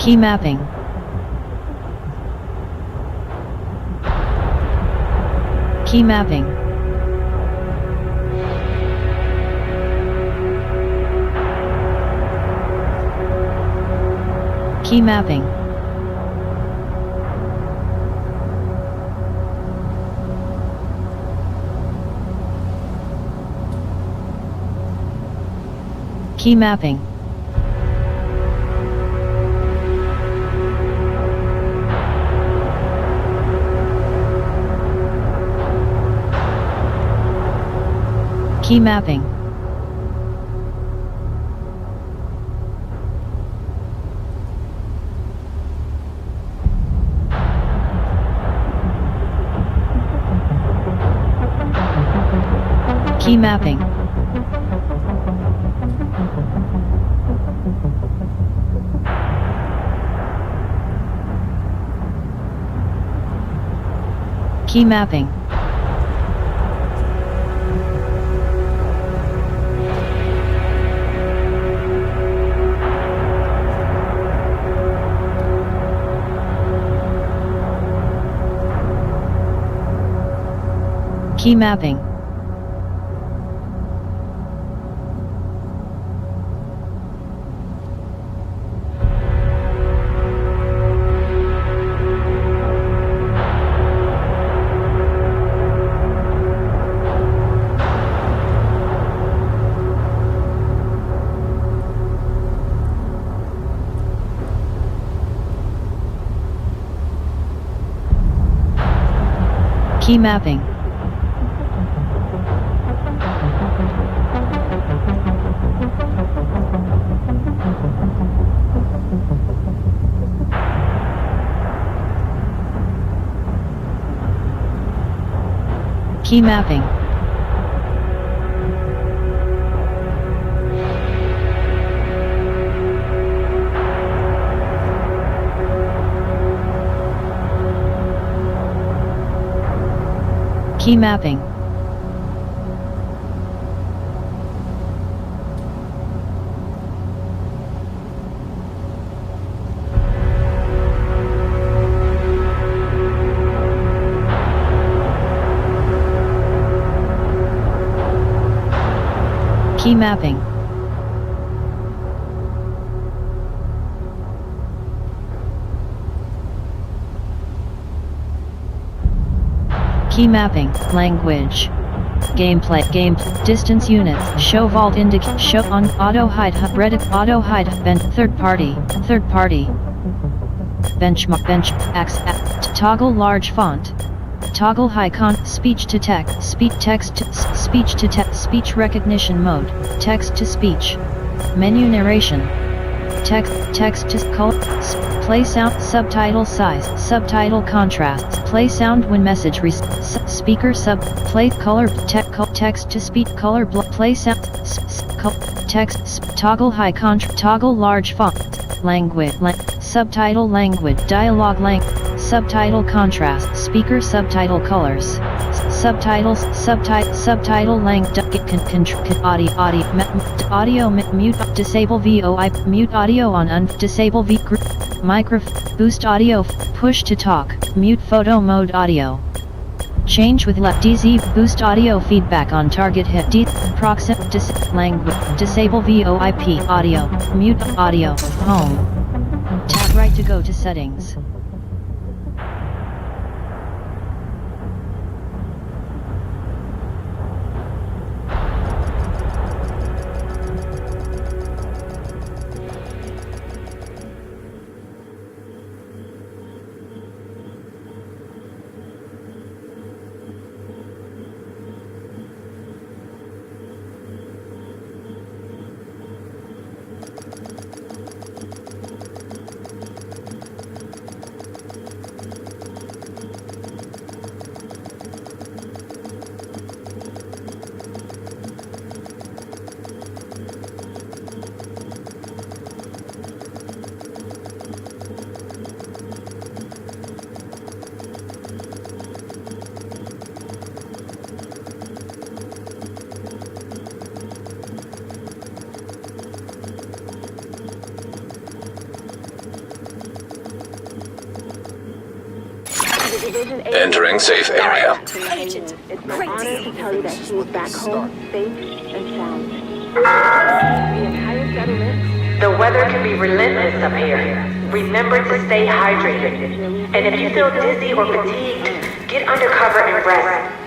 Key mapping. Key mapping. Key mapping. Key mapping. Key Key mapping. Key mapping. Key mapping. Key mapping. Key mapping. Key mapping. Key mapping. Key mapping. Key mapping. Language. Gameplay. Distance units. Show vault indicate. Show on auto hide. Reddit. Auto hide. Third party. Benchmark. Toggle large font. Toggle high speech to text. Speech to text. Speech recognition mode. Text to speech. Menu narration. Text to color. Play sound. Subtitle size. Subtitle contrasts. Play sound when message speaker play color. Text to speech color. Play sound. Text. Toggle high toggle large font. Language. Subtitle language. Dialogue language. Subtitle contrast. Speaker subtitle colors. Subtitle length. Audio mute. Disable VoIP. Mute audio on disable V group. Boost audio. Push to talk. Mute photo mode audio. Change with left DZ. Boost audio feedback on target hit. Proxim. Language. Disable VoIP audio. Mute audio. Home. Tap right to go to settings. Entering safe area. Agent, it's my honor to tell you that she is back home, safe and sound. The entire settlement. The weather can be relentless up here. Remember to stay hydrated. And if you feel dizzy or fatigued, get under cover and rest.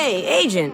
Hey, Agent!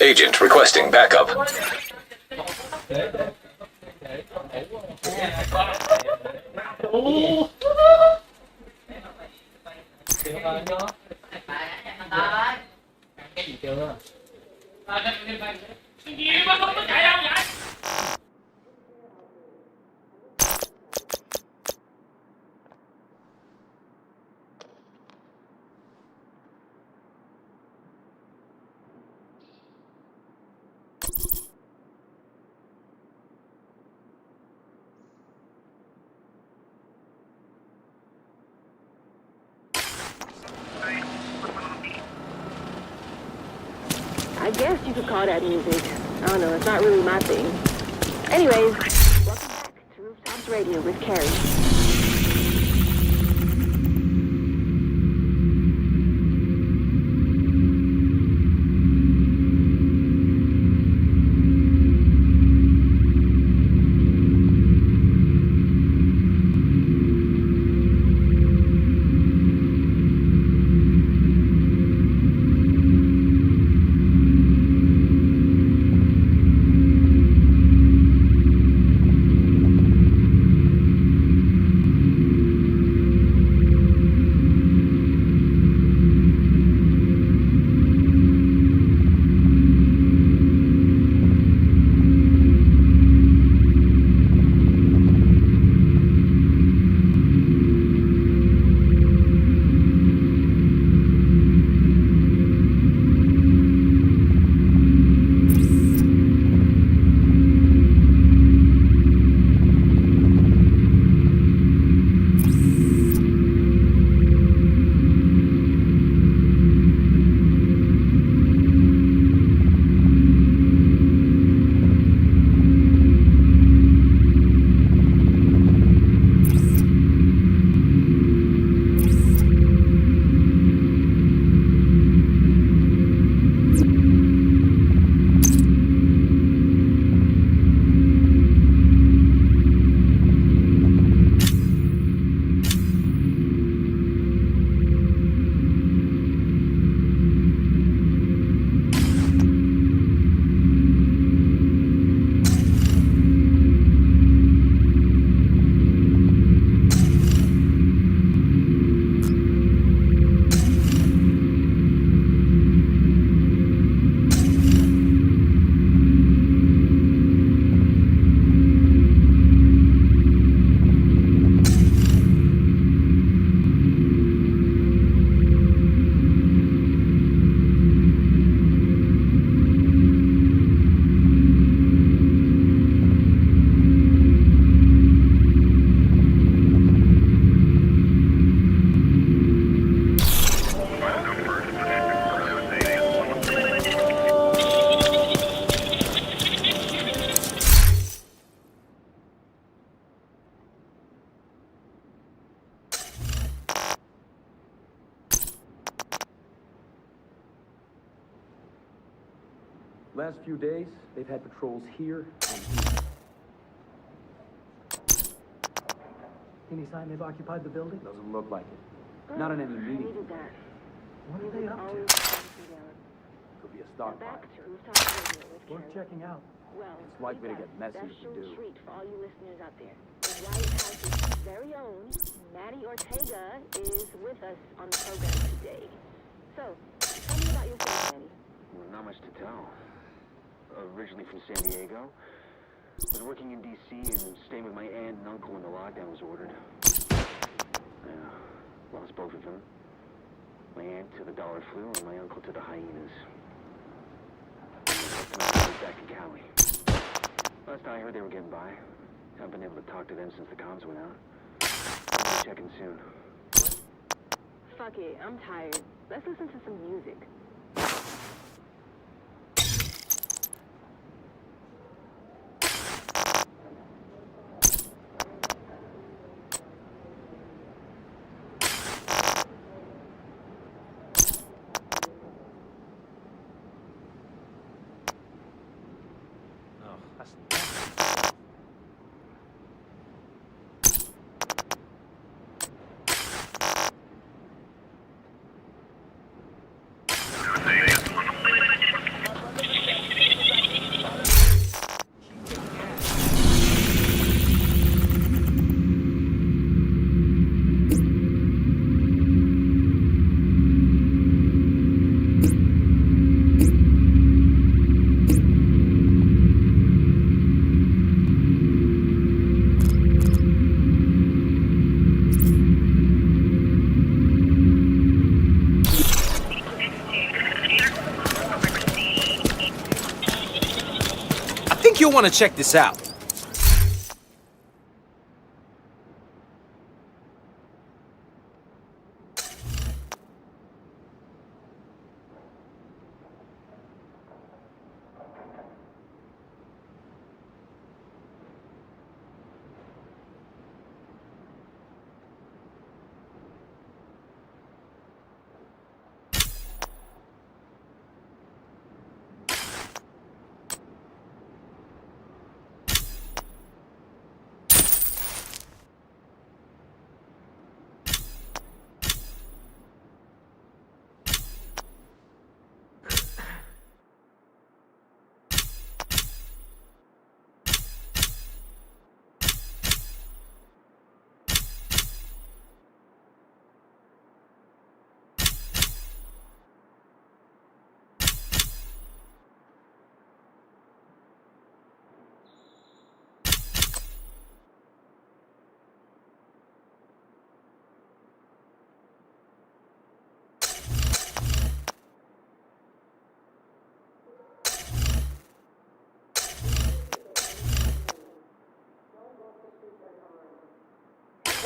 Agent requesting backup. I guess you could call that music. I don't know, it's not really my thing. Anyways, welcome back to Rooftops Radio with Carrie. Last few days, they've had patrols here and here. Any sign they've occupied the building? Doesn't look like it. Not in any meeting. What are they up to? Could be a stockpile. Worth checking out. It's likely to get messy if we do. Treat for all you listeners out there. The White House's very own Maddie Ortega is with us on the program today. So, tell me about yourself, Maddie. Well, not much to tell. originally from San Diego. Was working in D.C. and staying with my aunt and uncle when the lockdown was ordered. Lost both of them. My aunt to the dollar flu and my uncle to the hyenas. Back in Cali. Last I heard they were getting by. Haven't been able to talk to them since the comms went out. I'll be checking soon. Fuck it, I'm tired. Let's listen to some music. You'll want to check this out.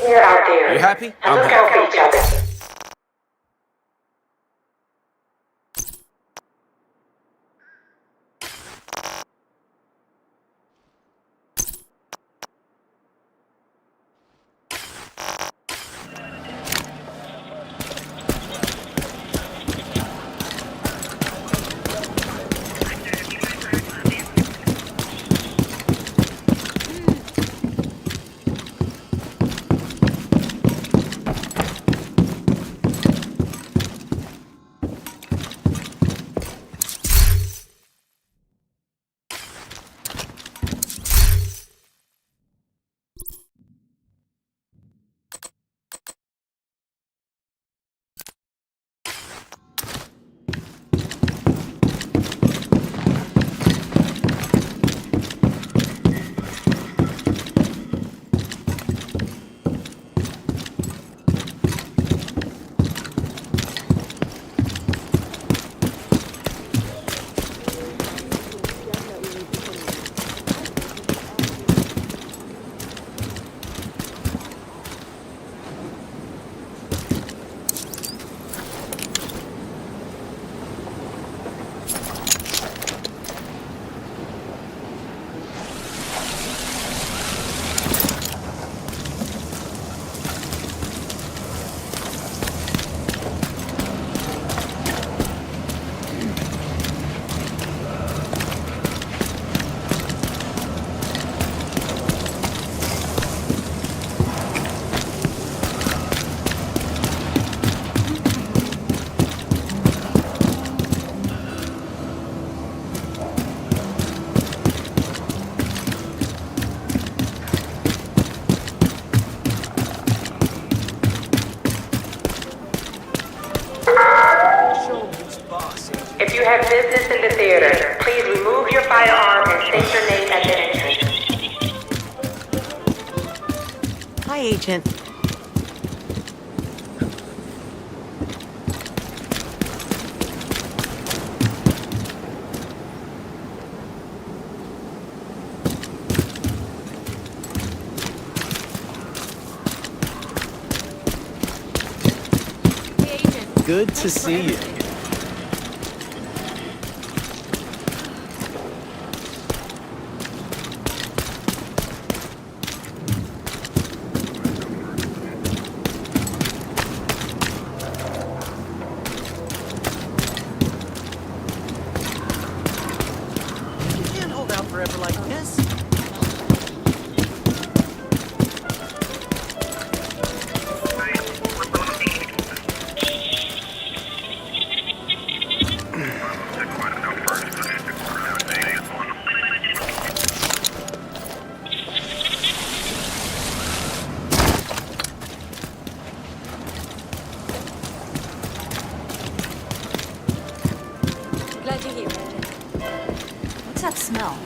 We're out there. You happy? And look out for each other. If you have business in the theater, please remove your Hi, Agent. Good to see you. You can't hold out forever like this. Glad you're here, Agent. What's that smell?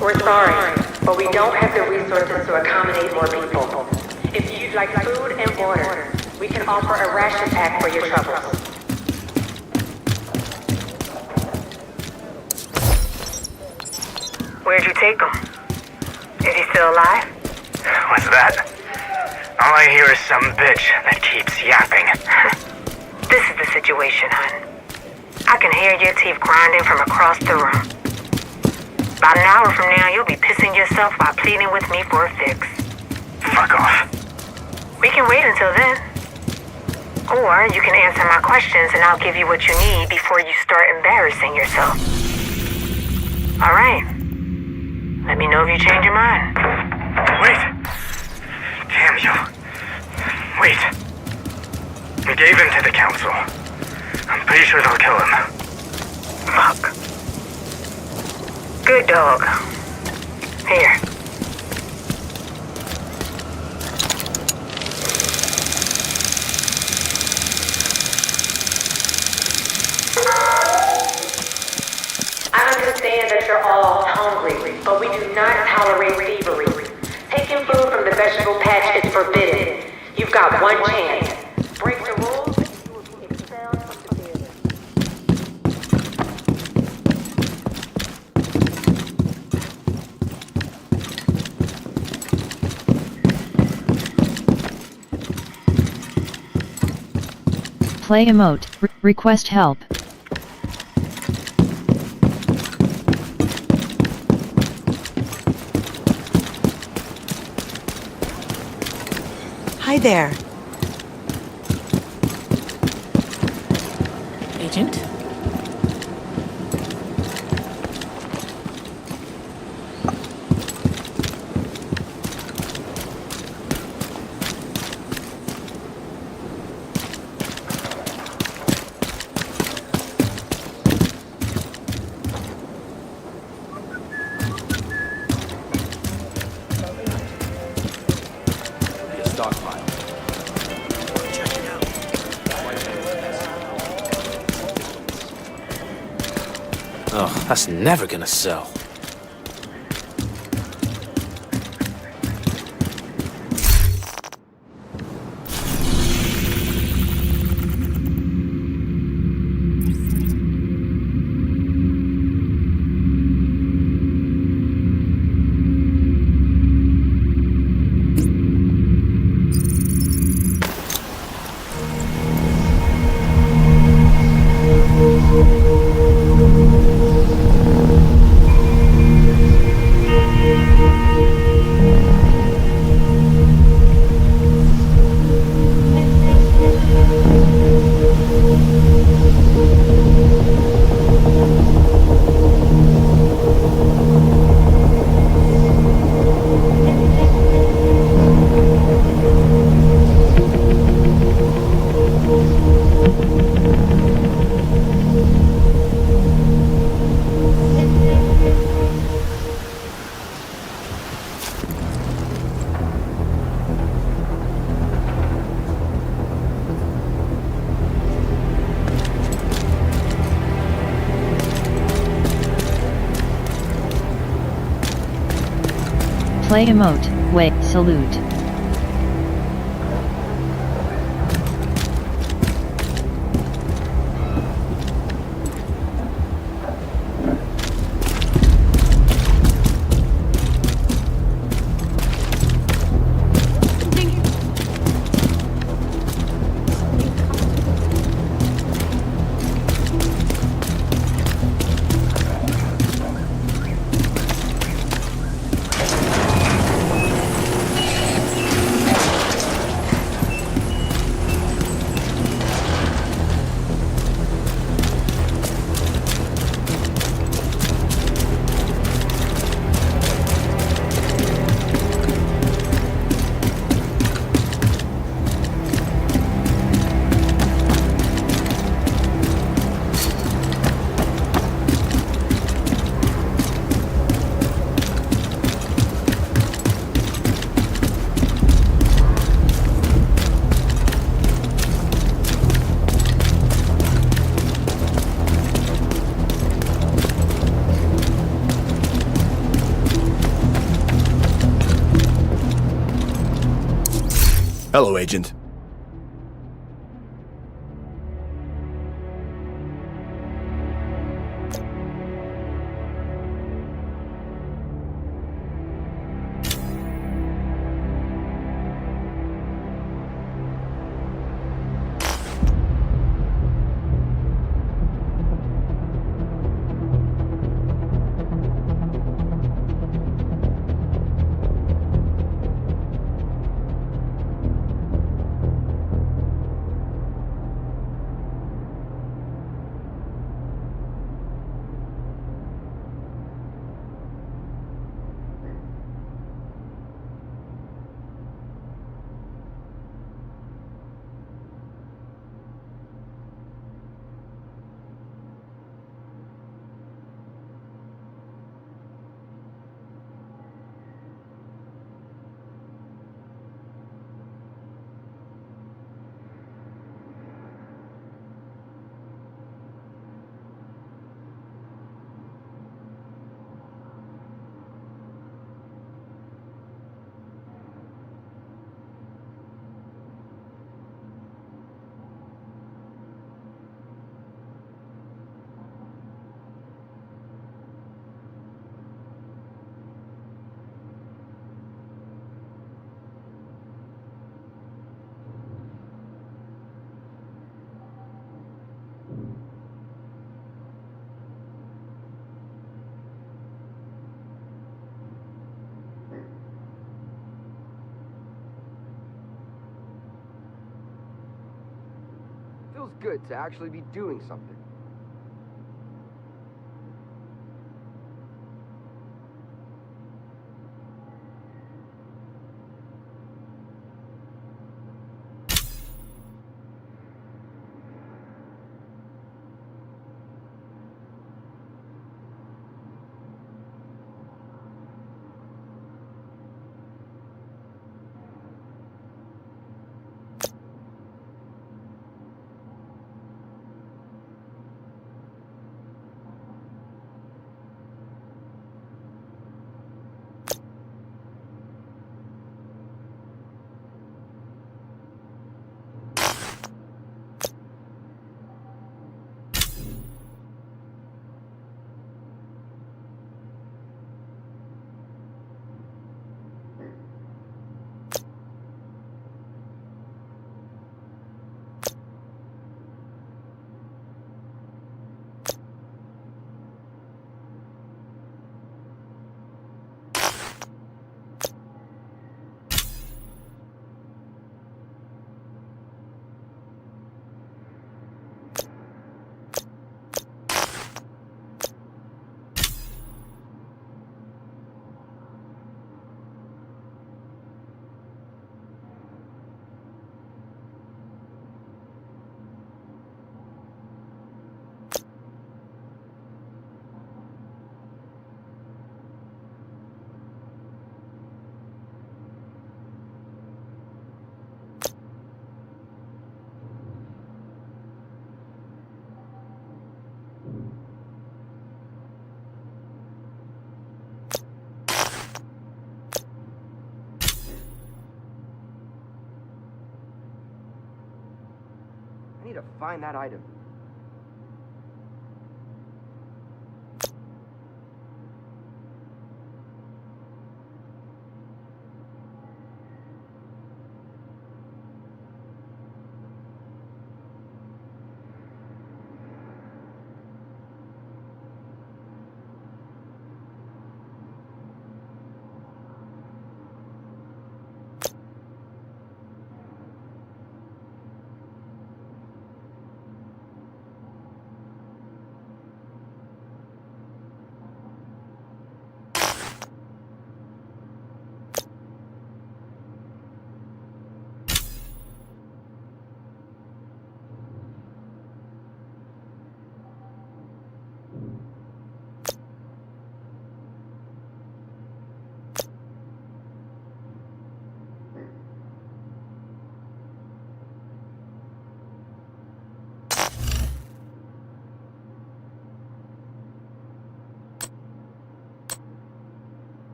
We're sorry, but we don't have the resources to accommodate more people. If you'd like food and water, we can offer a ration pack for your troubles. Where'd you take him? Is he still alive? What's that? All I hear is some bitch that keeps yapping. This is the situation, hon. I can hear your teeth grinding from across the room. About an hour from now, you'll be pissing yourself while pleading with me for a fix. Fuck off. We can wait until then. Or you can answer my questions and I'll give you what you need before you start embarrassing yourself. Alright. Let me know if you change your mind. Wait. Damn you. Wait. We gave him to the council. I'm pretty sure they'll kill him. Fuck. Good dog. Here. I understand that you're all hungry, but we do not tolerate thievery. Taking food from the vegetable patch is forbidden. You've got one chance. Break the rules, and you will be expelled from the building. Play emote. Request help. Hi there. Agent? Ugh, that's never gonna sell. Play emote, wait, salute. Hello, Agent. Feels good to actually be doing something. need to find that item.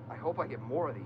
I hope I get more of these.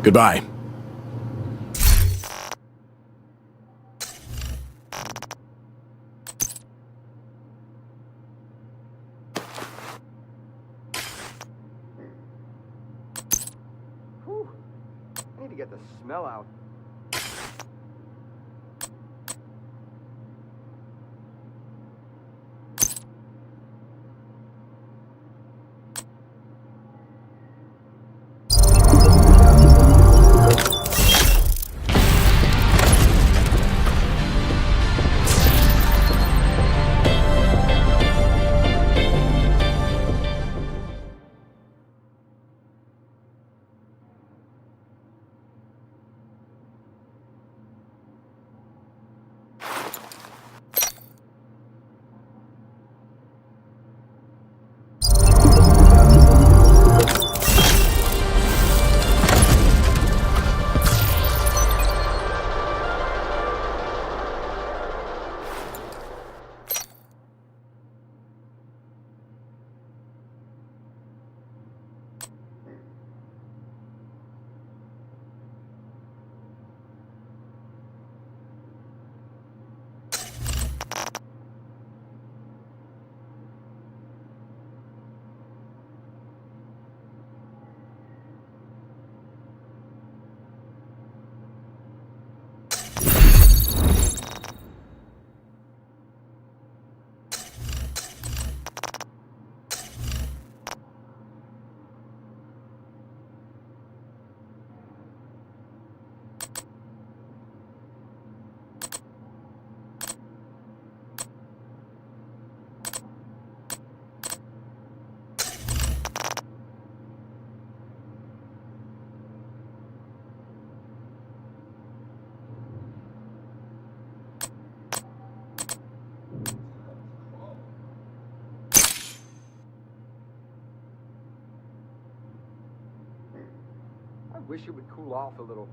Goodbye. Whew. I need to get the smell out. wish it would cool off a little.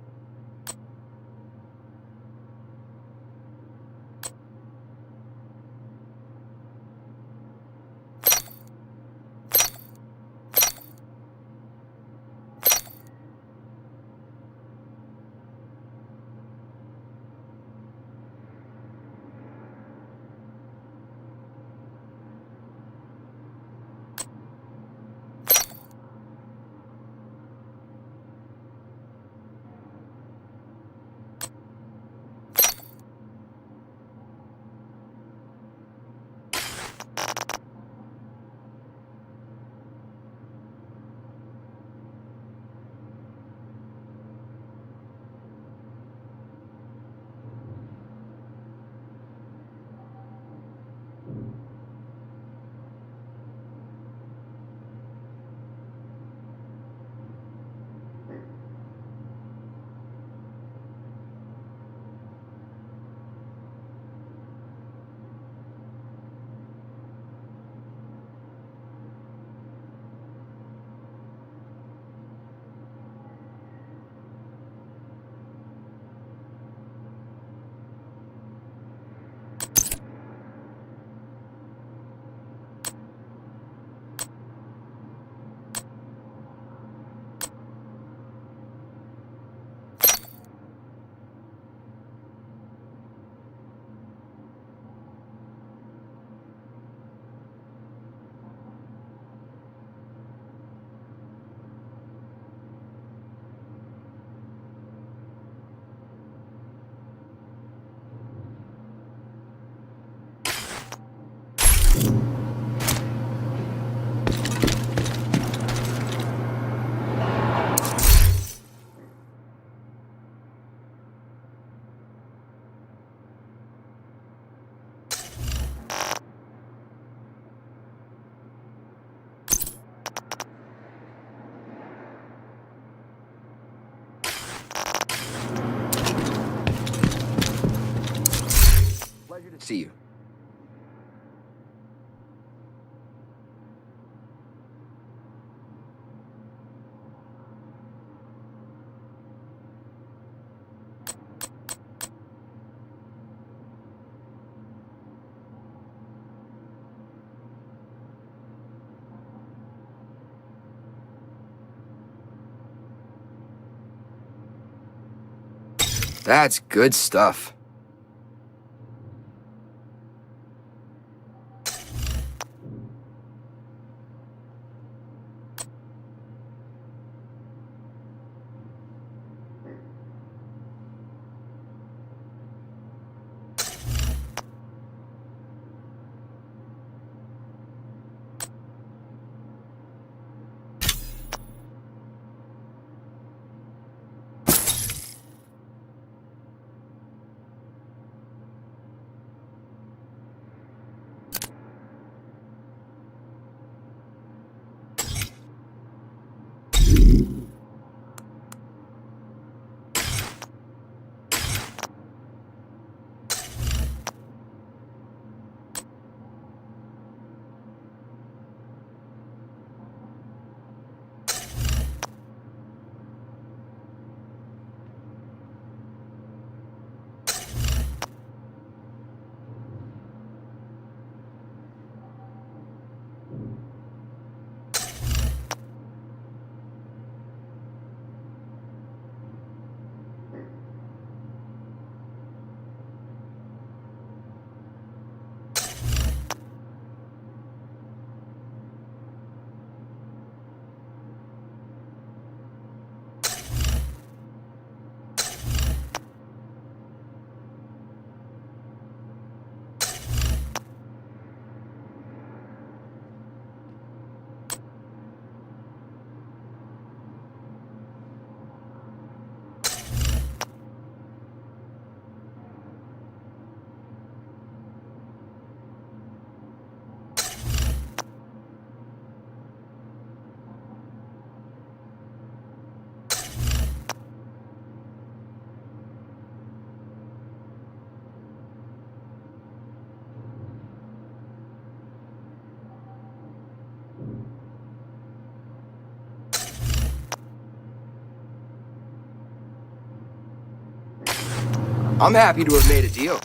See you. That's good stuff. I'm happy to have made a deal.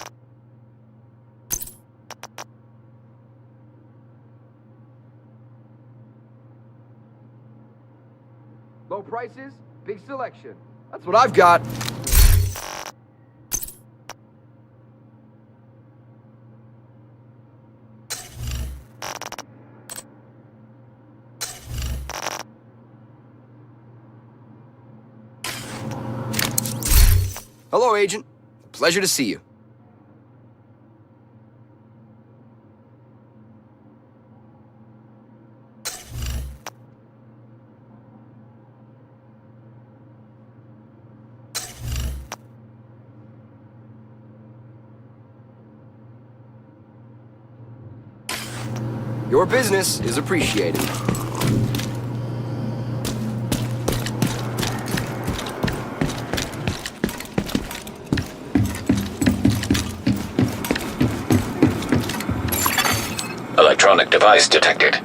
Low prices, big selection. That's what I've got. Hello, Agent. Pleasure to see you. Your business is appreciated. Electronic device detected.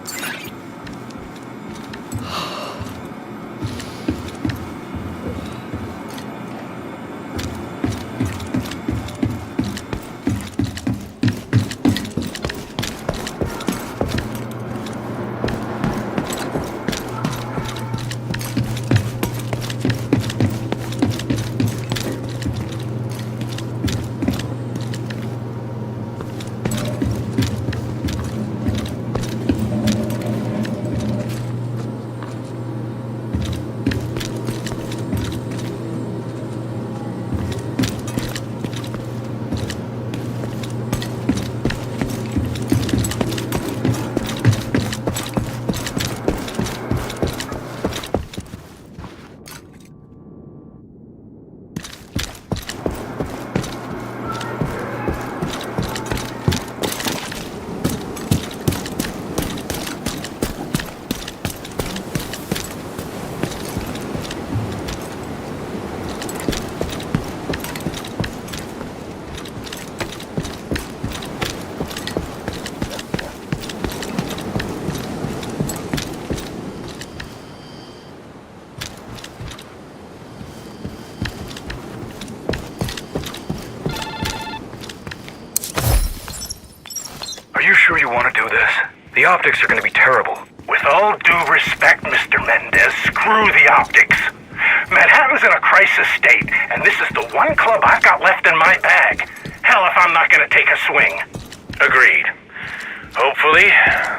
Sure you want to do this? The optics are going to be terrible. With all due respect, Mr. Mendez, screw the optics. Manhattan's in a crisis state, and this is the one club I've got left in my bag. Hell if I'm not going to take a swing. Agreed. Hopefully,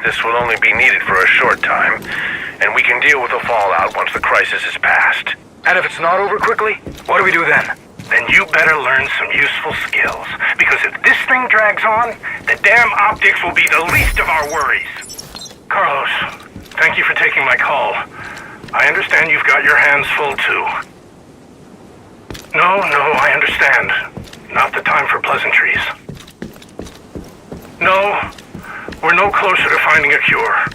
this will only be needed for a short time, and we can deal with the fallout once the crisis is past. And if it's not over quickly, what do we do then? Then you better learn some useful skills, because if this thing drags on, the damn optics will be the least of our worries. Carlos, thank you for taking my call. I understand you've got your hands full too. No, I understand. Not the time for pleasantries. No, we're no closer to finding a cure.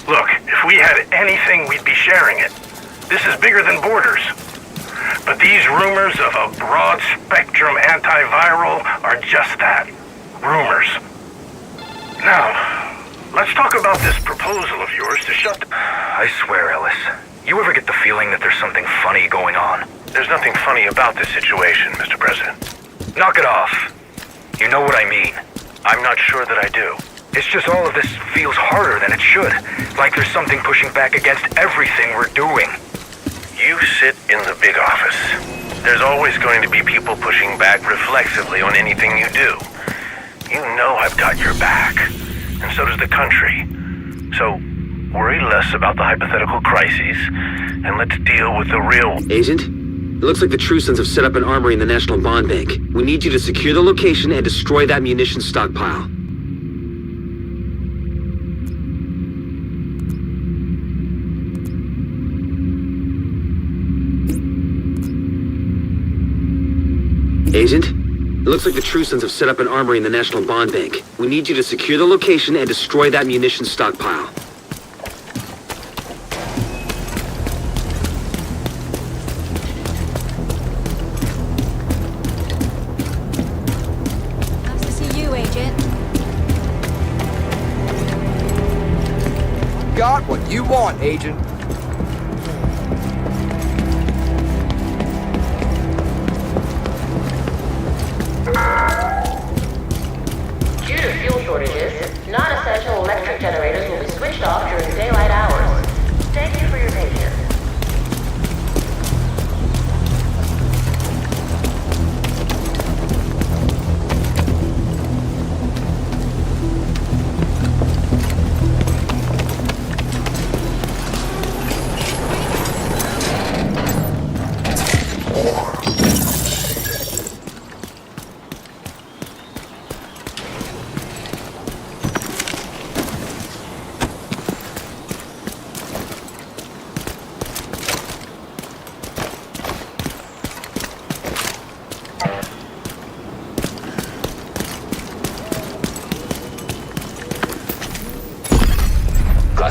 Look, if we had anything, we'd be sharing it. This is bigger than borders. But these rumors of a broad-spectrum antiviral are just that. Rumors. Now, let's talk about this proposal of yours to shut the... I swear, Ellis, you ever get the feeling that there's something funny going on? There's nothing funny about this situation, Mr. President. Knock it off. You know what I mean. I'm not sure that I do. It's just all of this feels harder than it should. Like there's something pushing back against everything we're doing. You sit in the big office. There's always going to be people pushing back reflexively on anything you do. You know I've got your back, and so does the country. So, worry less about the hypothetical crises, and let's deal with the real... Agent, it looks like the True Sons have set up an armory in the National Bond Bank. We need you to secure the location and destroy that munitions stockpile. Agent, it looks like the True Sons have set up an armory in the National Bond Bank. We need you to secure the location and destroy that munitions stockpile. Nice to see you, Agent. Got what you want, Agent.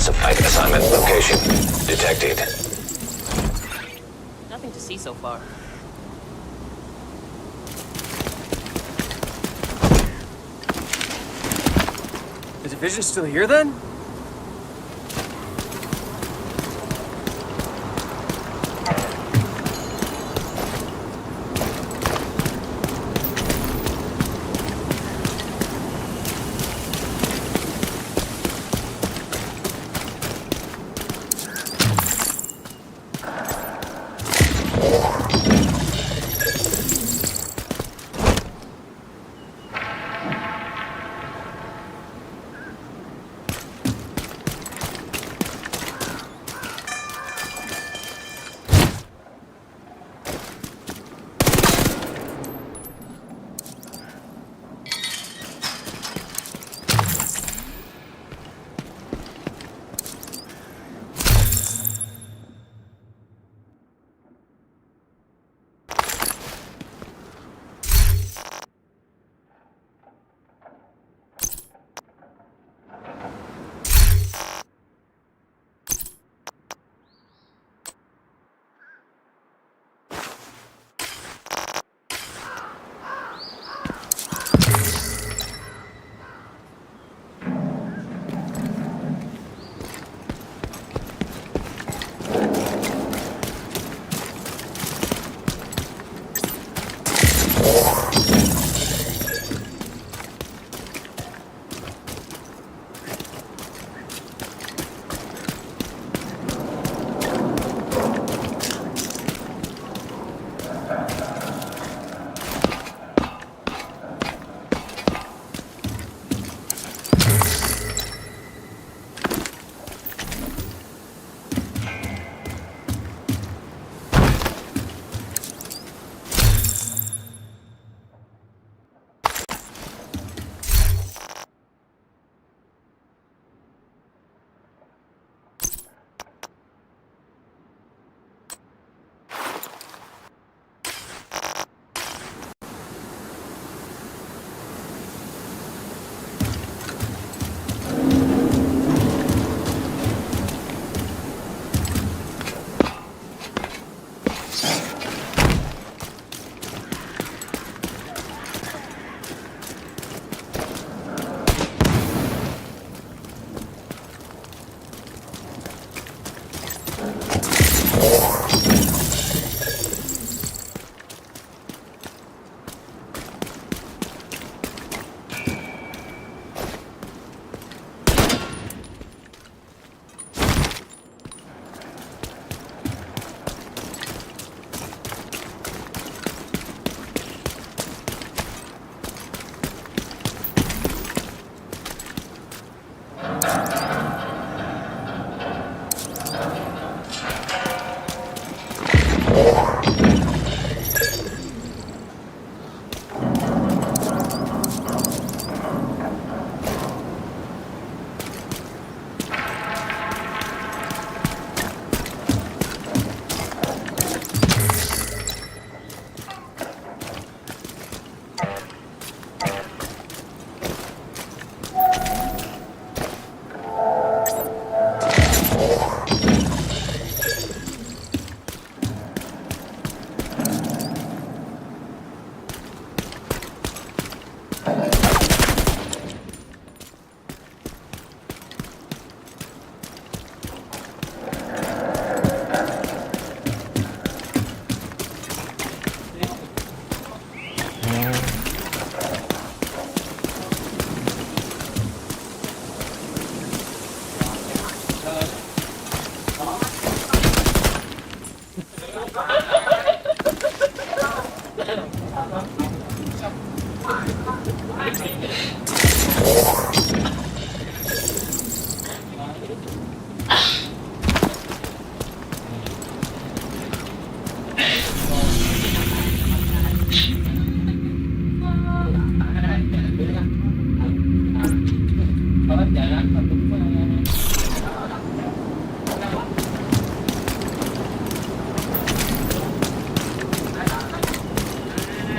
Classified assignment location detected. Nothing to see so far. The division's still here then?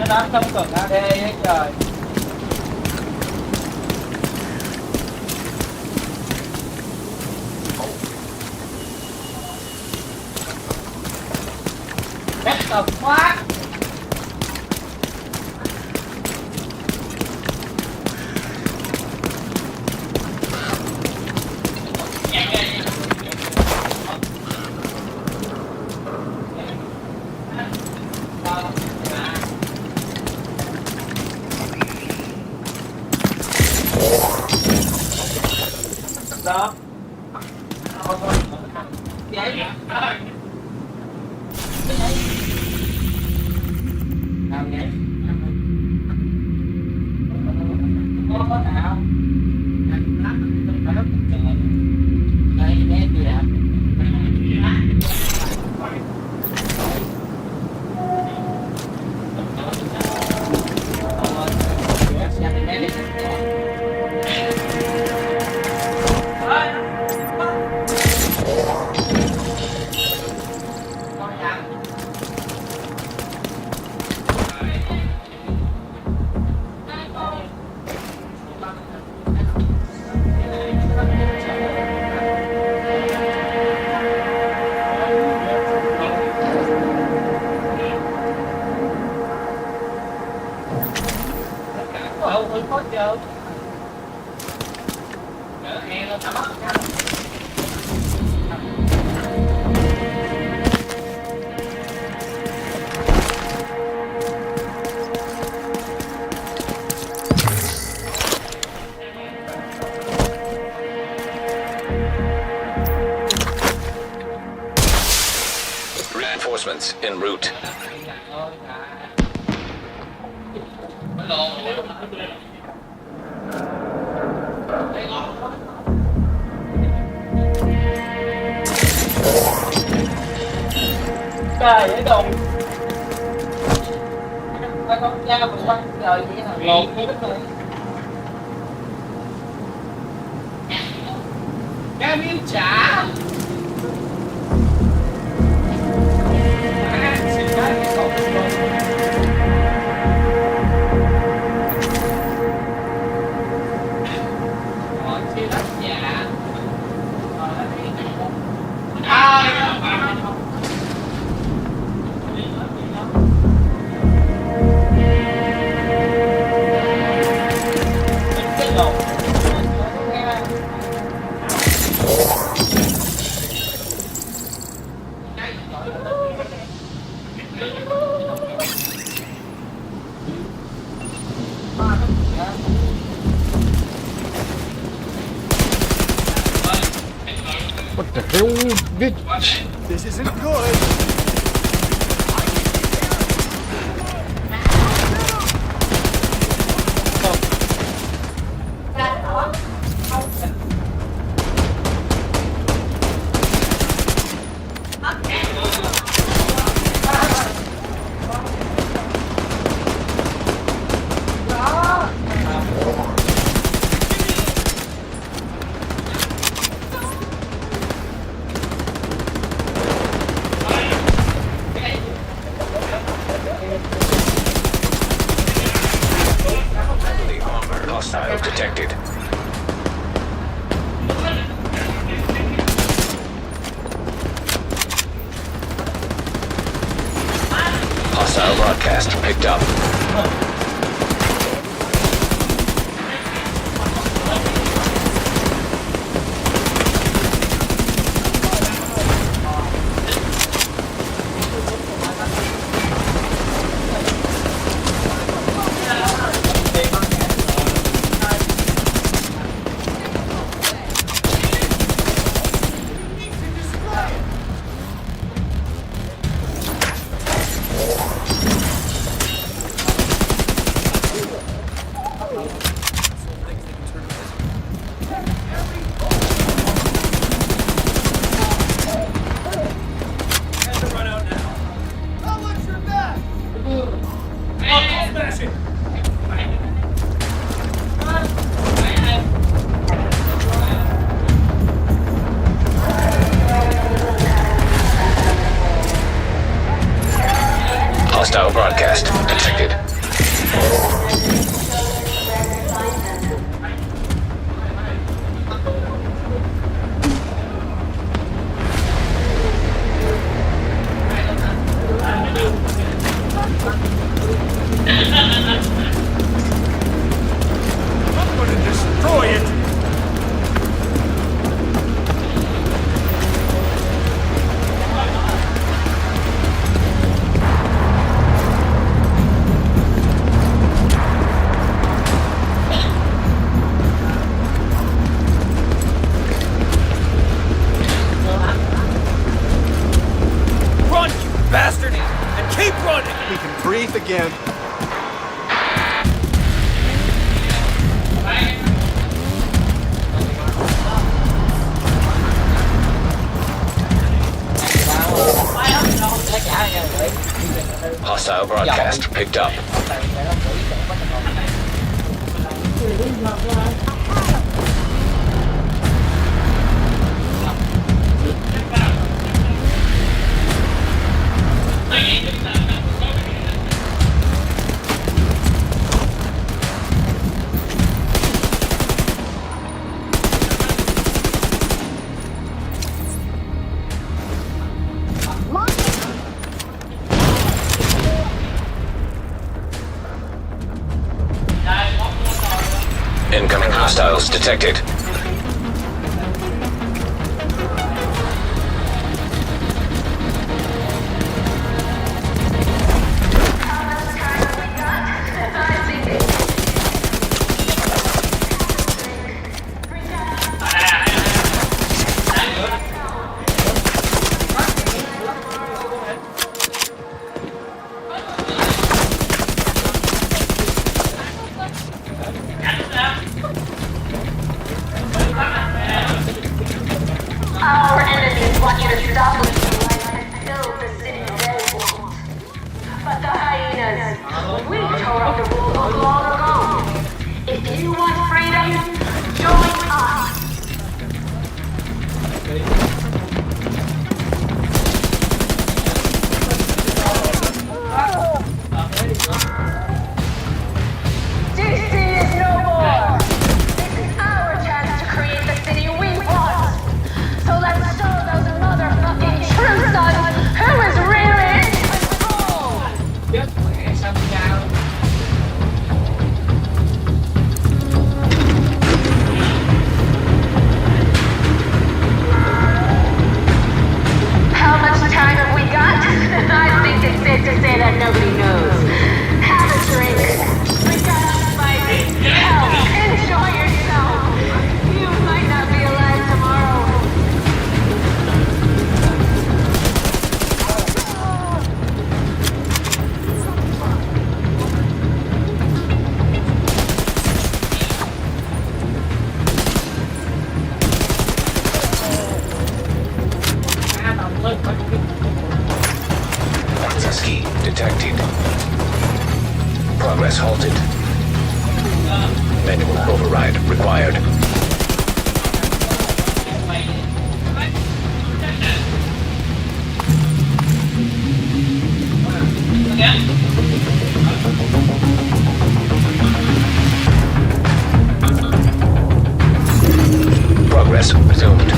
đám tâm tưởng AD hết trời. Tập quá. Đó. Vậy. Reinforcements en route. Trời ơi đồng. Con cha mình quăng trời vậy hả? Lột cái rồi. Cá miếng chả. What the hell? This isn't good. Hostile detected. Hostile broadcast picked up. again. Hostile broadcast picked up. Incoming hostiles detected. Our enemies want you to stop what you like and build the city they want. But the hyenas, we tore up the rule book long ago. If you want freedom, join us. DC is no more. This is our chance to create the city we want. So let's show those motherfucking true sons who is really in control! How much time have we got? I think it's safe to say that nobody knows. Have a drink. We got spicy. Hell, enjoy yourself. You might not be alive tomorrow. Ski detected. Progress halted. Manual override required. Progress resumed.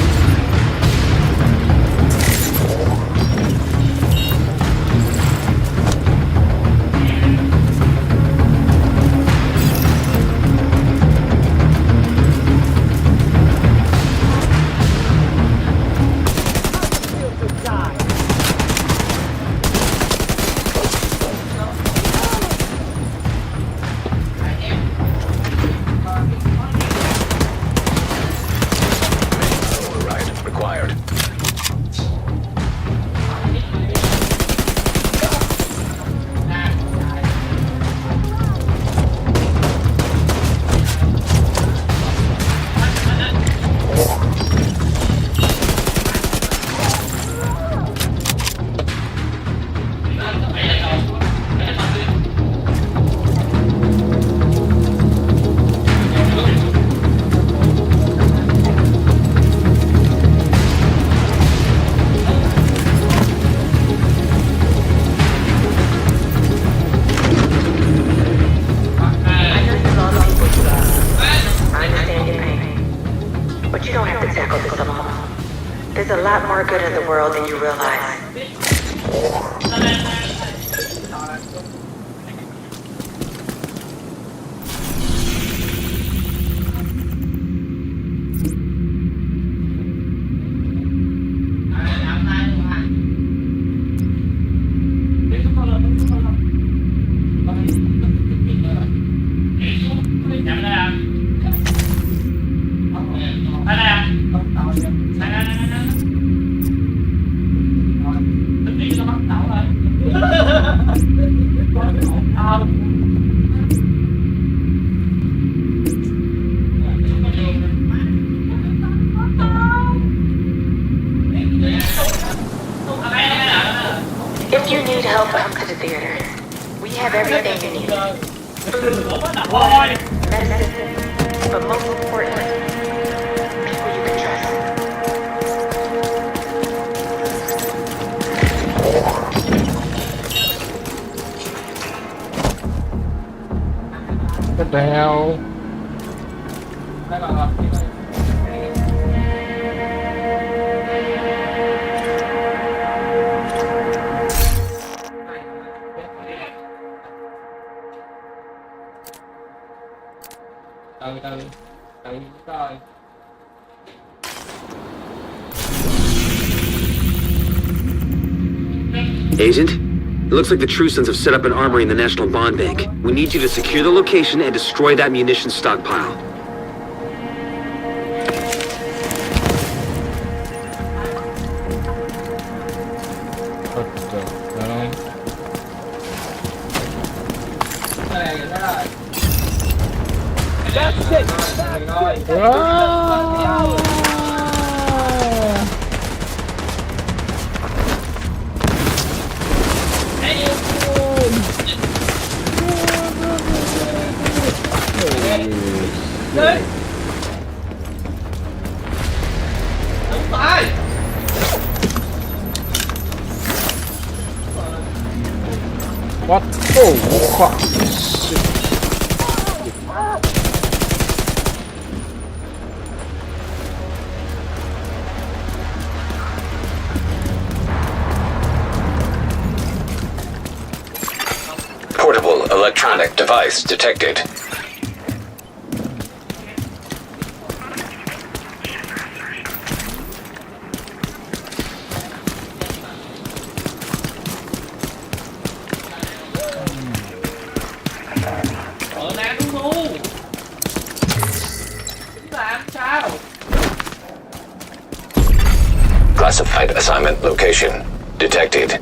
There's a lot more good in the world than you realize. have everything you need. Food, water, medicine, but most importantly, people you can trust. What the hell? Agent, it looks like the Trusons have set up an armory in the National Bond Bank. We need you to secure the location and destroy that munitions stockpile. That's it! What? Oh, fuck. Shit. Portable electronic device detected. Classified assignment location detected.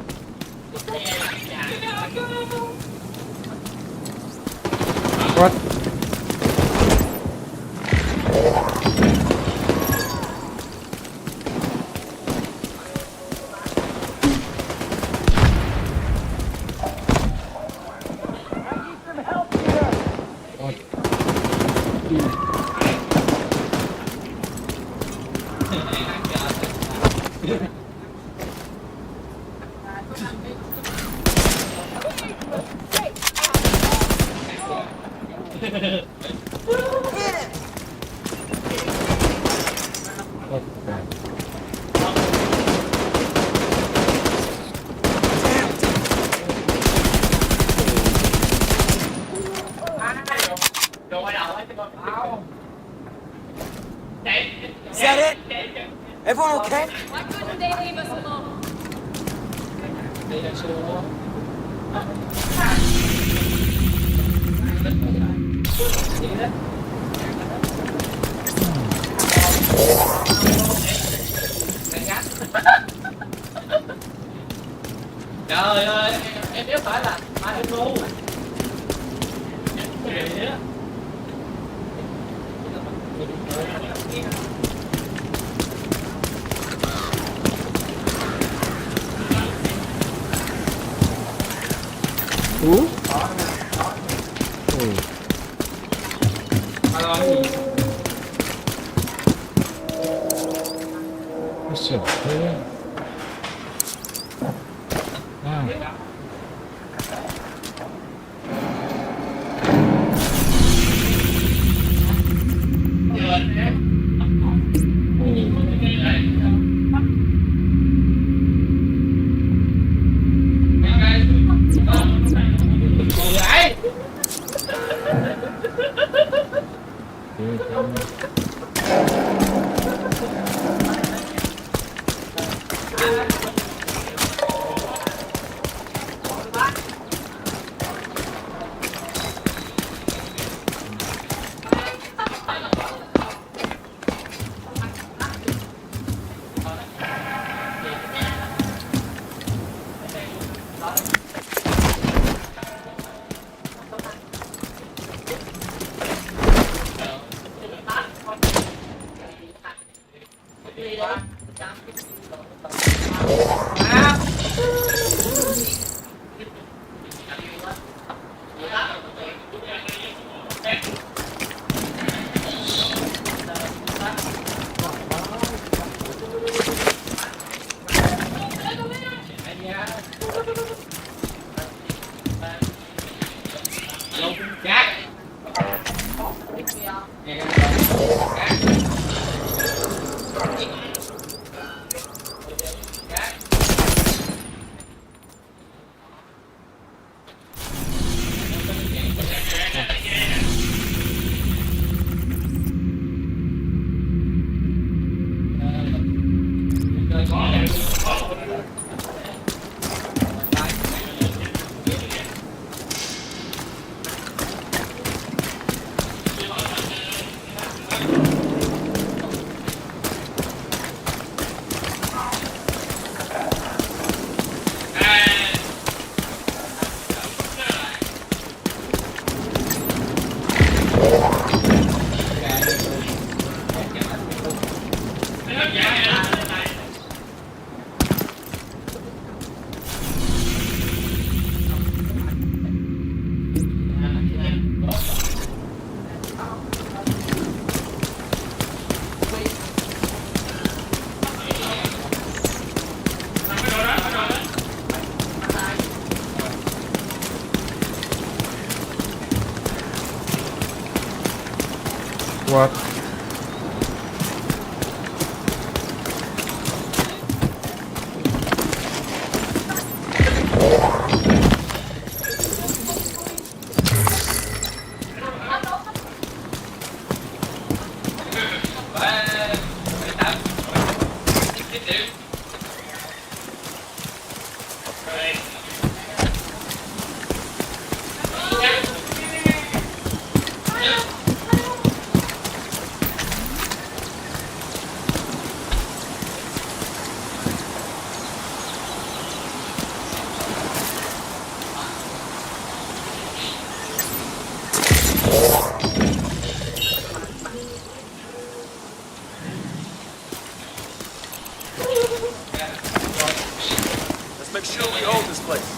What? Is that it? Everyone okay? Why couldn't they leave us alone? Trời ơi, em biết phải là mai em ngu. Shit. What? Let's make sure we hold this place.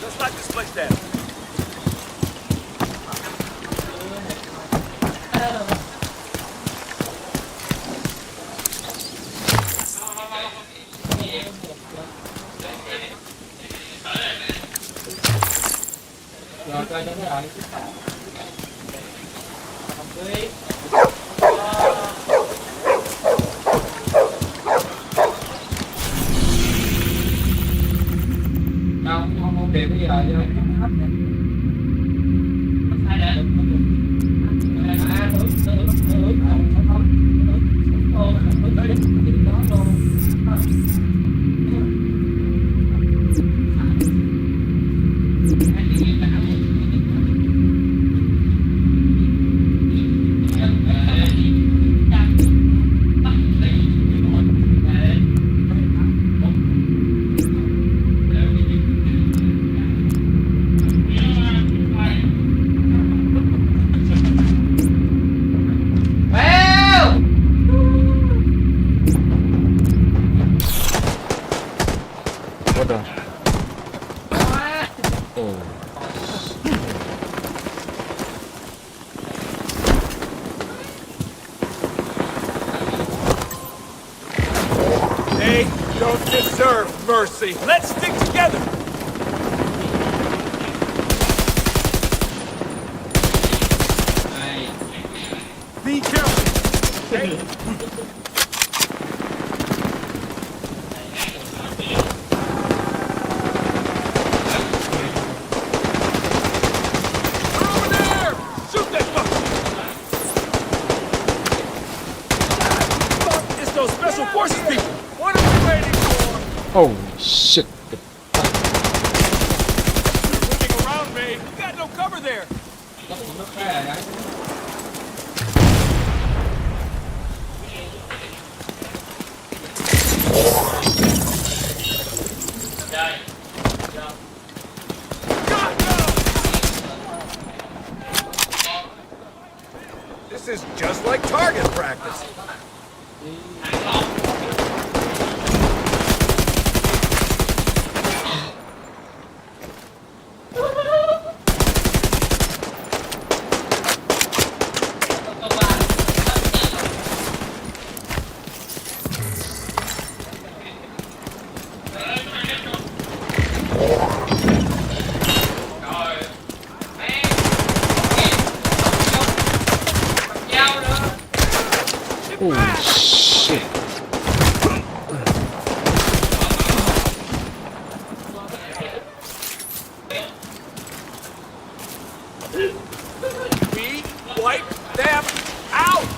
Let's lock this place down. They don't deserve mercy. Let's stick together. Be careful. Hey. Special Forces people! What are we waiting for? Holy shit. Looking around me! You got no cover there! This is just like target practice. Holy shit. We wipe them out!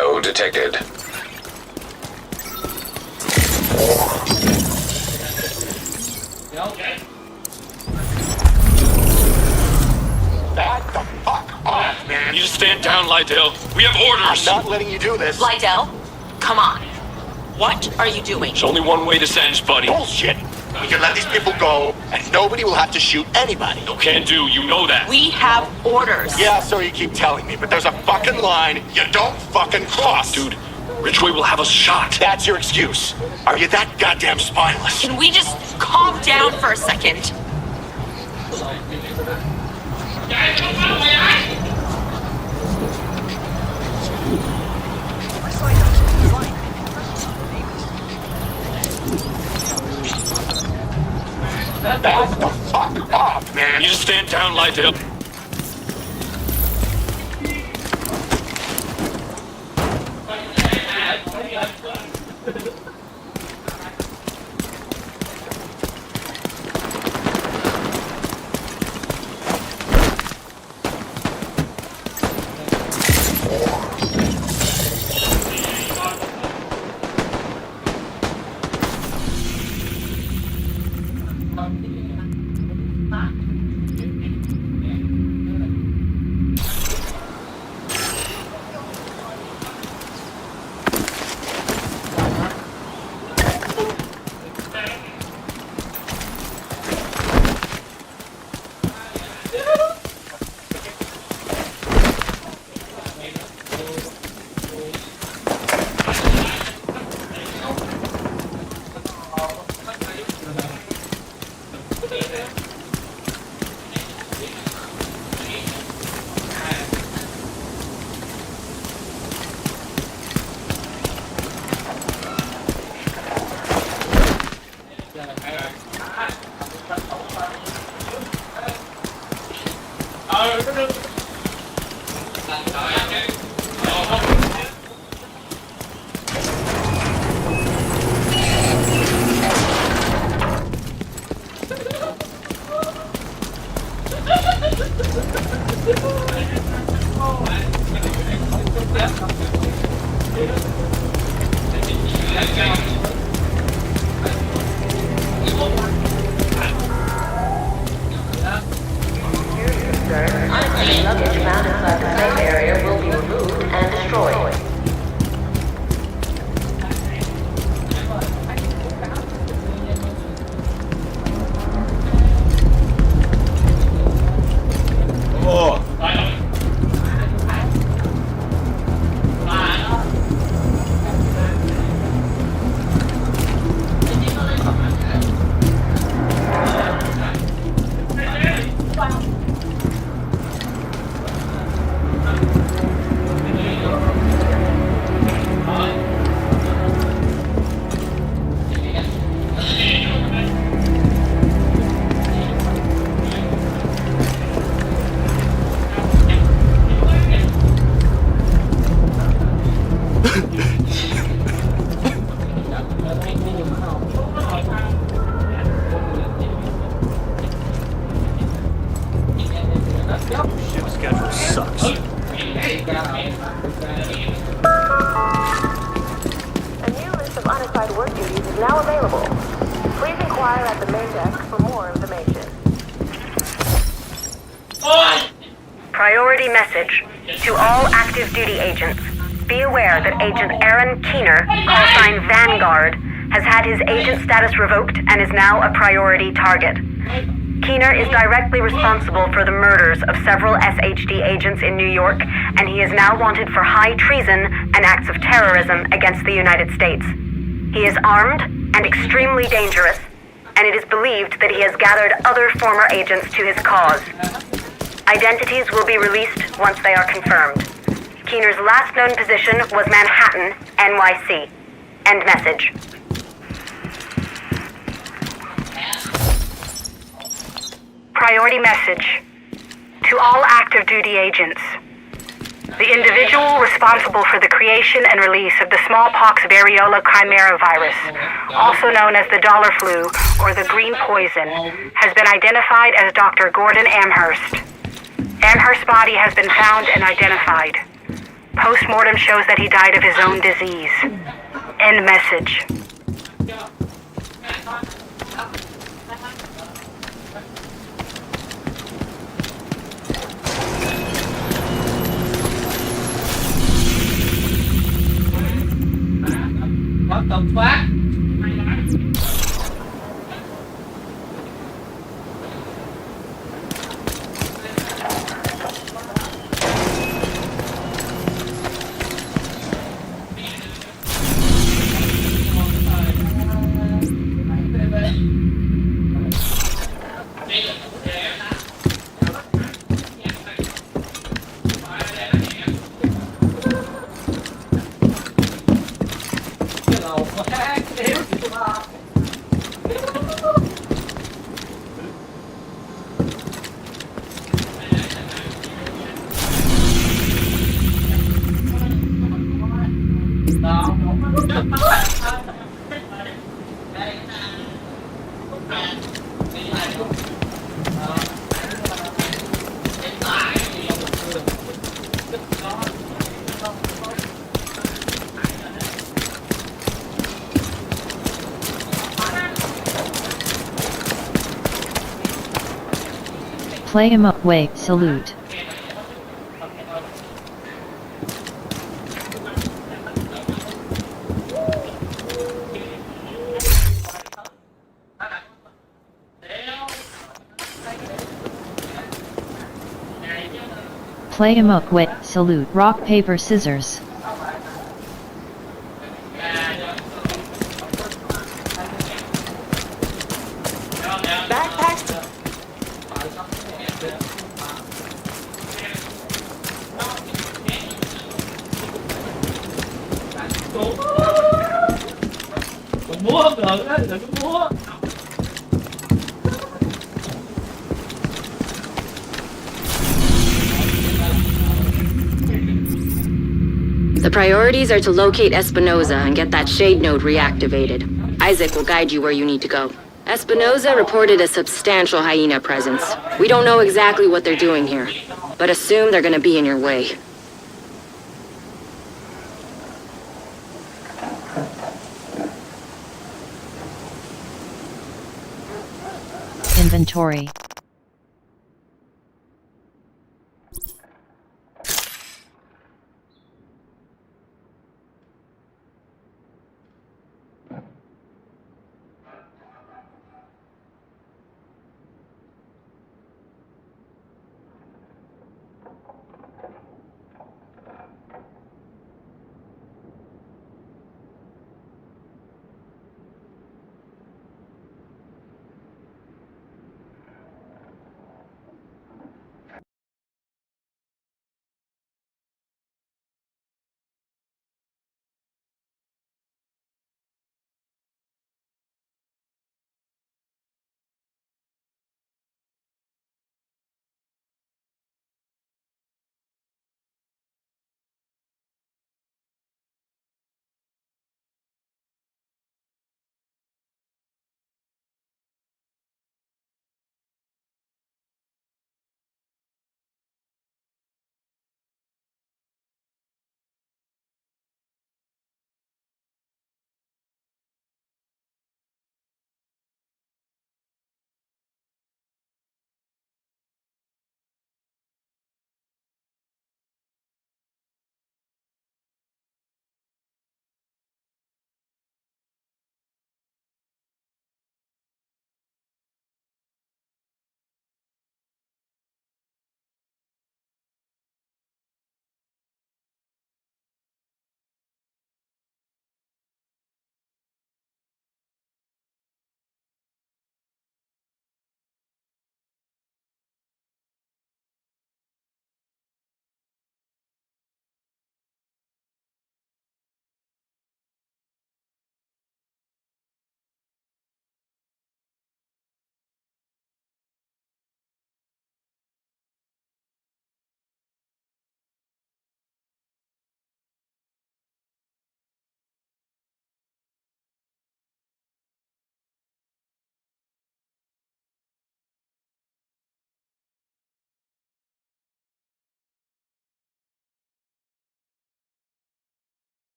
O detected. Back the fuck off, man. You just stand down, Lydell. We have orders. I'm not letting you do this. Lydell, come on. What are you doing? There's only one way to send, buddy. Bullshit. We can let these people go, and nobody will have to shoot anybody. No can do, you know that. We have orders. Yeah, so you keep telling me, but there's a fucking line you don't fucking cross. Dude, Ridgway will have us shot. That's your excuse. Are you that goddamn spineless? Can we just calm down for a second? Back the fuck off, man. You just stand down, Lydell. Luggage found inside the safe area will be removed and destroyed. Ship schedule sucks. classified work duties is now available. Please inquire at the main desk for more information. Priority message to all active duty agents. Be aware that Agent Aaron Keener, call sign Vanguard, has had his agent status revoked and is now a priority target. Keener is directly responsible for the murders of several SHD agents in New York, and he is now wanted for high treason and acts of terrorism against the United States. He is armed and extremely dangerous, and it is believed that he has gathered other former agents to his cause. Identities will be released once they are confirmed. Keener's last known position was Manhattan, NYC. End message. Priority message to all active duty agents. The individual responsible for the creation and release of the smallpox variola chimera virus, also known as the dollar flu or the green poison, has been identified as Dr. Gordon Amherst. Amherst's body has been found and identified. Post-mortem shows that he died of his own disease. End message. What the fuck? Play him up, wait, salute. Play him up, wait, salute, rock, paper, scissors. The priorities are to locate Espinoza and get that shade node reactivated. Isaac will guide you where you need to go. Espinoza reported a substantial hyena presence. We don't know exactly what they're doing here, but assume they're gonna be in your way. Inventory.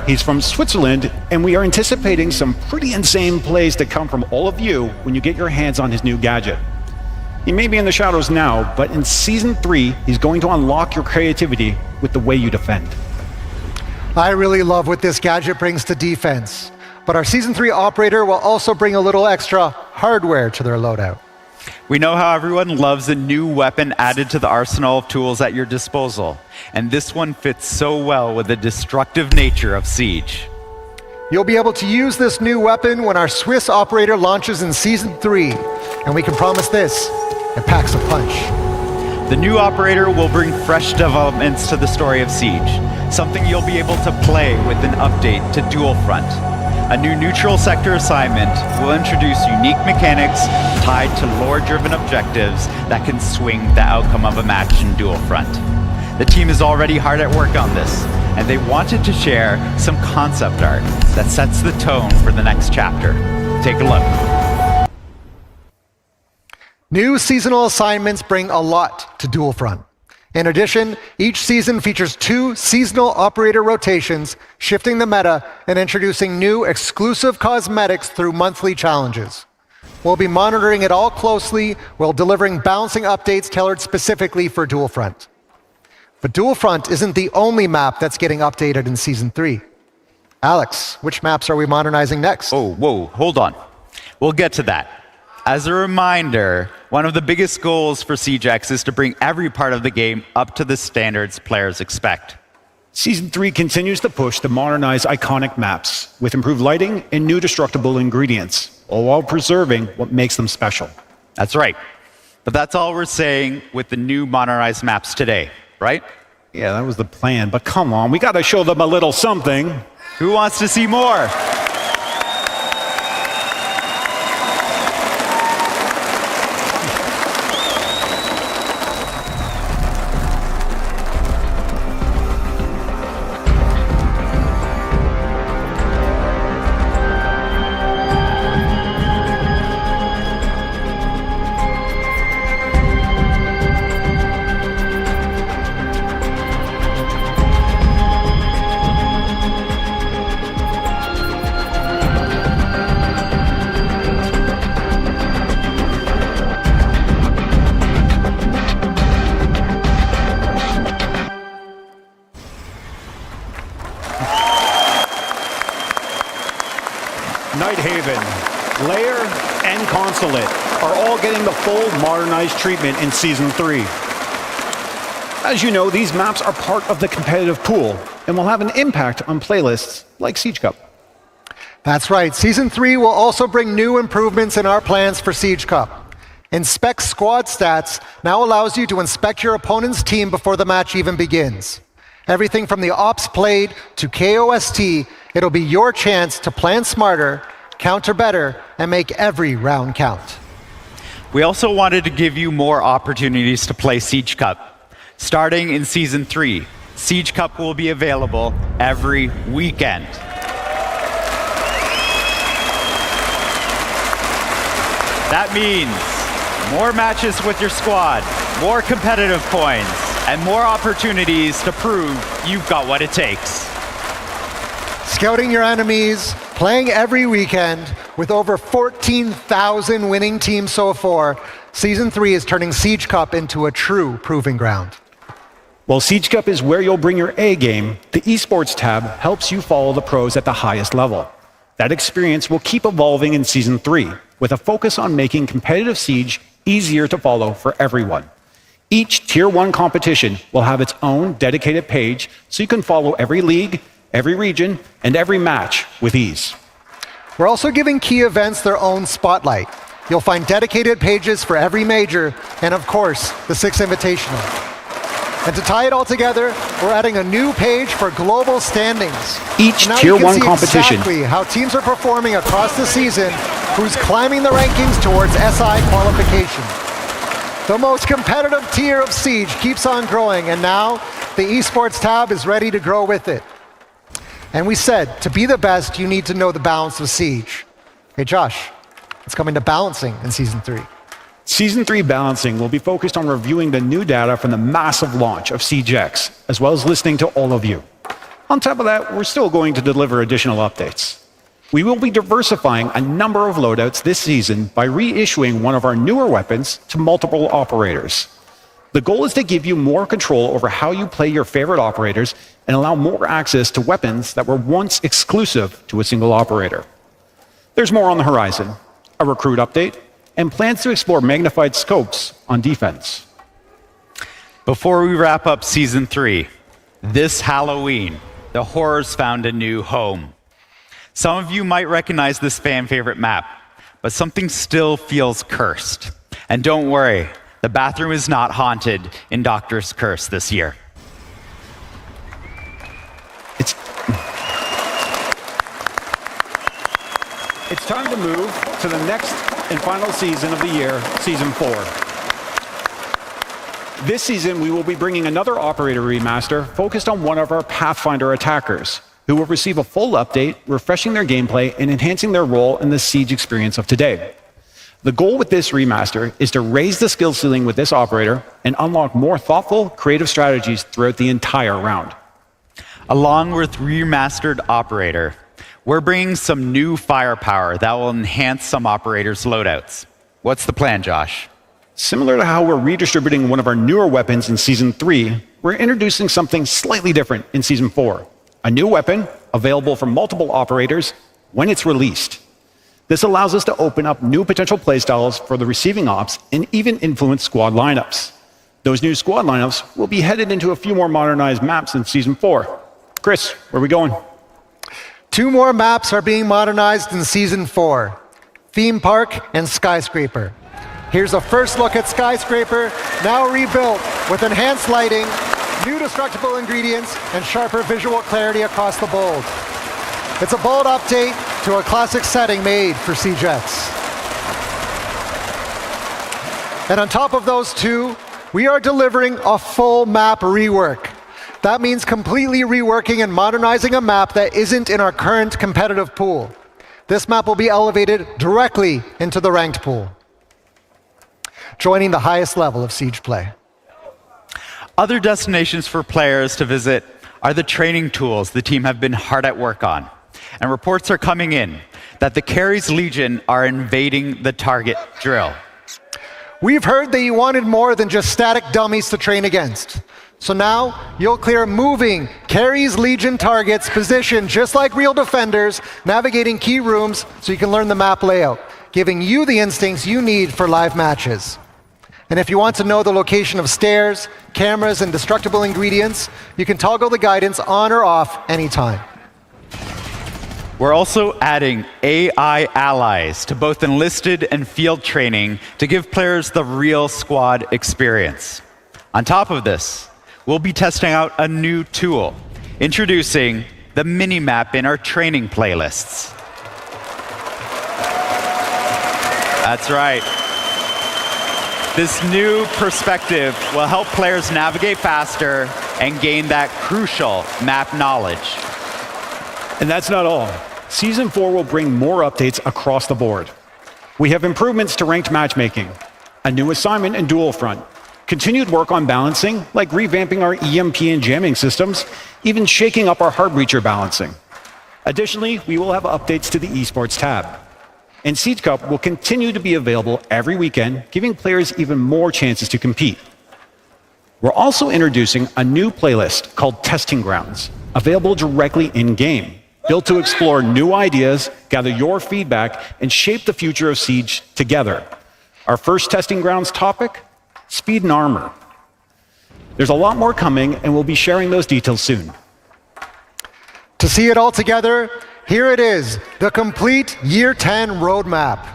He's from Switzerland, and we are anticipating some pretty insane plays to come from all of you when you get your hands on his new gadget. He may be in the shadows now, but in Season 3, he's going to unlock your creativity with the way you defend. I really love what this gadget brings to defense, but our Season 3 operator will also bring a little extra hardware to their loadout. We know how everyone loves a new weapon added to the arsenal of tools at your disposal, and this one fits so well with the destructive nature of Siege. You'll be able to use this new weapon when our Swiss operator launches in Season 3, and we can promise this, it packs a punch. The new operator will bring fresh developments to the story of Siege, something you'll be able to play with an update to Dual Front. A new neutral sector assignment will introduce unique mechanics tied to lore-driven objectives that can swing the outcome of a match in Dual Front. The team is already hard at work on this, and they wanted to share some concept art that sets the tone for the next chapter. Take a look. New seasonal assignments bring a lot to Dual Front. In addition, each season features 2 seasonal operator rotations, shifting the meta and introducing new exclusive cosmetics through monthly challenges. We'll be monitoring it all closely while delivering balancing updates tailored specifically for Dual Front. But Dual Front isn't the only map that's getting updated in Season 3. Alex, which maps are we modernizing next? Oh, whoa, hold on. We'll get to that. As a reminder, one of the biggest goals for SiegeX is to bring every part of the game up to the standards players expect. Season 3 continues to push to modernize iconic maps with improved lighting and new destructible ingredients, all while preserving what makes them special. That's right. But that's all we're saying with the new modernized maps today, right? Yeah, that was the plan, but come on, we gotta show them a little something. Who wants to see more? Lair, and Consulate are all getting the full modernized treatment in Season 3. As you know, these maps are part of the competitive pool and will have an impact on playlists like Siege Cup. That's right. Season 3 will also bring new improvements in our plans for Siege Cup. Inspect Squad Stats now allows you to inspect your opponent's team before the match even begins. Everything from the ops played to KOST, it'll be your chance to plan smarter, counter better, and make every round count. We also wanted to give you more opportunities to play Siege Cup. Starting in Season 3, Siege Cup will be available every weekend. That means more matches with your squad, more competitive points, and more opportunities to prove you've got what it takes. Scouting your enemies, playing every weekend, with over 14,000 winning teams so far, Season 3 is turning Siege Cup into a true proving ground. While Siege Cup is where you'll bring your A game, the esports tab helps you follow the pros at the highest level. That experience will keep evolving in Season 3, with a focus on making competitive Siege easier to follow for everyone. Each Tier 1 competition will have its own dedicated page, so you can follow every league, every region, and every match with ease. We're also giving key events their own spotlight. You'll find dedicated pages for every major, and of course, the 6 Invitational. And to tie it all together, we're adding a new page for global standings. Each now Tier you can 1 see competition. Exactly how teams are performing across the season, who's climbing the rankings towards SI qualification. The most competitive tier of Siege keeps on growing, and now the esports tab is ready to grow with it. And we said, to be the best, you need to know the balance of Siege. Hey Josh, it's coming to balancing in Season 3. Season 3 balancing will be focused on reviewing the new data from the massive launch of SiegeX, as well as listening to all of you. On top of that, we're still going to deliver additional updates. We will be diversifying a number of loadouts this season by reissuing one of our newer weapons to multiple operators. The goal is to give you more control over how you play your favorite operators and allow more access to weapons that were once exclusive to a single operator. There's more on the horizon, a recruit update, and plans to explore magnified scopes on defense. Before we wrap up Season 3, this Halloween, the horrors found a new home. Some of you might recognize this fan favorite map, but something still feels cursed. And don't worry, the bathroom is not haunted in Doctor's Curse this year. It's time to move to the next and final season of the year, Season 4. This season, we will be bringing another operator remaster focused on one of our Pathfinder attackers, who will receive a full update, refreshing their gameplay and enhancing their role in the Siege experience of today. The goal with this remaster is to raise the skill ceiling with this operator and unlock more thoughtful, creative strategies throughout the entire round. Along with remastered operator, we're bringing some new firepower that will enhance some operators' loadouts. What's the plan, Josh? Similar to how we're redistributing one of our newer weapons in Season 3, we're introducing something slightly different in Season 4. A new weapon available for multiple operators when it's released. This allows us to open up new potential playstyles for the receiving ops and even influence squad lineups. Those new squad lineups will be headed into a few more modernized maps in Season 4. Chris, where are we going? 2 more maps are being modernized in Season 4, Theme Park and Skyscraper. Here's a first look at Skyscraper, now rebuilt with enhanced lighting, new destructible ingredients, and sharper visual clarity across the bold. It's a bold update to a classic setting made for Siege X. And on top of those 2, we are delivering a full map rework. That means completely reworking and modernizing a map that isn't in our current competitive pool. This map will be elevated directly into the ranked pool, joining the highest level of Siege play. Other destinations for players to visit are the training tools the team have been hard at work on. And reports are coming in that the Carries Legion are invading the target drill. We've heard that you wanted more than just static dummies to train against. So now, you'll clear moving Carries Legion targets positioned just like real defenders, navigating key rooms so you can learn the map layout, giving you the instincts you need for live matches. And if you want to know the location of stairs, cameras, and destructible ingredients, you can toggle the guidance on or off anytime. We're also adding AI allies to both enlisted and field training to give players the real squad experience. On top of this, we'll be testing out a new tool, introducing the mini-map in our training playlists. That's right. This new perspective will help players navigate faster and gain that crucial map knowledge. And that's not all. Season 4 will bring more updates across the board. We have improvements to ranked matchmaking, a new assignment in Dual Front, continued work on balancing, like revamping our EMP and jamming systems, even shaking up our hard breacher balancing. Additionally, we will have updates to the esports tab. And Siege Cup will continue to be available every weekend, giving players even more chances to compete. We're also introducing a new playlist called Testing Grounds, available directly in-game, built to explore new ideas, gather your feedback, and shape the future of Siege together. Our first Testing Grounds topic, Speed and Armor. There's a lot more coming, and we'll be sharing those details soon. To see it all together, here it is, the complete Year 10 roadmap.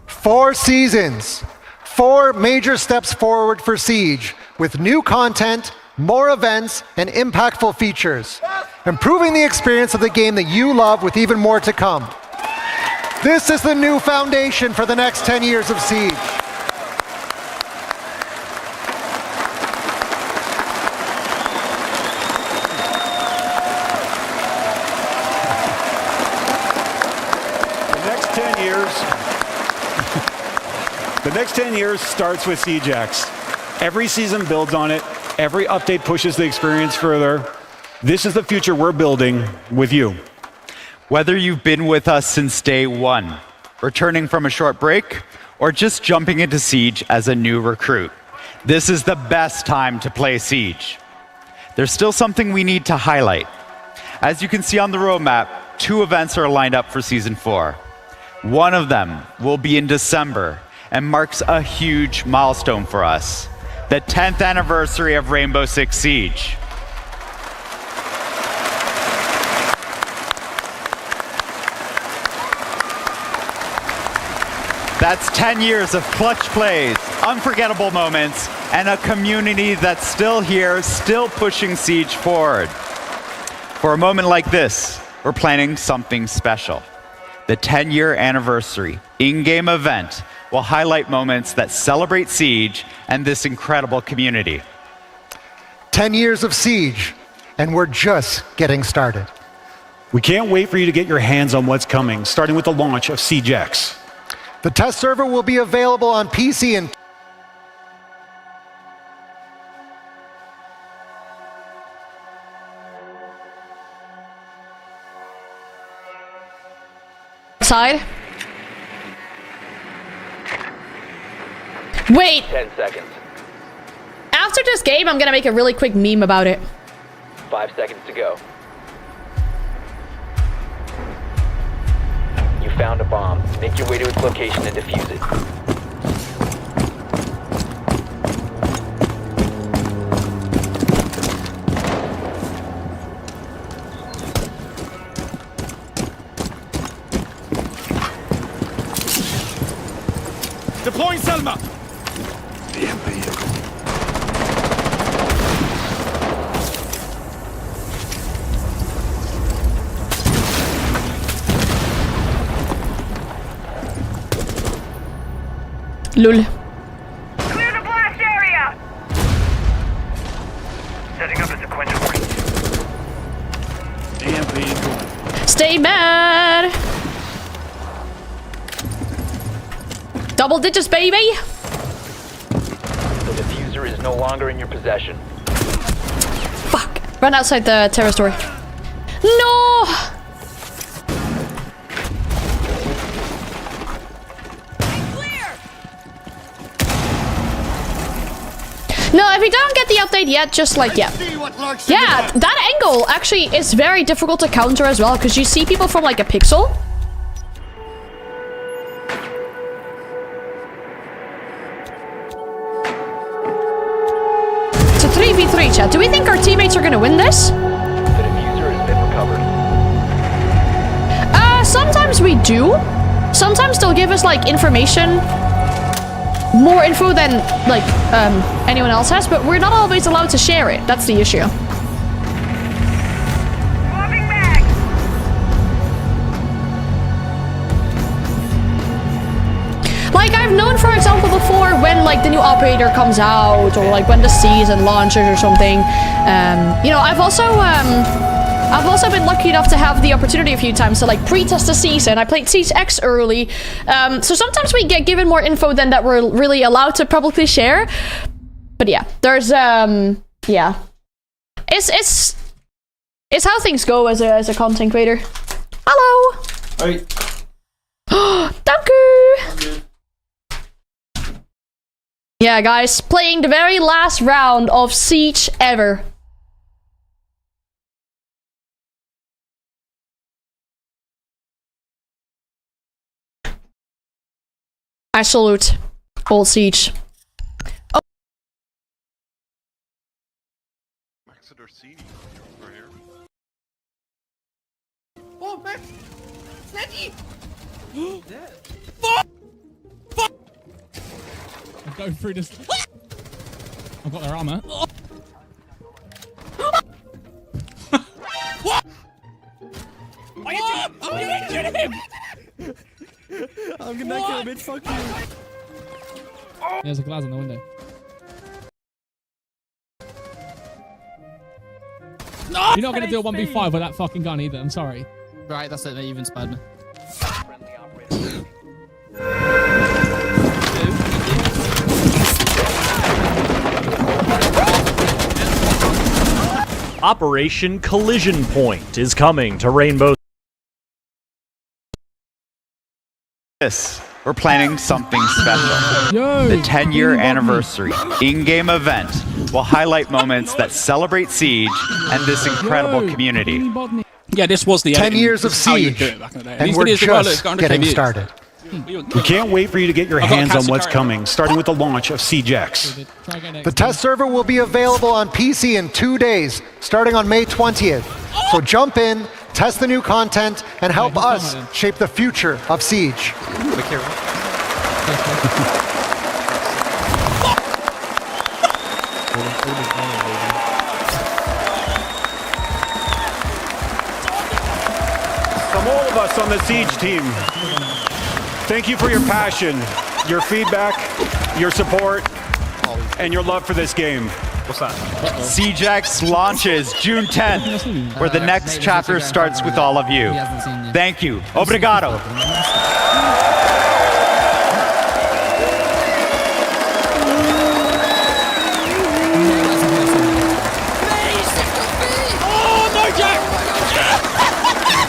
4 seasons, 4 major steps forward for Siege, with new content, more events, and impactful features, improving the experience of the game that you love with even more to come. This is the new foundation for the next 10 years of Siege. The next 10 years starts with Siege X. Every season builds on it. Every update pushes the experience further. This is the future we're building with you. Whether you've been with us since day one, returning from a short break, or just jumping into Siege as a new recruit, this is the best time to play Siege. There's still something we need to highlight. As you can see on the roadmap, 2 events are lined up for Season 4. One of them will be in December and marks a huge milestone for us, the 10th anniversary of Rainbow Six Siege. That's 10 years of clutch plays, unforgettable moments, and a community that's still here, still pushing Siege forward. For a moment like this, we're planning something special. The 10-year anniversary in-game event will highlight moments that celebrate Siege and this incredible community. 10 years of Siege, and we're just getting started. We can't wait for you to get your hands on what's coming, starting with the launch of Siege X. The test server will be available on PC and side. Wait. 10 seconds. After this game, I'm gonna make a really quick meme about it. 5 seconds to go. You found a bomb. Make your way to its location and defuse it. Deploying Selma! Lul. Clear the blast area! Setting up a sequential breach. Stay mad. Double digits, baby. The diffuser is no longer in your possession. Fuck. Run outside the terror story. No. No, if we don't get the update yet, just like, yeah. Yeah, that angle actually is very difficult to counter as well, because you see people from like a pixel. It's a 3v3 chat. Do we think our teammates are gonna win this? The diffuser has been recovered. Sometimes we do. Sometimes they'll give us like information. More info than like anyone else has, but we're not always allowed to share it. That's the issue. Like I've known, for example, before when like the new operator comes out, or like when the season launches or something. You know, I've also been lucky enough to have the opportunity a few times to like pre-test the season. I played Siege X early, so sometimes we get given more info than that we're really allowed to publicly share. But yeah, there's yeah, it's how things go as a content creator. Hello. Hey. Thank you. Yeah, guys, playing the very last round of Siege ever. I salute old Siege. Oh. Oh, man! Snatchy! Fuck! Fuck! I'm going through this. I've got their armor. What? Are you doing? I'm gonna shoot him! I'm gonna kill him, bitch, fuck you! There's a glass on the window. No! You're not gonna do a 1v5 with that fucking gun either, I'm sorry. Right, that's it, they even spared me. Operation Collision Point is coming to Rainbow. We're planning something special. The 10-year anniversary in-game event will highlight moments that celebrate Siege and this incredible community. Yeah, this was the 10 years of Siege, and we're just getting started. We can't wait for you to get your hands on what's coming, starting with the launch of Siege X. The test server will be available on PC in 2 days, starting on May 20th. So jump in, test the new content, and help us shape the future of Siege. From all of us on the Siege team, thank you for your passion, your feedback, your support, and your love for this game. What's that? Siege X launches June 10th, where the next chapter starts with all of you. Thank you. Obrigado. Oh, no, Jack!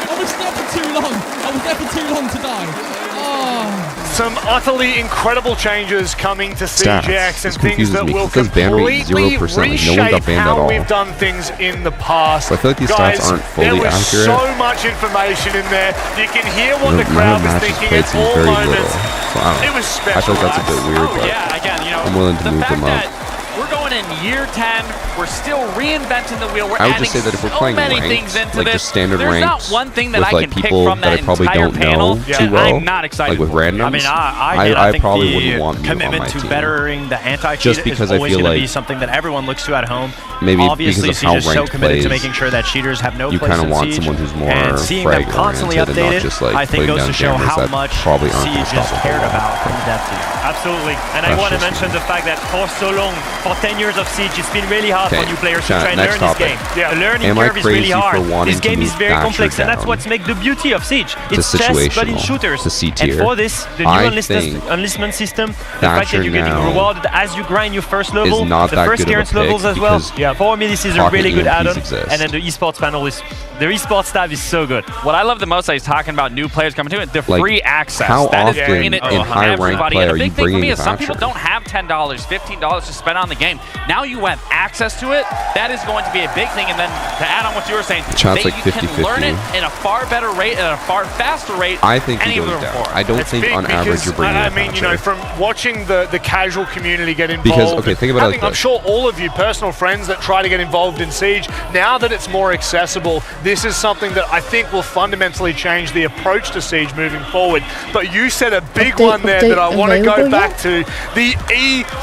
I was there for too long. I was there for too long to die. Oh. Some utterly incredible changes coming to Siege X and things that will because ban rate completely 0%. Like, no one reshape got banned at how all. we've done things in the past. So I feel like these Guys, stats aren't fully there was accurate. so much information in there. You can hear what the None crowd of the was matches thinking played at seems all very moments. little. So I don't know. It was I feel like that's a bit weird, but Yeah, again, you know, I'm willing to the move fact them up. that we're going in year 10, we're still reinventing the wheel. We're I would adding just say that if we're so playing many ranked, things into like this. just standard There's ranks, not one thing that with I like can pick people from that I that probably entire don't panel. know too well, I'm not excited like with for. randoms, I mean, I I think probably the wouldn't want you on my commitment to team. bettering the anti-cheat Just because is I always feel going to be like something that everyone looks to at home. maybe Obviously, because of how Siege is so ranked committed to plays, making sure that cheaters have no you place kind of in want Siege, someone who's more and seeing them frag constantly oriented and not updated, just like I think putting goes down to show cameras how that much probably aren't Siege gonna is stop cared them. about from the dev team. Absolutely, and I That's want to just mention the fact that for so long, for 10 years of Siege, it's been really hard for Okay, new players to chat, try and next learn this topic. game. The learning Am I curve is really crazy for hard. wanting This game to is move very Thatcher complex, and that's down what makes the beauty of Siege. to It's chess, but in situational, shooters. to C And tier? for this, the new I enlistment system, the fact Thatcher that you're getting now rewarded as you grind your first level, not the that first good of a clearance pick levels as well. because Yeah, for me, this is a pocket really good EMPs add-on. exist. And then the esports panel is, the esports tab is so good. What I love the most is talking about new players coming to it. The Like, free access. how that is often bringing it in to high-ranked everybody. play And are the you big thing for me bringing is some people Thatcher? don't have $10, $15 to spend on the game. Now you have access to it. That is going to be a big thing. And then to add on what you were saying, Chat's like you can 50-50. learn it in a far better rate, at a far faster rate. I think he any of goes them down. before. I don't It's think big on average because, you're bringing I a mean, you know, Thatcher. from watching the casual community get involved. Because, okay, think about it like I'm this. sure all of you personal friends that try to get involved in Siege, now that it's more accessible, this is something that I think will fundamentally change the approach to Siege moving forward. But you said a big one there that I want to go back to, the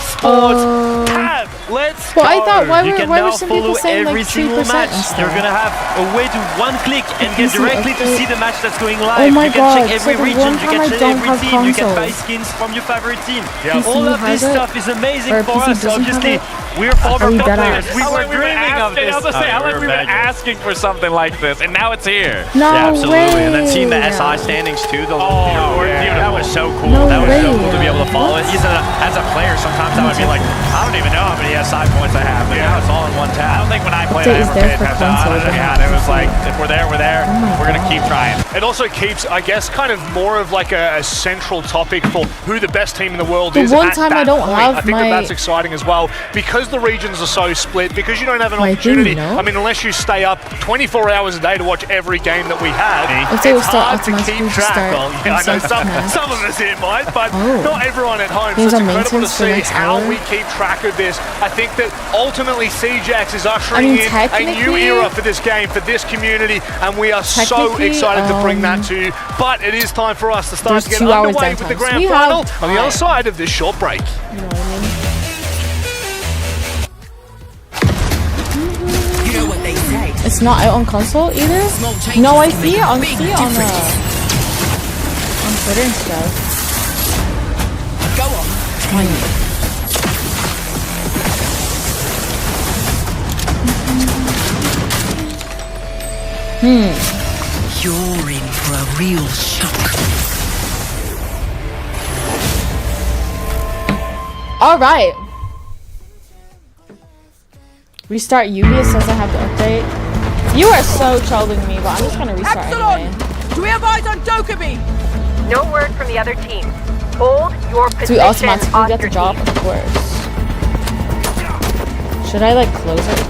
eSports tab. Let's Well, go. I thought, why You were can why now were some follow people saying every like 3% single and match. stuff? You're gonna have a way to one click and get Easy directly to update. see the match that's going live. Oh my you can God, check so every the region, one you time can I check don't every have team, you can buy consoles. skins from your favorite team. PC All of has this it? stuff is amazing Or for PC us. doesn't have Obviously, it? we're former Are we pro dead players. ass? We How were long we've been dreaming of asking, this. I was gonna say, how long we're we've been imagining. asking for something like this, and now it's here. No Yeah, absolutely. way. And then seeing the SI standings too, the leaderboard, yeah. dude, that was so cool. No that was so way. cool to be able to follow it. Even as a player, sometimes I would be like, I don't even know how many SI points I have, but now it's all in one tab. I don't think when I played, I Update is ever there paid for attention. consoles, I Yeah, have it was like, if we're there, we're there. We're gonna keep trying. It also keeps, I guess, kind of more of like a central topic for who the best team in the world The is. one at time that I don't point. have I think my- that's exciting as well because the regions are so split. Because you don't have an My thing, opportunity. you know? I mean, unless you stay up 24 hours a day to watch every game that we have, If they will it's start hard to automatically keep to track. start Well, yeah, I know on some of us here might, but Oh. not everyone at home. So Games it's on incredible to maintenance for the see next how hour? we keep track of this. I think that ultimately CJax is ushering I mean, in a new technically- era for this game, for this community, and we are so Technically, excited to bring that to you. But it is time for us to start there's to get 2 hours underway with the downtime. grand We have final on the other time. side of this short break. You know what I mean? You know what they say. It's not out on console either? No, I see it on on Twitter and stuff. Go on. You're in for a real shock. All right. Restart Yubi, it says I have to update. You are so trolling me, but I'm just gonna restart anyway. Do we have eyes on Dokkaebi? No word from the other team. Hold your Do position. we automatically get the job? Of course. Should I like close it?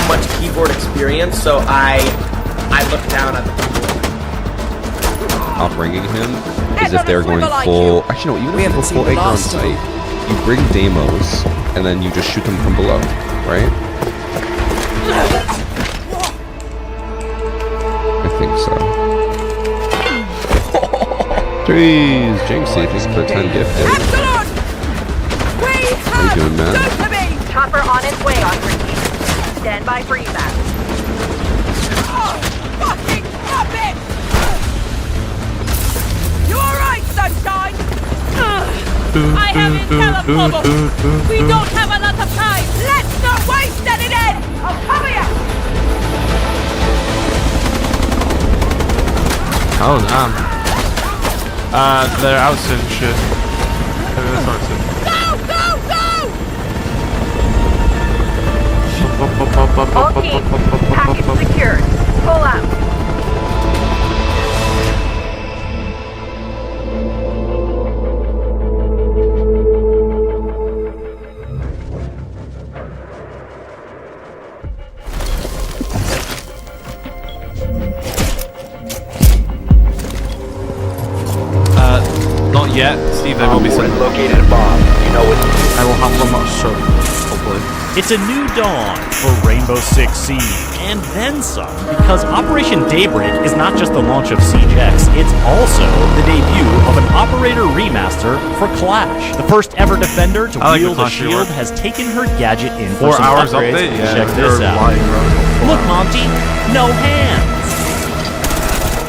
Much keyboard experience, so I look down at the Outbringing him is if they're going full. Actually, no, even if they're full acre on site, you bring demos and then you just shoot them from below, right? I think so. Jeez, Jinxie, thanks for 10 gifted. How you doing, man? Chopper on its way, Ostrich. Stand by for evac. Fucking stop it! You alright, sunshine? I have intel of Bubble. We don't have a lot of time. Let's not waste any then. I'll cover you. Oh, damn. They're out and shit. That's not it. All teams, package secured. Pull out. Not yet, Steve. There will be some. Located a bomb. You know it. I will have one more shot, hopefully. It's a new dawn for Rainbow Six Siege, and then some, because Operation Daybreak is not just the launch of Siege X, it's also the debut of an Operator remaster for Clash. The first ever defender to wield a shield has taken her gadget in for 4 some hours upgrades. update? Yeah, Check this out. lying, Look, Monty, no hands.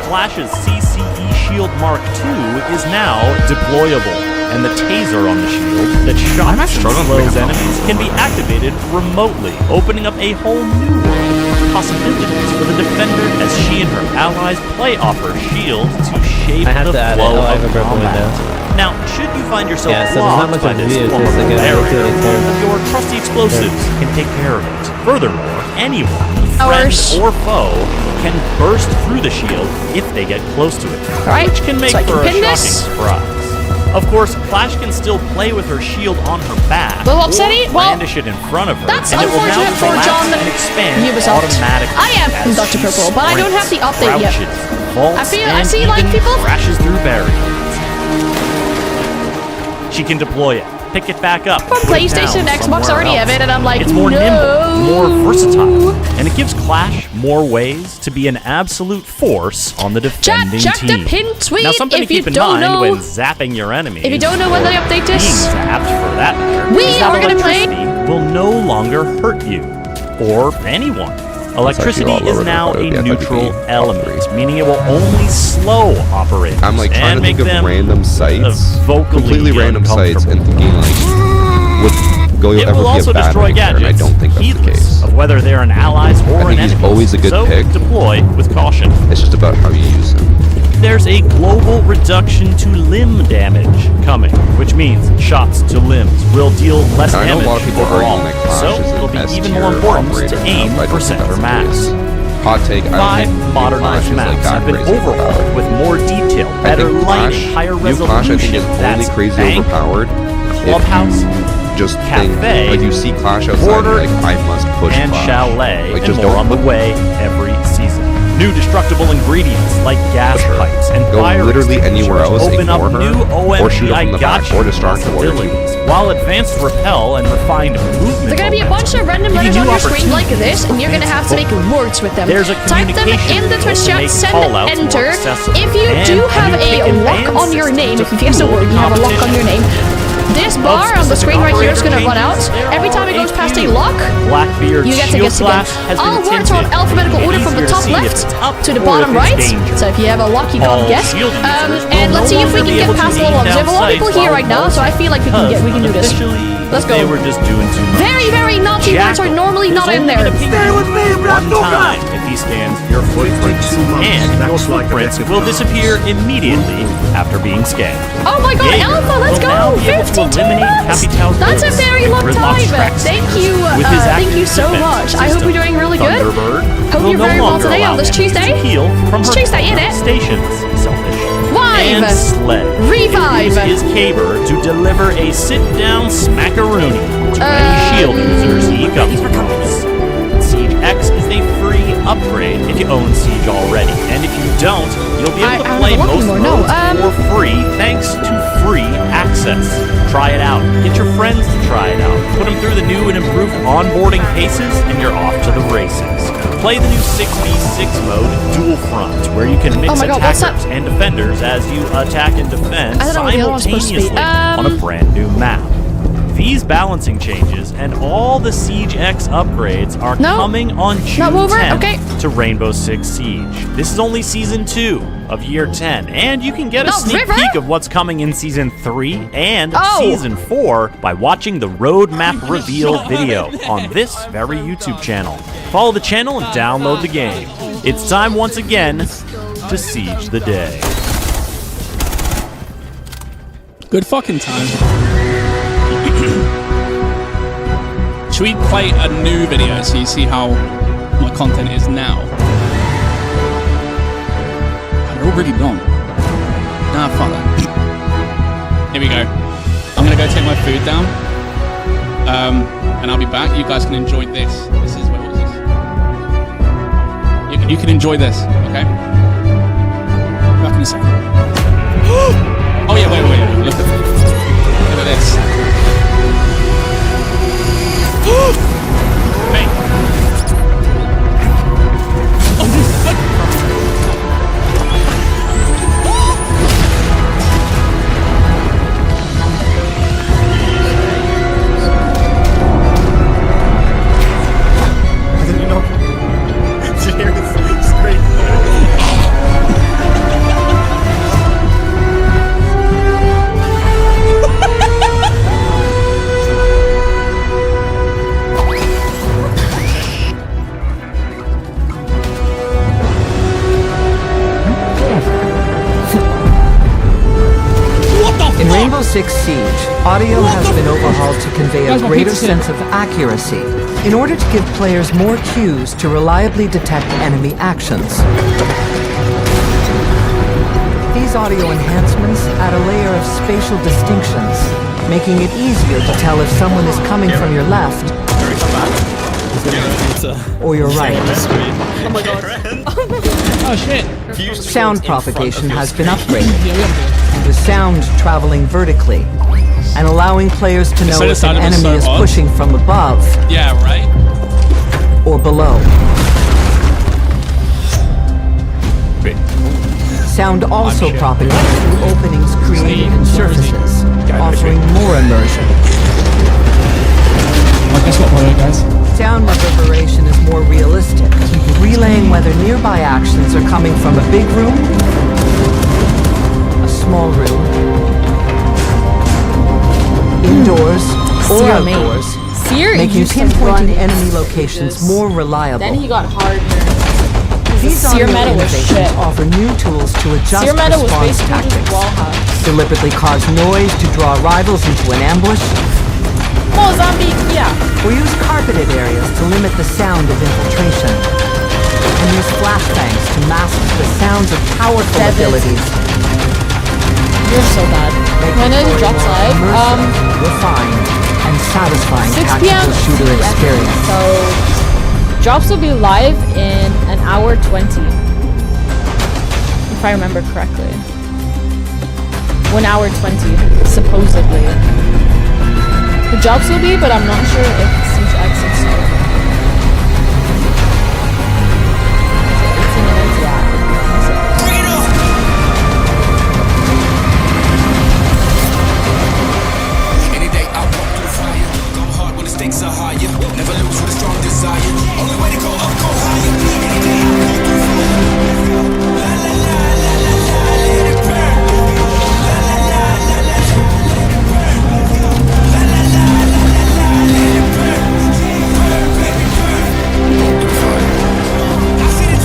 Clash's CCE Shield Mark II is now deployable, and the taser on the shield that shocks and slows enemies can be activated remotely, opening up a whole new world of possibilities for the defender as she and her allies play off her shield to shape the flow of combat. Now, should you find yourself blocked by this form of barrier, your trusty explosives can take care of it. Furthermore, anyone, friend or foe, can burst through the shield if they get close to it, which can make for a shocking surprise. Of course, Clash can still play with her shield on her back, Well, or upsetting. Well, brandish it in front of her, that's and it will now unfortunate for collapse John and expand Ubisoft. automatically. I am as Dr. she Purple, but I don't have the sprints, update yet. crouches, vaults, I and see like even people. crashes through barriers. She can deploy it, pick it back up, From put it PlayStation down and Xbox somewhere already have else. it, and I'm like, it's more no. nimble, more versatile, and it gives Clash more ways to be an absolute force on the defending check team. the pin tweet Now, something if to you keep in don't mind know. when zapping your enemies. If you don't know when they update this, being zapped for that matter, we is that are gonna play- electricity will no longer hurt you or anyone. Electricity is now a neutral element, meaning it will only slow operators. I'm like trying and to think make of them random sites, vocally completely random sites, and thinking like, would go It ever will be also a bad destroy idea? And I gadgets, don't think that's the heedless case. of whether they're an allies or I think an he's enemy. always a good so pick. deploy with caution. It's just about how you use him. There's a global reduction to limb damage coming, which means shots to limbs will deal less Now, I know damage a lot of people are overall, arguing that Clash so is an it'll be even S-tier more important operator to now, aim but I for don't think center that's the max. case. Hot take, I don't 5 think Clash modernized is like maps that have been crazy overhauled overpowered. with more detail, I better think lighting, Clash, higher new Clash, I think resolution. is only That's crazy bank, overpowered Clubhouse, if you just think, Cafe, like you see Clash outside, Border, you're like, I must push and Clash. Chalet, Like, and just more don't on the way every season. New destructible ingredients like gas pipes and Go fire literally anywhere else, open up ignore her, new or shoot her from the back, gotcha or distract her. possibilities. While advanced repel and refined movement There are gonna be a bunch of random letters on your screen like this, and you're gonna have to make words with them. There's a Type them in the Twitch chat, send enter. If you do have a lock on your name, if you guess the word, you have a lock on your name. This bar on the screen right here is gonna run out. Every time it goes past a lock, Blackbeard's you get to shield guess again. class has All been words are in tinted, alphabetical making it order from the easier to top see if left it's up to the or bottom if it's right. danger. So if you have a lock, you All can't guess. shield users And will let's no see if we longer can be get able to past the aim little down observer. A lot of people sights here while right now, so I feel like we can do this. Let's go. They were just doing too much. Very, very naughty words are normally not in there. One time, if he's rescans your footprints, and your footprints will disappear immediately after being scanned. Oh my god, Jaeger Alpha, let's will now go! be able to 52 eliminate months! Capitão's That's a Bliss very and long Gridlock's time. track Thank you, with his thank you active so defense much. I hope system. you're doing really good. Thunderbird Hope will you're no very well longer today allow on this enemies Tuesday. to heal from It's her Tuesday, isn't it? stations. Selfish. Live. And Sled. Revive. Use his caber to deliver a sit-down smackaroony to any shield users he comes across. Siege X is a free upgrade if you own Siege already, and if you don't, you'll be able to play most modes for free thanks to free access. Try it out. Get your friends to try it out. Put them through the new and improved onboarding paces, and you're off to the races. Play the new 6v6 mode, Dual Front, where you can mix attackers and defenders as you attack and defend simultaneously on a brand new map. These balancing changes and all the Siege X upgrades are coming on June 10th to Rainbow Six Siege. This is only Season 2 of Year 10, and you can get a sneak peek of what's coming in Season 3 and Season 4 by watching the roadmap reveal video on this very YouTube channel. Follow the channel and download the game. It's time once again to Siege the day. Good fucking time. Should we play a new video so you see how my content is now? They're all really long. Nah, fuck that. Here we go. I'm gonna go take my food down. And I'll be back. You guys can enjoy this. This is what was this? You can enjoy this, okay? Back in a second. Oh yeah, wait. Look at this. Hey. You know, it's great. In Rainbow Six Siege, audio has been overhauled to convey a greater sense of accuracy in order to give players more cues to reliably detect enemy actions. These audio enhancements add a layer of spatial distinctions, making it easier to tell if someone is coming from your left or your right. Oh my god. Oh shit. Sound propagation has been upgraded, with sound traveling vertically and allowing players to know if an enemy is pushing from above or below. Sound also propagates through openings created in surfaces, offering more immersion. Guess what, guys? Sound reverberation is more realistic, relaying whether nearby actions are coming from a big room, a small room, indoors, or outdoors, making pinpointing enemy locations more reliable. Then he got hard. These audio innovations offer new tools to adjust response tactics, deliberately cause noise to draw rivals into an ambush, or use carpeted areas to limit the sound of infiltration, and use flashbangs to mask the sounds of powerful abilities. You're so bad. When it drops live, refined and satisfying 6 p.m. tactical shooter experience. So drops will be live in an hour 20, if I remember correctly. 1 hour 20, supposedly. The jobs will be, but I'm not sure if Siege X is started. 18 minutes, yeah. Any day I walk through the fire. Go hard when the stakes are higher. Never lose with a strong desire. Only way to go up, go higher. Any day I walk through the fire. La la la la la la, let it burn. La la la la la la, let it burn. La la la la la la, let it burn. Burn, baby, burn. Walk through fire. I see the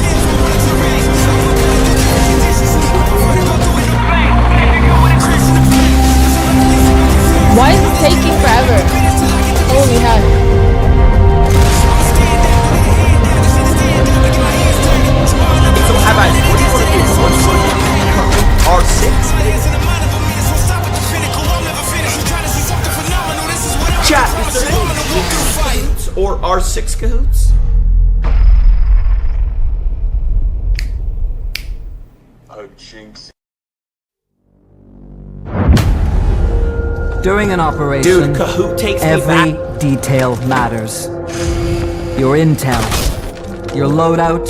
or R6 cahoots? During an operation, Dude, Kahoot takes me every back. detail matters. Your intel, your loadout,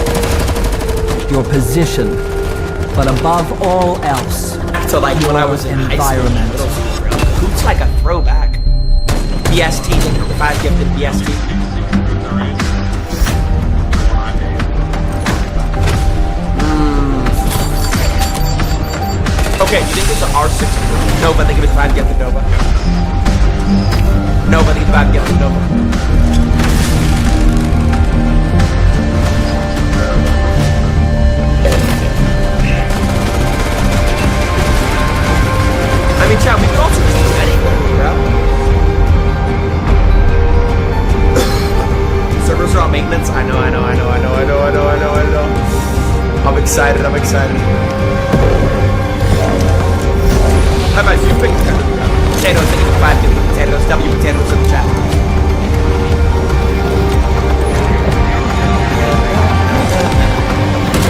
your position, but above all else, So like when I was in high school, environment. middle school, bro, Kahoot's like a throwback. BST, the 5 gifted BST. Okay, you think it's an R6? No, but they give it 5 gifted Nova. No, but they give it 5 gifted Nova. I mean, chat, we could also just do anything, bro. Servers are on maintenance. I know. I'm excited. How about you pick potatoes? I need 5 gifted potatoes. W potatoes in the chat.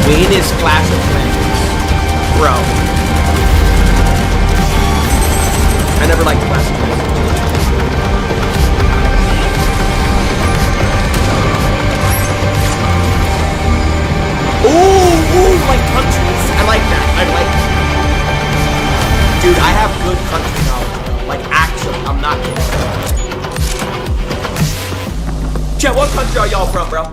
Wayne is Clash of Clans, bro. I never liked Clash of Clans. Ooh, like countries. I like that. Dude, I have good country knowledge, bro. Like, actually, I'm not kidding. Chat, what country are y'all from, bro?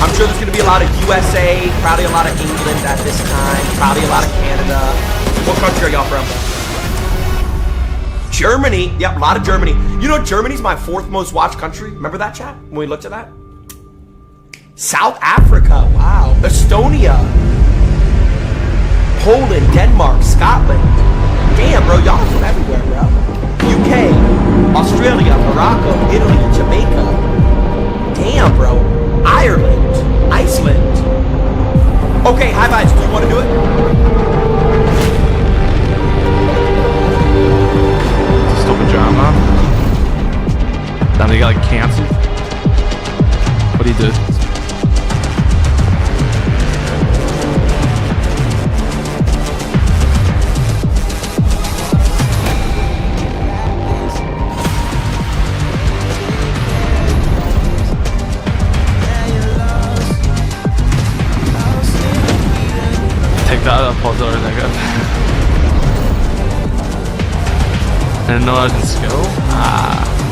I'm sure there's gonna be a lot of USA, probably a lot of England at this time, probably a lot of Canada. What country are y'all from, bro? Germany. Yep, a lot of Germany. You know, Germany's my 4th most watched country. Remember that, chat? When we looked at that? South Africa. Wow. Estonia. Poland, Denmark, Scotland. Damn, bro, y'all from everywhere, bro. UK, Australia, Morocco, Italy, Jamaica. Damn, bro. Ireland, Iceland. Okay, high vibes. Do you want to do it? Still pajama. Then they got like canceled. What do you do? Take that up, pause over there. I didn't know I was in skill.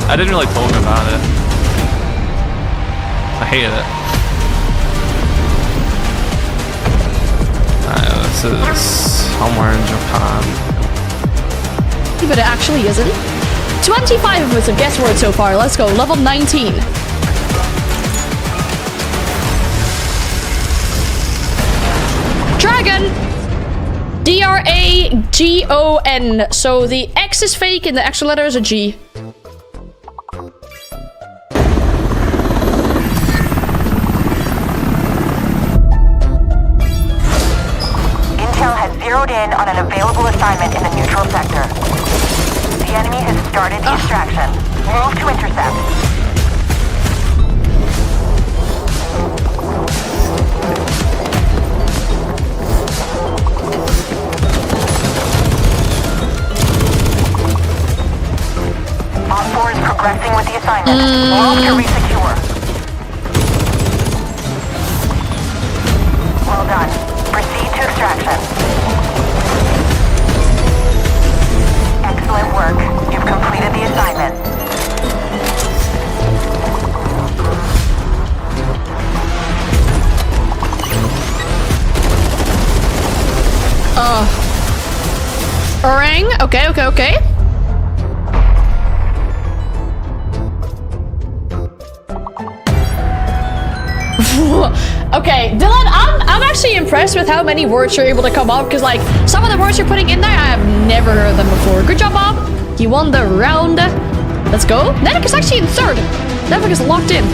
I didn't really talk about it. I hated it. This is somewhere in Japan. But it actually isn't. 25 of us have guessed word so far. Let's go. Level 19. Dragon! D-R-A-G-O-N. So the X is fake and the extra letter is a G. Intel has zeroed in on an available assignment in the neutral sector. The enemy has started extraction. Move to intercept. Op 4 is progressing with the assignment. Move to resecure. Well done. Proceed to extraction. Excellent work. You've completed the assignment. Orang? Okay. Okay, Dylan, I'm actually impressed with how many words you're able to come up, because like some of the words you're putting in there, I have never heard them before. Good job, Bob. You won the round. Let's go. Nedek is actually in 3rd. Nedek is locked in.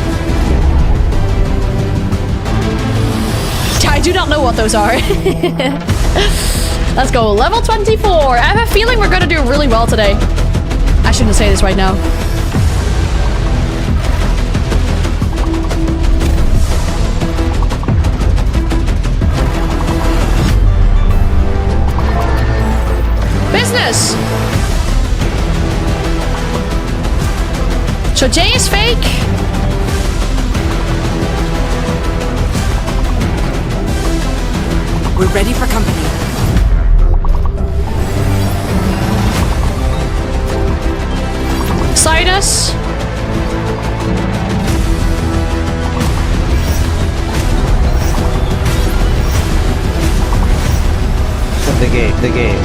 I do not know what those are. Let's go. Level 24. I have a feeling we're gonna do really well today. I shouldn't say this right now. guys. So J is fake. We're ready for company. Sidus. The game.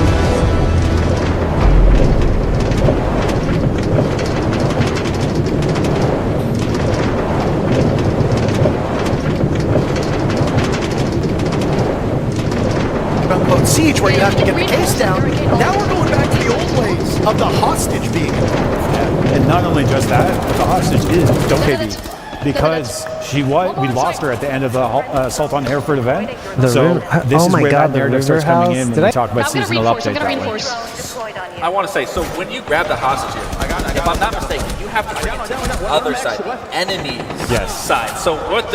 Quote-unquote siege where you have to get the case down. Now we're going back to the old ways of the hostage being involved. And not only just that, but the hostage is Dokebi. Because we lost her at the end of the Assault on Hereford event. This is where that narrative starts coming in when we talk about seasonal update that way. I want to say, so when you grab the hostage here, if I'm not mistaken, you have to bring it to the other side, the enemy's side. So what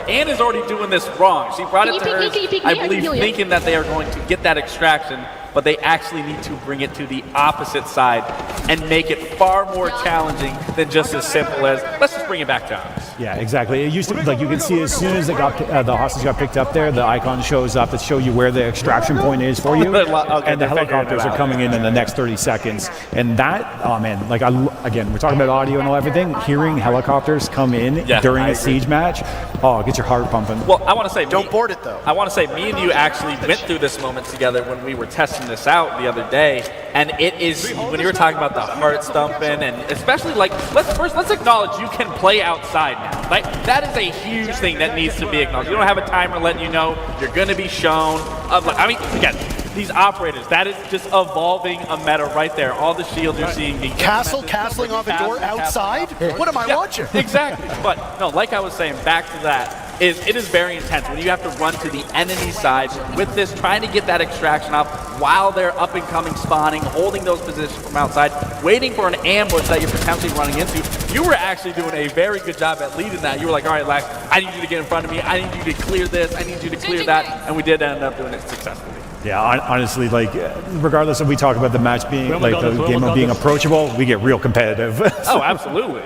Anne is already doing this wrong. She brought it to her, I believe, thinking that they are going to get that extraction, but they actually need to bring it to the opposite side and make it far more challenging than just as simple as, let's just bring it back to us. Yeah, exactly. It used to, like, you can see as soon as the hostage got picked up there, the icon shows up to show you where the extraction point is for you, and the helicopters are coming in the next 30 seconds. And that, oh man, like, again, we're talking about audio and everything. Hearing helicopters come in during a siege match, oh, it gets your heart pumping. Well, I want to say, don't board it though. I want to say, me and you actually went through this moment together when we were testing this out the other day, and it is, when you were talking about the heart stumping, and especially, like, let's acknowledge you can play outside now. Like, that is a huge thing that needs to be acknowledged. You don't have a timer letting you know you're going to be shown. I mean, again, these operators, that is just evolving a meta right there. All the shields you're seeing. Castling off a door outside? What am I watching? Exactly. But no, like I was saying, back to that, it is very intense when you have to run to the enemy side with this, trying to get that extraction up while they're up and coming, spawning, holding those positions from outside, waiting for an ambush that you're potentially running into. You were actually doing a very good job at leading that. You were like, all right, Lax, I need you to get in front of me. I need you to clear this. I need you to clear that. And we did end up doing it successfully. Yeah, honestly, like, regardless if we talk about the match being, like, the game of being approachable, we get real competitive. Oh, absolutely.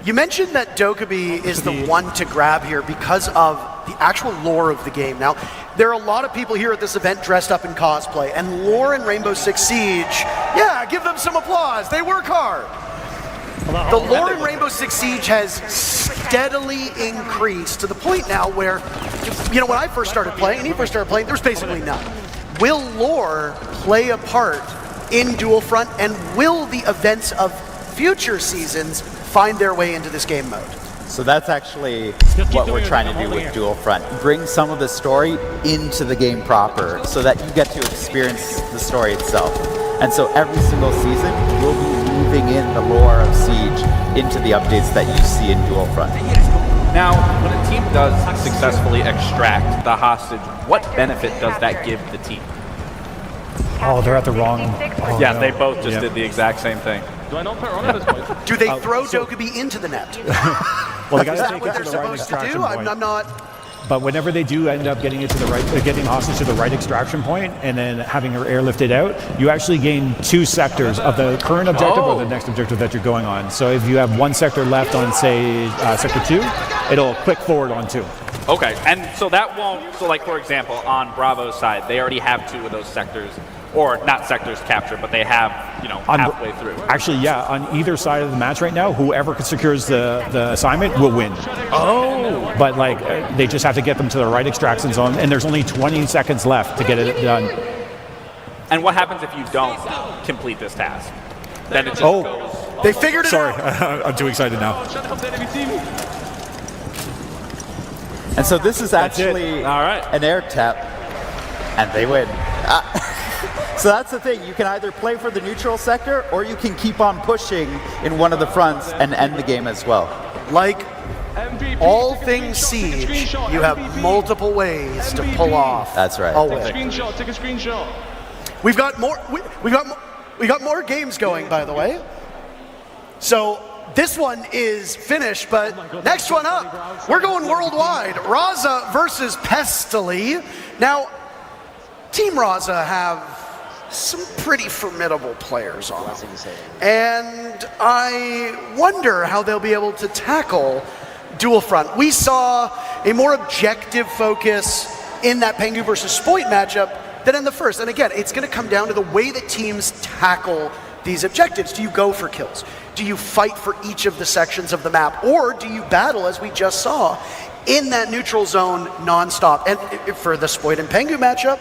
You mentioned that Dokkaebi is the one to grab here because of the actual lore of the game. Now, there are a lot of people here at this event dressed up in cosplay, and lore in Rainbow Six Siege, yeah, give them some applause. They work hard. The lore in Rainbow Six Siege has steadily increased to the point now where, you know, when I first started playing, and he first started playing, there was basically none. Will lore play a part in Dual Front, and will the events of future seasons find their way into this game mode? So that's actually what we're trying to do with Dual Front. Bring some of the story into the game proper so that you get to experience the story itself. And so every single season, we'll be moving in the lore of Siege into the updates that you see in Dual Front. Now, when a team does successfully extract the hostage, what benefit does that give the team? Oh, they're at the wrong... Oh, yeah, no. they both just did the exact same thing. Do I not put on at this point? Do they throw Dokkaebi into the net? Well, they got Is to that take what it they're to the right supposed to extraction do? point. I'm not... But whenever they do end up getting it to the right, getting hostage to the right extraction point, and then having her airlifted out, you actually gain 2 sectors of the current objective or the next objective that you're going on. So if you have 1 sector left on, say, sector 2, it'll click forward on 2. Okay, and so that won't, so like, for example, on Bravo's side, they already have 2 of those sectors, or not sectors captured, but they have, you know, halfway through. Actually, yeah, on either side of the match right now, whoever secures the assignment will win. Oh! But, like, they just have to get them to the right extraction zone, and there's only 20 seconds left to get it done. And what happens if you don't complete this task? Then it just goes... They figured it out! Sorry, I'm too excited now. And so this is actually an air tap, and they win. So that's the thing, you can either play for the neutral sector, or you can keep on pushing in one of the fronts and end the game as well. Like all things Siege, you have multiple ways to pull off. That's right. A win. Take a screenshot. We've got more. We got more games going, by the way. So this one is finished, but next one up, we're going worldwide. Raza versus Pestily. Now, Team Raza have some pretty formidable players on them. And I wonder how they'll be able to tackle Dual Front. We saw a more objective focus in that Pengu versus Spoit matchup than in the first. And again, it's going to come down to the way that teams tackle these objectives. Do you go for kills? Do you fight for each of the sections of the map? Or do you battle, as we just saw, in that neutral zone nonstop? And for the Spoit and Pengu matchup,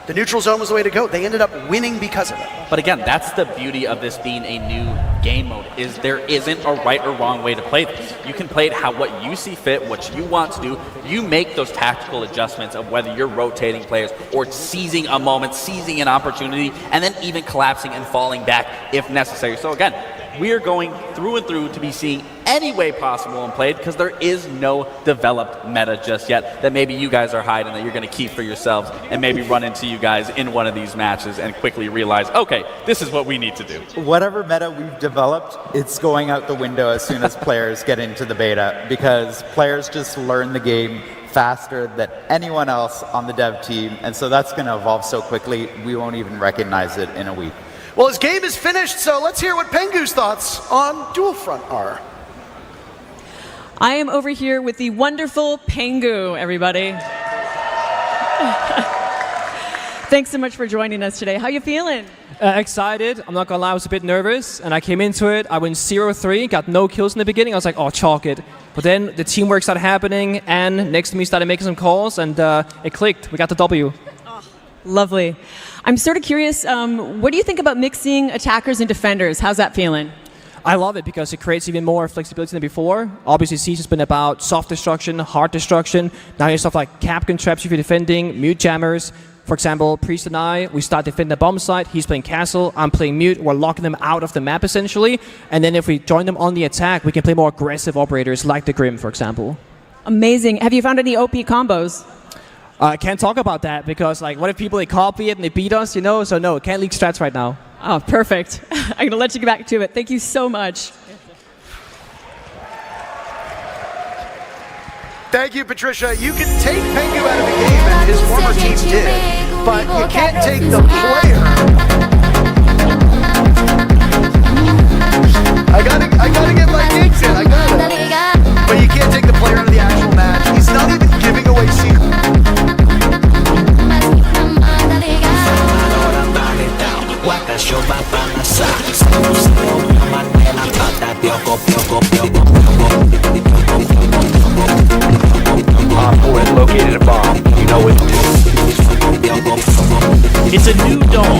the neutral zone was the way to go. They ended up winning because of it. But again, that's the beauty of this being a new game mode, is there isn't a right or wrong way to play this. You can play it what you see fit, what you want to do. You make those tactical adjustments of whether you're rotating players or seizing a moment, seizing an opportunity, and then even collapsing and falling back if necessary. So again, we are going through and through to be seeing any way possible and played, because there is no developed meta just yet that maybe you guys are hiding that you're going to keep for yourselves and maybe run into you guys in one of these matches and quickly realize, okay, this is what we need to do. Whatever meta we've developed, it's going out the window as soon as players get into the beta, because players just learn the game faster than anyone else on the dev team, and so that's going to evolve so quickly we won't even recognize it in a week. Well, his game is finished, so let's hear what Pengu's thoughts on Dual Front are. I am over here with the wonderful Pengu, everybody. Thanks so much for joining us today. How you feeling? Excited. I'm not gonna lie, I was a bit nervous, and I came into it. I went 0-3, got no kills in the beginning. I was like, oh, chalk it. But then the teamwork started happening, and next to me started making some calls, and it clicked. We got the W. Lovely. I'm sort of curious, what do you think about mixing attackers and defenders? How's that feeling? I love it because it creates even more flexibility than before. Obviously, Siege has been about soft destruction, hard destruction. Now you have stuff like Capcan traps if you're defending, mute jammers. For example, Priest and I, we start defending the bomb site. He's playing castle, I'm playing mute. We're locking them out of the map, essentially. And then if we join them on the attack, we can play more aggressive operators like the Grim, for example. Amazing. Have you found any OP combos? I can't talk about that because, like, what if people, they copy it and they beat us, you know? So no, can't leak strats right now. Oh, perfect. I'm going to let you get back to it. Thank you so much. Thank you, Patricia. You can take Pengu out of the game, and his former team did, but you can't take the player. I gotta get my gigs in. I gotta. But you can't take the player out of the actual match. He's not even giving away secrets. Located a bomb. You know what to do. It's a new dawn.